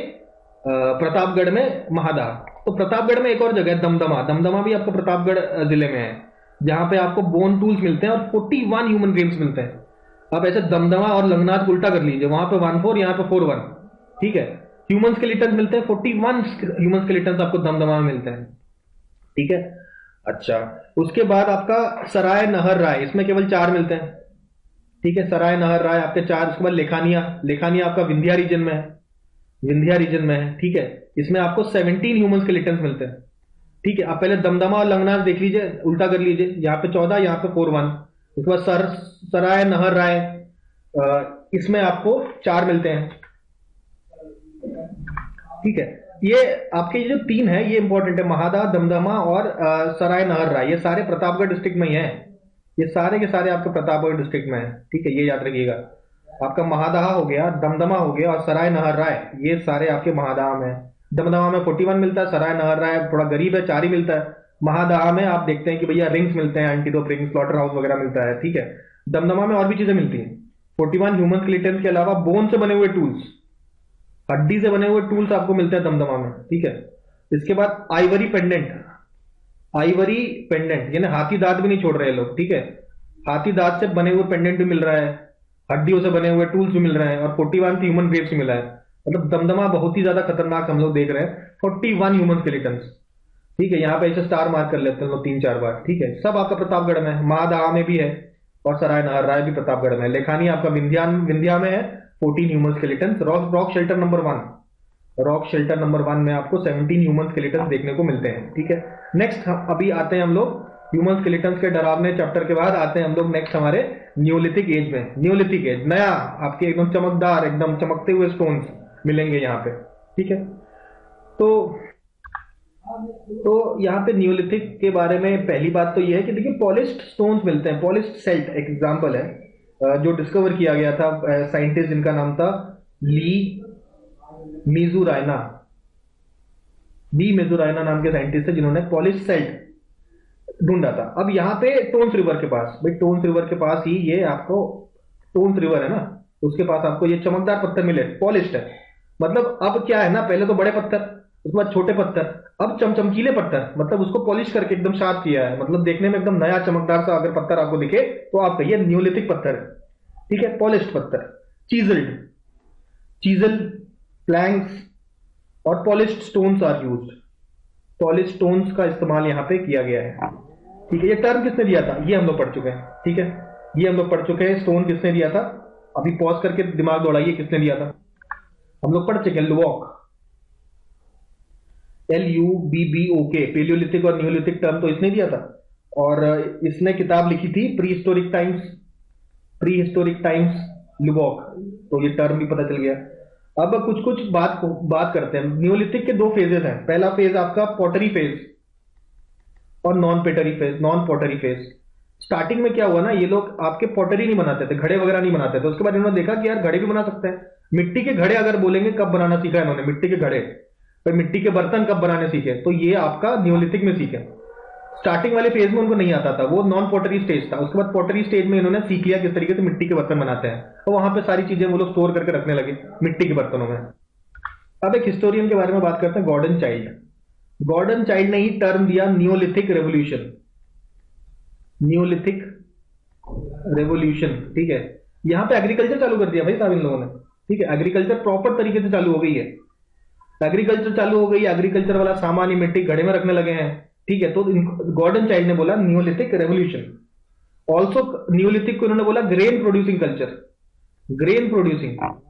प्रतापगढ़ में महादाह। तो प्रतापगढ़ में एक और जगह है दमदमा, दमदमा भी आपको प्रतापगढ़ जिले में है, जहां पे आपको बोन टूल्स मिलते हैं और 41 ह्यूमन ग्रेव्स मिलते हैं। आप ऐसे दमदमा और लंगनाथ उल्टा कर लीजिए, वहां पे 14, यहाँ पे 41, ठीक है। ह्यूमन स्केलेटन मिलते हैं 41 ह्यूमन स्केलेटन आपको दमदमा में मिलते हैं, ठीक है। अच्छा, उसके बाद आपका सराय नहर राय, इसमें केवल 4 मिलते हैं, ठीक है। सराय नहर राय आपके 4। उसके बाद लेखानिया, लेखानिया आपका विंध्या रीजन में है, विंध्या रीजन में है, ठीक है। इसमें आपको 17 ह्यूमन स्केलेटन मिलते हैं, ठीक है। आप पहले दमदमा और लंगनाथ देख लीजिए, उल्टा कर लीजिए, यहाँ पे 14, यहाँ पे 41। उसके बाद सराय नहर राय, इसमें आपको 4 मिलते हैं, ठीक है। ये आपके जो 3 है ये इंपॉर्टेंट है, महादा, दमदमा और सराय नहर राय, ये सारे प्रतापगढ़ डिस्ट्रिक्ट में ही है, ये सारे के सारे आपके प्रतापगढ़ डिस्ट्रिक्ट में है, ठीक है। ये याद रखिएगा, आपका महादहा हो गया, दमदमा हो गया और सराय नहर राय, ये सारे आपके महादहा में है। दमदमा में 41 मिलता है, सराय नहर राय थोड़ा गरीब है, 4 ही मिलता है। महादहा में आप देखते हैं कि भैया रिंग्स मिलते हैं, एंटीडोप रिंग्स, स्लॉटर हाउस वगैरह मिलता है, ठीक है। दमदमा में और भी चीजें मिलती हैं, 41 ह्यूमन स्केलेटन के अलावा बोन से बने हुए टूल्स, हड्डी से बने हुए टूल्स आपको मिलते हैं दमदमा में, ठीक है। इसके बाद आइवरी पेंडेंट, आइवरी पेंडेंट यानी हाथी दांत भी नहीं छोड़ रहे लोग, ठीक है। हाथी दांत से बने हुए पेंडेंट भी मिल रहा है, हड्डियों से बने हुए टूल्स भी मिल रहे हैं, और 41 ह्यूमन ग्रेव्स मिला है। मतलब दमदमा बहुत ही ज्यादा खतरनाक हम लोग देख रहे हैं, 41 ह्यूमन स्केलेटन्स, ठीक है। यहाँ पे ऐसे स्टार मार्क कर लेते हैं लोग 3-4 बार, ठीक है। सब आपका प्रतापगढ़ में है, महादहा में भी है और सराय नहर राय भी प्रतापगढ़ में है। लेखानी आपका विंध्या में है, 14 human skeletons. Rock shelter number 1, rock shelter number 1 में आपको 17 ह्यूमन स्केलेटन्स देखने को मिलते हैं, ठीक है। नेक्स्ट अभी आते हैं हम लोग ह्यूमन स्केलेटन्स के डरावने चैप्टर के बाद आते हैं हम लोग नेक्स्ट हमारे न्यूलिथिक एज में। न्यूलिथिक एज नया आपके एकदम चमकदार, एकदम चमकते हुए स्टोन्स मिलेंगे यहाँ पे, ठीक है। तो यहाँ पे न्यूलिथिक के बारे में पहली बात तो ये है कि देखिए पॉलिश्ड स्टोन्स मिलते हैं। पॉलिश्ड सेल्ट एक एग्जांपल है जो डिस्कवर किया गया था, साइंटिस्ट जिनका नाम था ली मेजुराइना नाम के साइंटिस्ट है, जिन्होंने पॉलिश सेल्ट ढूंढा था। अब यहाँ पे टोन्स रिवर के पास, भाई टोन्स रिवर के पास ही ये आपको, टोन्स रिवर है ना, उसके पास आपको ये चमकदार पत्थर मिले, पॉलिश्ड है। मतलब अब क्या है ना, पहले तो बड़े पत्थर, उसके बाद छोटे पत्थर, अब चमचमकीले पत्थर, मतलब उसको पॉलिश करके एकदम शार्प किया है, मतलब देखने में एकदम नया चमकदार सा अगर पत्थर आपको दिखे तो आप कहिए न्यूलिथिक पत्थर है, ठीक है। पॉलिश्ड पत्थर, चीजल प्लैंक्स और polished stones are used. Polished stones का इस्तेमाल यहां पे किया गया है, ठीक है। ये टर्म किसने दिया था, ये हम लोग पढ़ चुके हैं, ठीक है। ये हम लोग पढ़ चुके हैं, स्टोन किसने दिया था, अभी पॉज करके दिमाग दौड़ाइए, किसने दिया था, हम लोग पढ़ चुके हैं, लुवॉक, LUBBOK। पेलियोलिथिक और न्यूलिथिक टर्म तो इसने दिया था, और इसने किताब लिखी थी प्री हिस्टोरिक टाइम्स लुवॉक, तो ये टर्म भी पता चल गया। अब कुछ बात करते हैं। न्यूलिथिक के 2 फेजेस हैं। पहला फेज आपका पॉटरी फेज और नॉन पॉटरी फेज। स्टार्टिंग में क्या हुआ ना, ये लोग आपके पॉटरी नहीं बनाते थे, घड़े वगैरह नहीं बनाते थे। उसके बाद इन्होंने देखा कि यार घड़े भी बना सकते हैं। मिट्टी के घड़े अगर बोलेंगे कब बनाना सीखा इन्होंने, मिट्टी के घड़े, पर मिट्टी के बर्तन कब बनाने सीखे, तो ये आपका न्यूलिथिक में सीखे। स्टार्टिंग वाले फेज में उनको नहीं आता था, वो नॉन पॉटरी स्टेज था। उसके बाद पॉटरी स्टेज में इन्होंने सीख लिया किस तरीके से मिट्टी के बर्तन बनाते हैं, तो वहां पे सारी चीजें वो लोग स्टोर करके रखने लगे मिट्टी के बर्तनों में। अब एक हिस्टोरियन के बारे में बात करते हैं, गॉर्डन चाइल्ड ने ही टर्म दिया न्यूलिथिक रेवोल्यूशन, ठीक है। यहां पे एग्रीकल्चर चालू कर दिया भाई साहब इन लोगों ने, ठीक है। एग्रीकल्चर प्रॉपर तरीके से चालू हो गई है, एग्रीकल्चर वाला सामान ही मिट्टी घड़े में रखने लगे हैं, ठीक है। तो गॉर्डन चाइल्ड ने बोला न्यूलिथिक रेवोल्यूशन। ऑल्सो न्यूलिथिक को उन्होंने बोला ग्रेन प्रोड्यूसिंग कल्चर,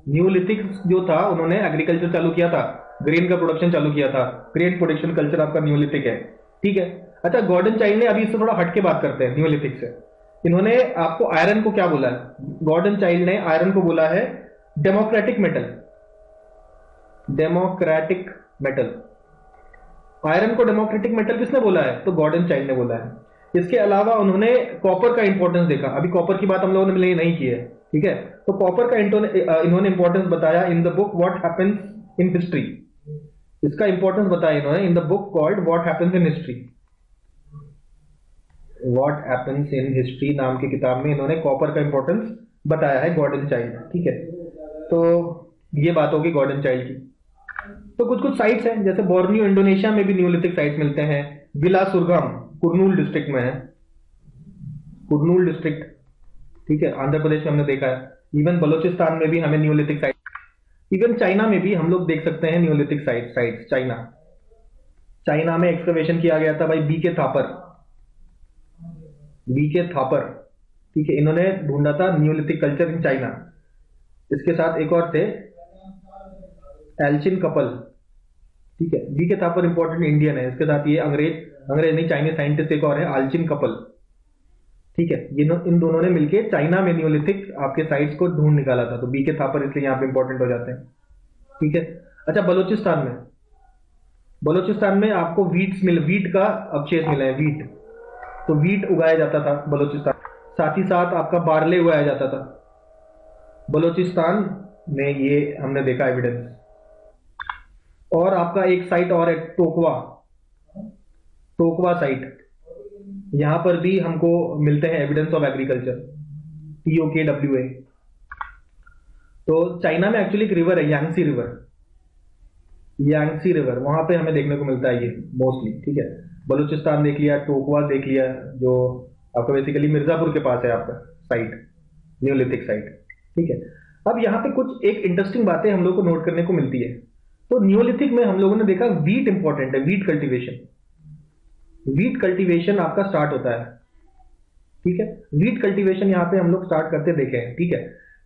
न्यूलिथिक जो था उन्होंने एग्रीकल्चर चालू किया था, ग्रेन का प्रोडक्शन चालू किया था, ग्रेन प्रोडक्शन कल्चर आपका न्यूलिथिक है, ठीक है। अच्छा, गॉर्डन चाइल्ड ने, अभी इससे थोड़ा हटके बात करते हैं न्यूलिथिक से, इन्होंने आपको आयरन को क्या बोला है, गॉर्डन चाइल्ड ने आयरन को बोला है डेमोक्रेटिक मेटल। आयरन को डेमोक्रेटिक मेटल किसने बोला है, तो गॉर्डन चाइल्ड ने बोला है। इसके अलावा उन्होंने कॉपर का इंपॉर्टेंस देखा, अभी कॉपर की बात हम लोगों ने नहीं की है, ठीक है। तो कॉपर का इन्होंने इंपॉर्टेंस बताया in the book what happens in history. इसका इंपॉर्टेंस बताया इन्होंने in the book called what happens in history नाम की किताब में इन्होंने कॉपर का इंपॉर्टेंस बताया है, गॉर्डन चाइल्ड, ठीक है। तो ये बात होगी गॉर्डन चाइल्ड की। तो कुछ कुछ साइट्स हैं, जैसे बोर्नियो इंडोनेशिया में भी न्यूलिथिक साइट्स मिलते हैं। विला सुरगाम कुर्नूल डिस्ट्रिक्ट में है, कुर्नूल डिस्ट्रिक्ट, ठीक है, आंध्र प्रदेश में हमने देखा है। इवन बलूचिस्तान में भी हमें न्यूलिथिक साइट, इवन चाइना में भी हम लोग देख सकते हैं न्यूलिथिक साइट्स। चाइना, चाइना में एक्सकवेशन किया गया था भाई बी के थापर, ठीक है, इन्होंने ढूंढा था न्यूलिथिक कल्चर इन चाइना। इसके साथ एक और थे एल्चिन कपल, ठीक है, बी के थापर इंपॉर्टेंट इंडियन है, इसके साथ ये अंग्रेज नहीं चाइनीज साइंटिस्ट एक और है आल्चिन कपल, ठीक है। ये इन दोनों ने मिलकर चाइना में न्यूलिथिक आपके साइट्स को ढूंढ निकाला था, तो बी के थापर इसलिए यहां पे इंपॉर्टेंट हो जाते हैं, ठीक है। अच्छा, बलूचिस्तान में आपको वीट का अवशेष मिला है, वीट, तो वीट उगाया जाता था बलूचिस्तान, साथ ही साथ आपका बार्ले उगाया जाता था बलूचिस्तान में, ये हमने देखा एविडेंस। और आपका एक साइट और है टोकवा साइट, यहां पर भी हमको मिलते हैं एविडेंस ऑफ एग्रीकल्चर, TOKWA। तो चाइना में एक्चुअली एक रिवर है यांगसी रिवर, वहां पे हमें देखने को मिलता है ये मोस्टली, ठीक है। बलूचिस्तान देख लिया, टोकवा देख लिया, जो आपका बेसिकली मिर्जापुर के पास है आपका साइट, न्यूलिथिक साइट, ठीक है। अब यहाँ पे कुछ एक इंटरेस्टिंग बातें हम लोग को नोट करने को मिलती है। तो न्यूलिथिक में हम लोगों ने देखा वीट इंपॉर्टेंट है, वीट कल्टीवेशन आपका स्टार्ट होता है, ठीक है। वीट कल्टीवेशन यहाँ पे हम लोग स्टार्ट करते देखे हैं, ठीक है।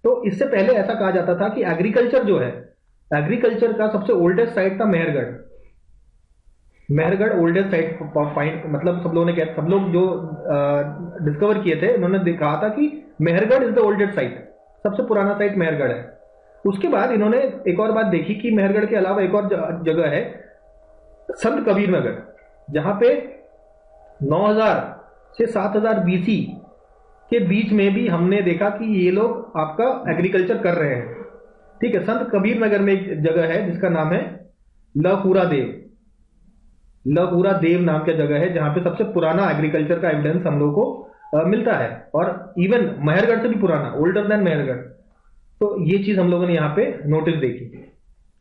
तो इससे पहले ऐसा कहा जाता था कि एग्रीकल्चर जो है, एग्रीकल्चर का सबसे ओल्डेस्ट साइट था मेहरगढ़ ओल्डेस्ट साइट फाइंड, मतलब सब लोग जो डिस्कवर किए थे उन्होंने कहा था कि Mehrgarh is the oldest site, सबसे पुराना साइट मेहरगढ़ है। उसके बाद इन्होंने एक और बात देखी कि मेहरगढ़ के अलावा एक और जगह है संत कबीर नगर, जहां पे 9000 से 7000 BC के बीच में भी हमने देखा कि ये लोग आपका एग्रीकल्चर कर रहे हैं, ठीक है। संत कबीर नगर में एक जगह है जिसका नाम है लहुरा देव नाम का जगह है, जहां पे सबसे पुराना एग्रीकल्चर का एविडेंस हम लोग को मिलता है, और इवन मेहरगढ़ से भी पुराना, ओल्डर देन मेहरगढ़। तो ये चीज हम लोगों ने यहाँ पे नोटिस देखी,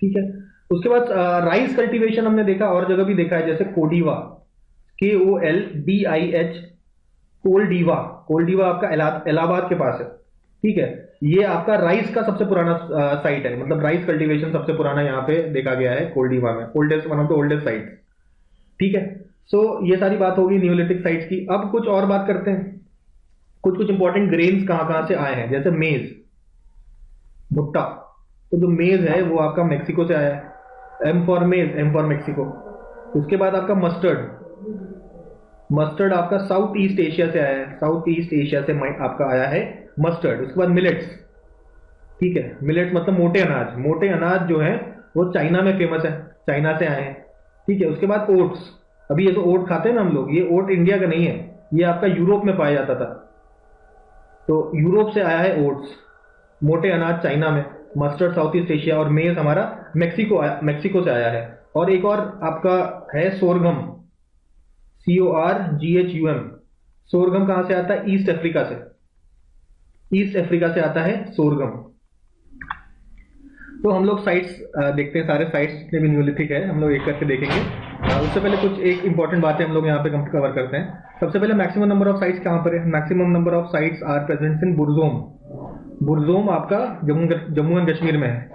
ठीक है। उसके बाद राइस कल्टीवेशन हमने देखा, और जगह भी देखा है, जैसे कोल्डीवा, KOLDIH, कोल्डीवा आपका इलाहाबाद के पास है, ठीक है। ये आपका राइस का सबसे पुराना साइट है, मतलब राइस कल्टीवेशन सबसे पुराना यहाँ पे देखा गया है कोल्डीवा में, one of the oldest site, ठीक है। सो ये सारी बात होगी न्यूलिथिक साइट्स की। अब कुछ और बात करते हैं, कुछ इंपॉर्टेंट ग्रेन्स कहां से आए हैं, जैसे मेज, भुट्टा। तो जो मेज है वो आपका मेक्सिको से आया है, एम फॉर मेक्सिको। उसके बाद आपका मस्टर्ड आपका साउथ ईस्ट एशिया से आया है, साउथ ईस्ट एशिया से आपका आया है मस्टर्ड। उसके बाद मिलेट्स, ठीक है, मिलेट्स मतलब मोटे अनाज जो है वो चाइना में फेमस है, चाइना से आए हैं, ठीक है। उसके बाद ओट्स, अभी ये तो ओट खाते हैं ना हम लोग, ये ओट इंडिया का नहीं है, ये आपका यूरोप में पाया जाता था, तो यूरोप से आया है ओट्स। मोटे अनाज चाइना में, मस्टर्ड साउथ ईस्ट एशिया, और मेज हमारा मेक्सिको से आया है। और एक और आपका है सोरगम, CORGHUM। सोरगम कहां से आता है? ईस्ट अफ्रीका से आता है सोरगम। तो हम लोग साइट्स देखते हैं, सारे साइट्स जितने भी न्यूलिथिक है हम लोग एक करके देखेंगे। उससे पहले कुछ एक इंपॉर्टेंट बातें हम लोग यहाँ पे कवर करते हैं। सबसे पहले मैक्सिमम नंबर ऑफ साइट्स कहां पर है? Maximum number of sites are present in Burzahom आपका जम्मू एंड कश्मीर में है,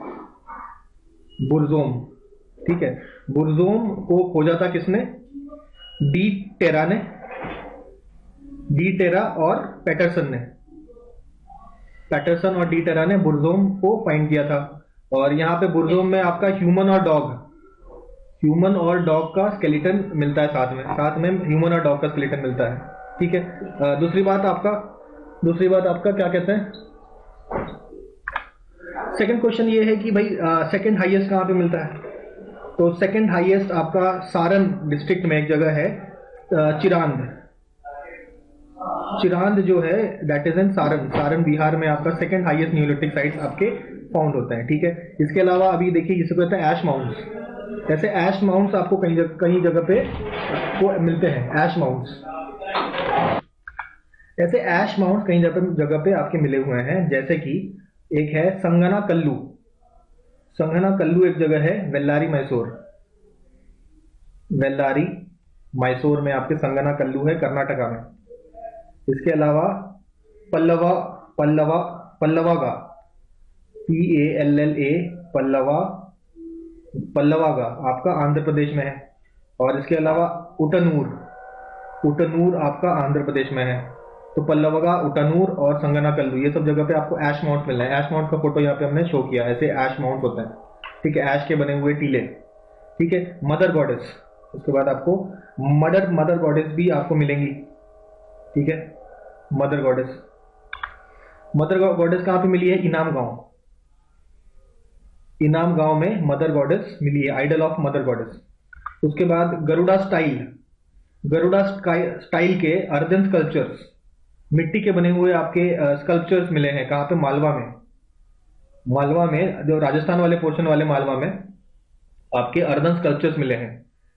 बुरजोम, ठीक है। बुरजोम को खोजा था किसने? डी टेरा और पैटरसन और डी टेरा ने बुरजोम को फाइंड किया था। और यहाँ पे बुरजोम में आपका ह्यूमन और डॉग का स्केलेटन मिलता है, साथ में ह्यूमन और डॉग का स्केलेटन मिलता है, ठीक है। दूसरी बात आपका क्या कहते हैं, सेकंड क्वेश्चन ये है कि भाई सेकंड हाईएस्ट कहां पे मिलता है? तो सेकंड हाईएस्ट आपका सारण डिस्ट्रिक्ट में एक जगह है, चिरांद जो है that is in Saran Bihar में आपका सेकंड हाईएस्ट न्यूलिथिक साइट्स आपके फाउंड होते हैं, ठीक है। इसके अलावा अभी देखिए जिसे कहते हैं ऐश माउंट्स, ऐसे ऐश माउंट्स आपको कहीं जगह पे को मिलते हैं, ऐश माउंट्स कहीं जगह पे आपके मिले हुए हैं। जैसे कि एक है संगना संगना कल्लू एक जगह है, वेल्लारी मैसूर, वेल्लारी मैसूर में आपके संगना कल्लू है, कर्नाटका में। इसके अलावा पल्लवा, पल्लवा, पल्लवागा, PALLA, पल्लवा, पल्लवागा आपका आंध्र प्रदेश में है। और इसके अलावा उटनूर, उटनूर आपका आंध्र प्रदेश में है। तो पल्लवागा, उटनूर और संगना कल्लू ये सब जगह पे आपको ऐश माउंट मिल रहा है। ऐश माउंट का फोटो यहाँ पे हमने शो किया, ऐसे ऐश माउंट होते हैं, ठीक है, ऐश के बने हुए टीले, ठीक है। मदर गॉडेस, उसके बाद आपको मदर गॉडेस भी आपको मिलेंगी, ठीक है। मदर गॉडेस, मदर गॉडेस कहाँ पे मिली है? इनाम गांव, इनाम गांव में मदर गॉडेस मिली है, आइडल ऑफ मदर गॉडेस। उसके बाद गरुड़ा स्टाइल, गरुड़ा स्टाइल के अर्दन स्कल्पचर्स, मिट्टी के बने हुए आपके स्कल्पचर्स मिले हैं। कहाँ पे? मालवा में, मालवा में, जो राजस्थान वाले पोर्शन वाले मालवा में आपके अर्दन स्कल्पचर्स मिले हैं,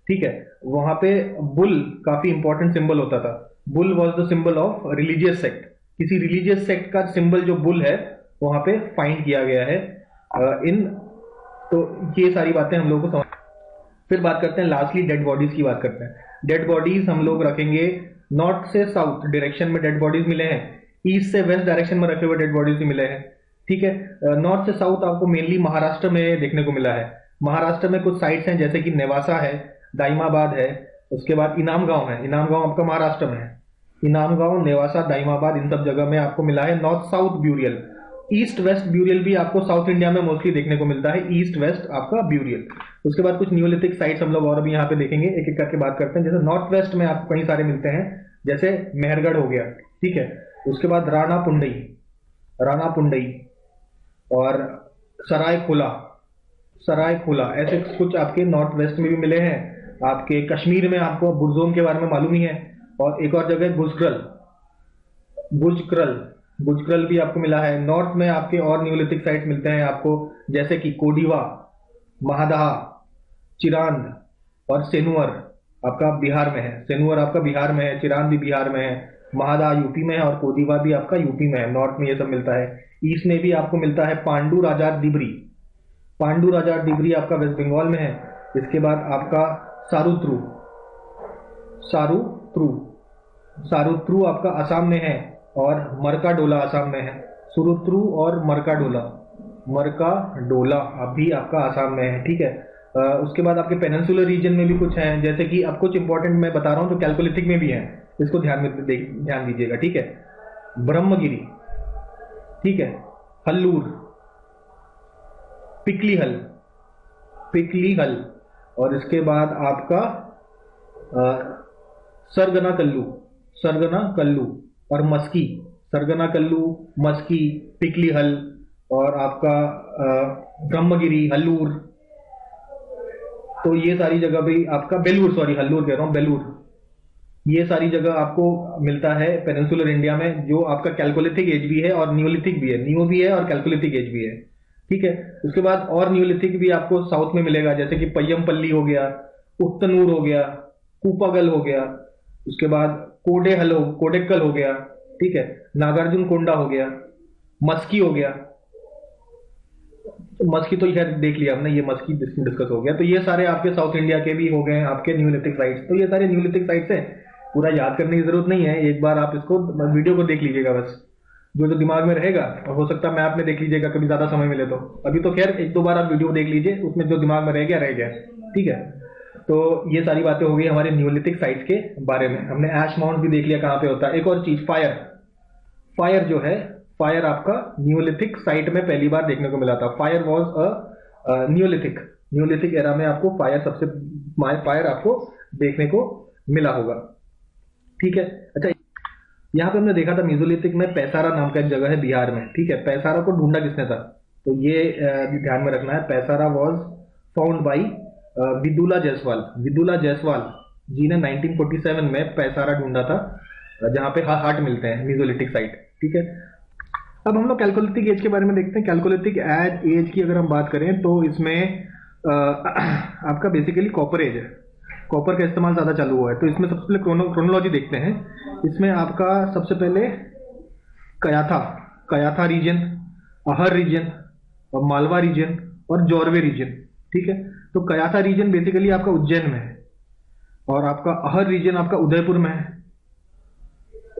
ठीक है। वहां पे बुल काफी इंपॉर्टेंट सिंबल होता था। Bull was the symbol of religious sect, किसी रिलीजियस सेक्ट का सिंबल जो बुल है वहां पे फाइंड किया गया है इन। तो ये सारी बातें हम लोगों को समझ। फिर बात करते हैं लास्टली डेड बॉडीज की बात करते हैं। डेड बॉडीज हम लोग रखेंगे नॉर्थ से साउथ डायरेक्शन में डेड बॉडीज मिले हैं, ईस्ट से वेस्ट डायरेक्शन में रखे हुए डेड बॉडीज भी मिले हैं, ठीक है। नॉर्थ से साउथ आपको मेनली महाराष्ट्र में देखने को मिला है। महाराष्ट्र में कुछ साइट्स हैं जैसे कि नेवासा है, दाइमाबाद है, उसके बाद इनाम गांव है, इनाम गांव आपका महाराष्ट्र में है। इनाम गांव, नेवासा, दाइमाबाद इन सब जगह में आपको मिला है north south burial. East west burial भी आपको साउथ इंडिया में मोस्टली देखने को मिलता है, ईस्ट वेस्ट आपका ब्यूरियल। उसके बाद कुछ न्यूलिथिक साइट्स हम लोग और अभी यहाँ पे देखेंगे, एक एक करके बात करते हैं। जैसे नॉर्थ वेस्ट में आपको कई सारे मिलते हैं, जैसे मेहरगढ़ हो गया, ठीक है। उसके बाद राणा पुंडई, राणा पुंडई और सरायखोला, सरायखोला, ऐसे कुछ आपके नॉर्थ वेस्ट में भी मिले हैं। आपके कश्मीर में आपको बुरजोम के बारे में मालूम ही है। और एक और जगह गुजक्रल, गुजक्रल, गुजक्रल भी आपको मिला है। नॉर्थ में आपके और न्यूलिथिक साइट्स मिलते हैं आपको, जैसे कि कोडीवा, महादहा, चिरांद और सेनुअर आपका बिहार में है। सेनुअर आपका बिहार में है, चिरांद भी बिहार में है, महादहा यूपी में है और कोडीवा भी आपका यूपी में है। नॉर्थ में ये सब मिलता है। ईस्ट में भी आपको मिलता है पांडु राजा डिबरी, पांडु राजा डिबरी आपका वेस्ट बंगाल में है। इसके बाद आपका सारुत्रु, सारुत्रु, सारुत्रु आपका असम में है और मरकाडोला असम में है। सुरुत्रु और मरकाडोला, मरकाडोला अभी आपका असम में है, ठीक है। उसके बाद आपके पेनिनसुलर रीजन में भी कुछ हैं, जैसे कि अब कुछ इंपॉर्टेंट मैं बता रहा हूं जो कैलकोलिथिक में भी है, इसको ध्यान दीजिएगा, ठीक है। ब्रह्मगिरी, ठीक है, हल्लूर, पिकलीहल, पिकलीहल, और इसके बाद आपका सरगना कल्लू, सरगना कल्लू और मस्की, सरगना कल्लू, मस्की, पिकलीहल और आपका ब्रह्मगिरी, हल्लूर। तो ये सारी जगह भी आपका बेलूर, सॉरी हल्लूर कह रहा हूं, बेलूर, ये सारी जगह आपको मिलता है पेनिनसुलर इंडिया में, जो आपका कैलकोलिथिक एज भी है और न्यूलिथिक भी है, न्यू भी है और कैलकोलिथिक एज भी है, ठीक है। उसके बाद और न्यूलिथिक भी आपको साउथ में मिलेगा, जैसे कि पय्यमपल्ली हो गया, उत्तनूर हो गया, कूपागल हो गया, उसके बाद कोडेहल हो, कोडेक्कल हो गया, ठीक है, नागार्जुन कोंडा हो गया, मस्की हो गया। मस्की तो खैर देख लिया हमने, ये मस्की डिस्कस हो गया। तो ये सारे आपके साउथ इंडिया के भी हो गए आपके न्यूलिथिक साइट्स। तो ये सारे न्यूलिथिक साइट्स हैं, पूरा याद करने की जरूरत नहीं है, एक बार आप इसको वीडियो को देख लीजिएगा बस, जो जो दिमाग में रहेगा, और हो सकता है मैप में देख लीजिएगा कभी ज्यादा समय मिले तो। अभी तो खैर एक दो बार आप वीडियो देख लीजिए, उसमें जो दिमाग में रह गया, ठीक है। तो ये सारी बातें हो गई हमारे न्यूलिथिक साइट्स के बारे में। हमने ऐश माउंट भी देख लिया कहाँ पे होता है। एक और चीज, फायर, फायर जो है, फायर आपका न्यूलिथिक साइट में पहली बार देखने को मिला था। Fire was a Neolithic, Neolithic era में आपको फायर सबसे फायर आपको देखने को मिला होगा, ठीक है। अच्छा, यहाँ पे हमने देखा था मेसोलिथिक में पैसारा नाम का एक जगह है बिहार में, ठीक है। पैसारा को ढूंढा किसने था, तो ये ध्यान में रखना है। Paisra was found by Vidula Jaiswal, Vidula Jaiswal ji ने 1947 में पैसारा ढूंढा था, जहां पे हार्ट मिलते हैं, मेसोलिथिक साइट, ठीक है। अब हम लोग कैलकोलिथिक एज के बारे में देखते हैं। कैलकोलिथिक एज की अगर हम बात करें तो इसमें आपका बेसिकली कॉपर एज है, कॉपर का इस्तेमाल ज्यादा चालू हुआ है। तो इसमें सबसे पहले क्रोनोलॉजी देखते हैं। इसमें आपका सबसे पहले कयाथा, कयाथा रीजन, अहर रीजन और मालवा रीजन और जॉर्वे रीजन। ठीक है, तो कयाथा रीजन बेसिकली आपका उज्जैन में है, और आपका अहर रीजन आपका उदयपुर में है।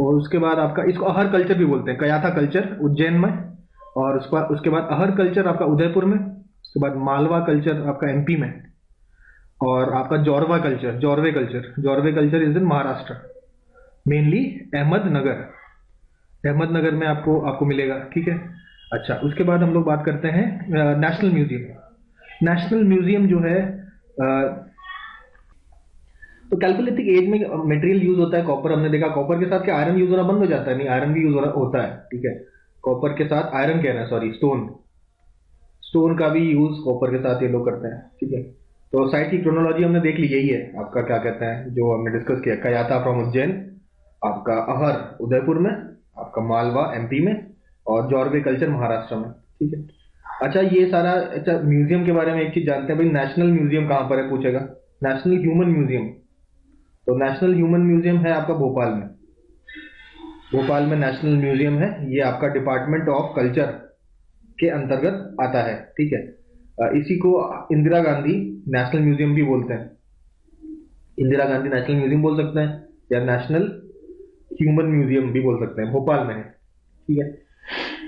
और उसके बाद आपका, इसको अहर कल्चर भी बोलते हैं, कयाथा कल्चर उज्जैन में, और उसके बाद अहर कल्चर आपका उदयपुर में, उसके बाद मालवा कल्चर आपका एमपी में, और आपका Jorwe culture is in Maharashtra, mainly Ahmednagar, Ahmednagar में आपको आपको मिलेगा। ठीक है, अच्छा, उसके बाद हम लोग बात करते हैं नेशनल म्यूजियम। नेशनल म्यूजियम जो है, तो कैलकुलेटिक एज में मटेरियल यूज होता है कॉपर। हमने देखा कॉपर के साथ क्या आयरन यूज होना बंद हो जाता है? नहीं, आयरन भी यूज होता है। ठीक है, कॉपर के साथ आयरन कह रहे हैं, सॉरी, स्टोन का भी यूज कॉपर के साथ ये लोग करते हैं। ठीक है, तो साइट की क्रोनोलॉजी हमने देख ली, यही है आपका, क्या कहते हैं, जो हमने डिस्कस किया, कयाथा फ्रॉम उज्जैन, आपका अहर उदयपुर में, आपका मालवा एमपी में, और जॉर्वे कल्चर महाराष्ट्र में। ठीक है, अच्छा, ये सारा। अच्छा, म्यूजियम के बारे में एक चीज जानते हैं भाई, नेशनल म्यूजियम कहाँ पर है पूछेगा। नेशनल ह्यूमन म्यूजियम, तो नेशनल ह्यूमन म्यूजियम है आपका भोपाल में। भोपाल में नेशनल म्यूजियम है, ये आपका डिपार्टमेंट ऑफ कल्चर के अंतर्गत आता है। ठीक है, इसी को इंदिरा गांधी नेशनल म्यूजियम भी बोलते हैं, इंदिरा गांधी नेशनल म्यूजियम बोल सकते हैं, या नेशनल ह्यूमन म्यूजियम भी बोल सकते हैं, भोपाल में है। ठीक है,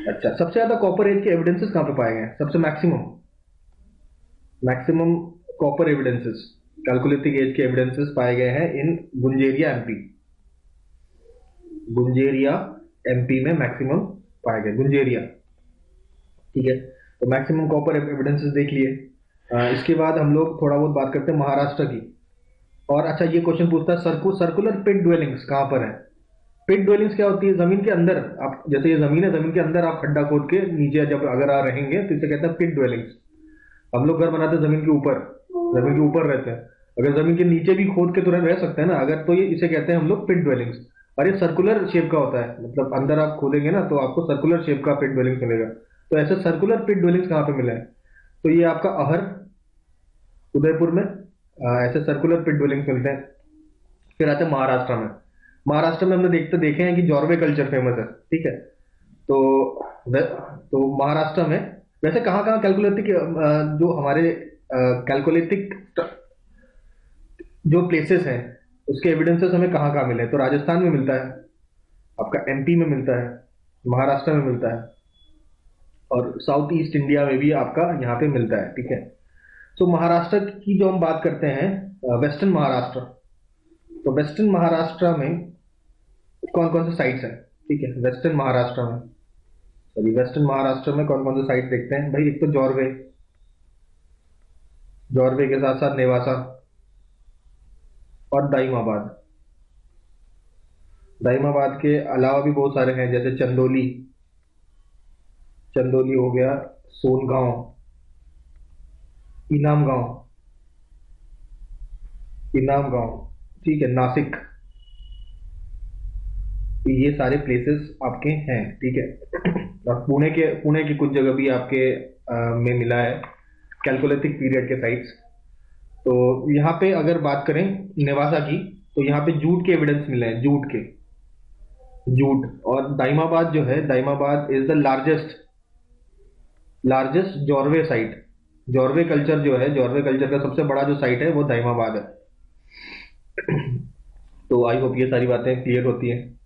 अच्छा, सबसे ज्यादा कॉपर एज के एविडेंसेस कहां पे पाए गए हैं? सबसे मैक्सिमम कॉपर एविडेंसेस, कैलकुलेटिक एज के एविडेंसेस पाए गए हैं इन गुंजेरिया एमपी। गुंजेरिया एमपी में मैक्सिमम पाए गए, गुंजेरिया। ठीक है, तो मैक्सिमम कॉपर एविडेंसेस देख लिए। इसके बाद हम लोग थोड़ा बहुत बात करते हैं महाराष्ट्र की। और अच्छा, ये क्वेश्चन पूछता है सर्कुलर पिट ड्वेलिंग्स कहां पर है? पिट ड्वेलिंग्स क्या होती है? जमीन के अंदर, आप जैसे ये जमीन है, जमीन के अंदर आप खड्डा खोद के नीचे जब अगर आप रहेंगे तो इसे कहते हैं पिट ड्वेलिंग्स। हम लोग घर बनाते हैं जमीन के ऊपर, जमीन के ऊपर रहते हैं, अगर जमीन के नीचे भी खोद के तो रह सकते हैं ना अगर, तो ये इसे कहते हैं हम लोग पिट ड्वेलिंग्स। और ये सर्कुलर शेप का होता है, मतलब अंदर आप खोदेंगे ना तो आपको सर्कुलर शेप का पिट ड्वेलिंग्स मिलेगा। तो ऐसे सर्कुलर पिट ड्वेलिंग्स कहाँ पे मिला है? तो ये आपका अहर उदयपुर में ऐसे सर्कुलर पिट ड्वेलिंग्स मिलते हैं। फिर आते हैं महाराष्ट्र में। महाराष्ट्र में हमने देखे हैं कि जॉर्वे कल्चर फेमस है। ठीक है, तो महाराष्ट्र में वैसे कहाँ कहाँ कैलकुलेटिक, जो हमारे कैलकुलेटिक जो प्लेसेस हैं उसके एविडेंसेस हमें कहाँ कहाँ मिले? तो राजस्थान में मिलता है, आपका एमपी में मिलता है, महाराष्ट्र में मिलता है, और साउथ ईस्ट इंडिया में भी आपका यहाँ पे मिलता है। ठीक है, तो महाराष्ट्र की जो हम बात करते हैं, वेस्टर्न महाराष्ट्र, तो वेस्टर्न महाराष्ट्र में कौन कौन से साइट्स हैं? ठीक है, वेस्टर्न महाराष्ट्र में कौन कौन से साइट देखते हैं भाई? एक तो जॉर्वे के साथ साथ नेवासा और दाइमाबाद के अलावा भी बहुत सारे हैं, जैसे चंदोली हो गया, सोनगांव, इनाम गांव, ठीक है, नासिक, ये सारे प्लेसेस आपके हैं। ठीक है, और पुणे की कुछ जगह भी आपके में मिला है कैलकुलेटिक पीरियड के साइट्स। तो यहाँ पे अगर बात करें नेवासा की, तो यहाँ पे जूट के एविडेंस मिले हैं, जूट। और दाइमाबाद जो है, Daimabad is the largest Jorwe site. Jorwe culture जो है, जॉर्वे कल्चर का सबसे बड़ा जो साइट है वो दाइमाबाद है। तो आई होप ये सारी बातें क्लियर होती हैं।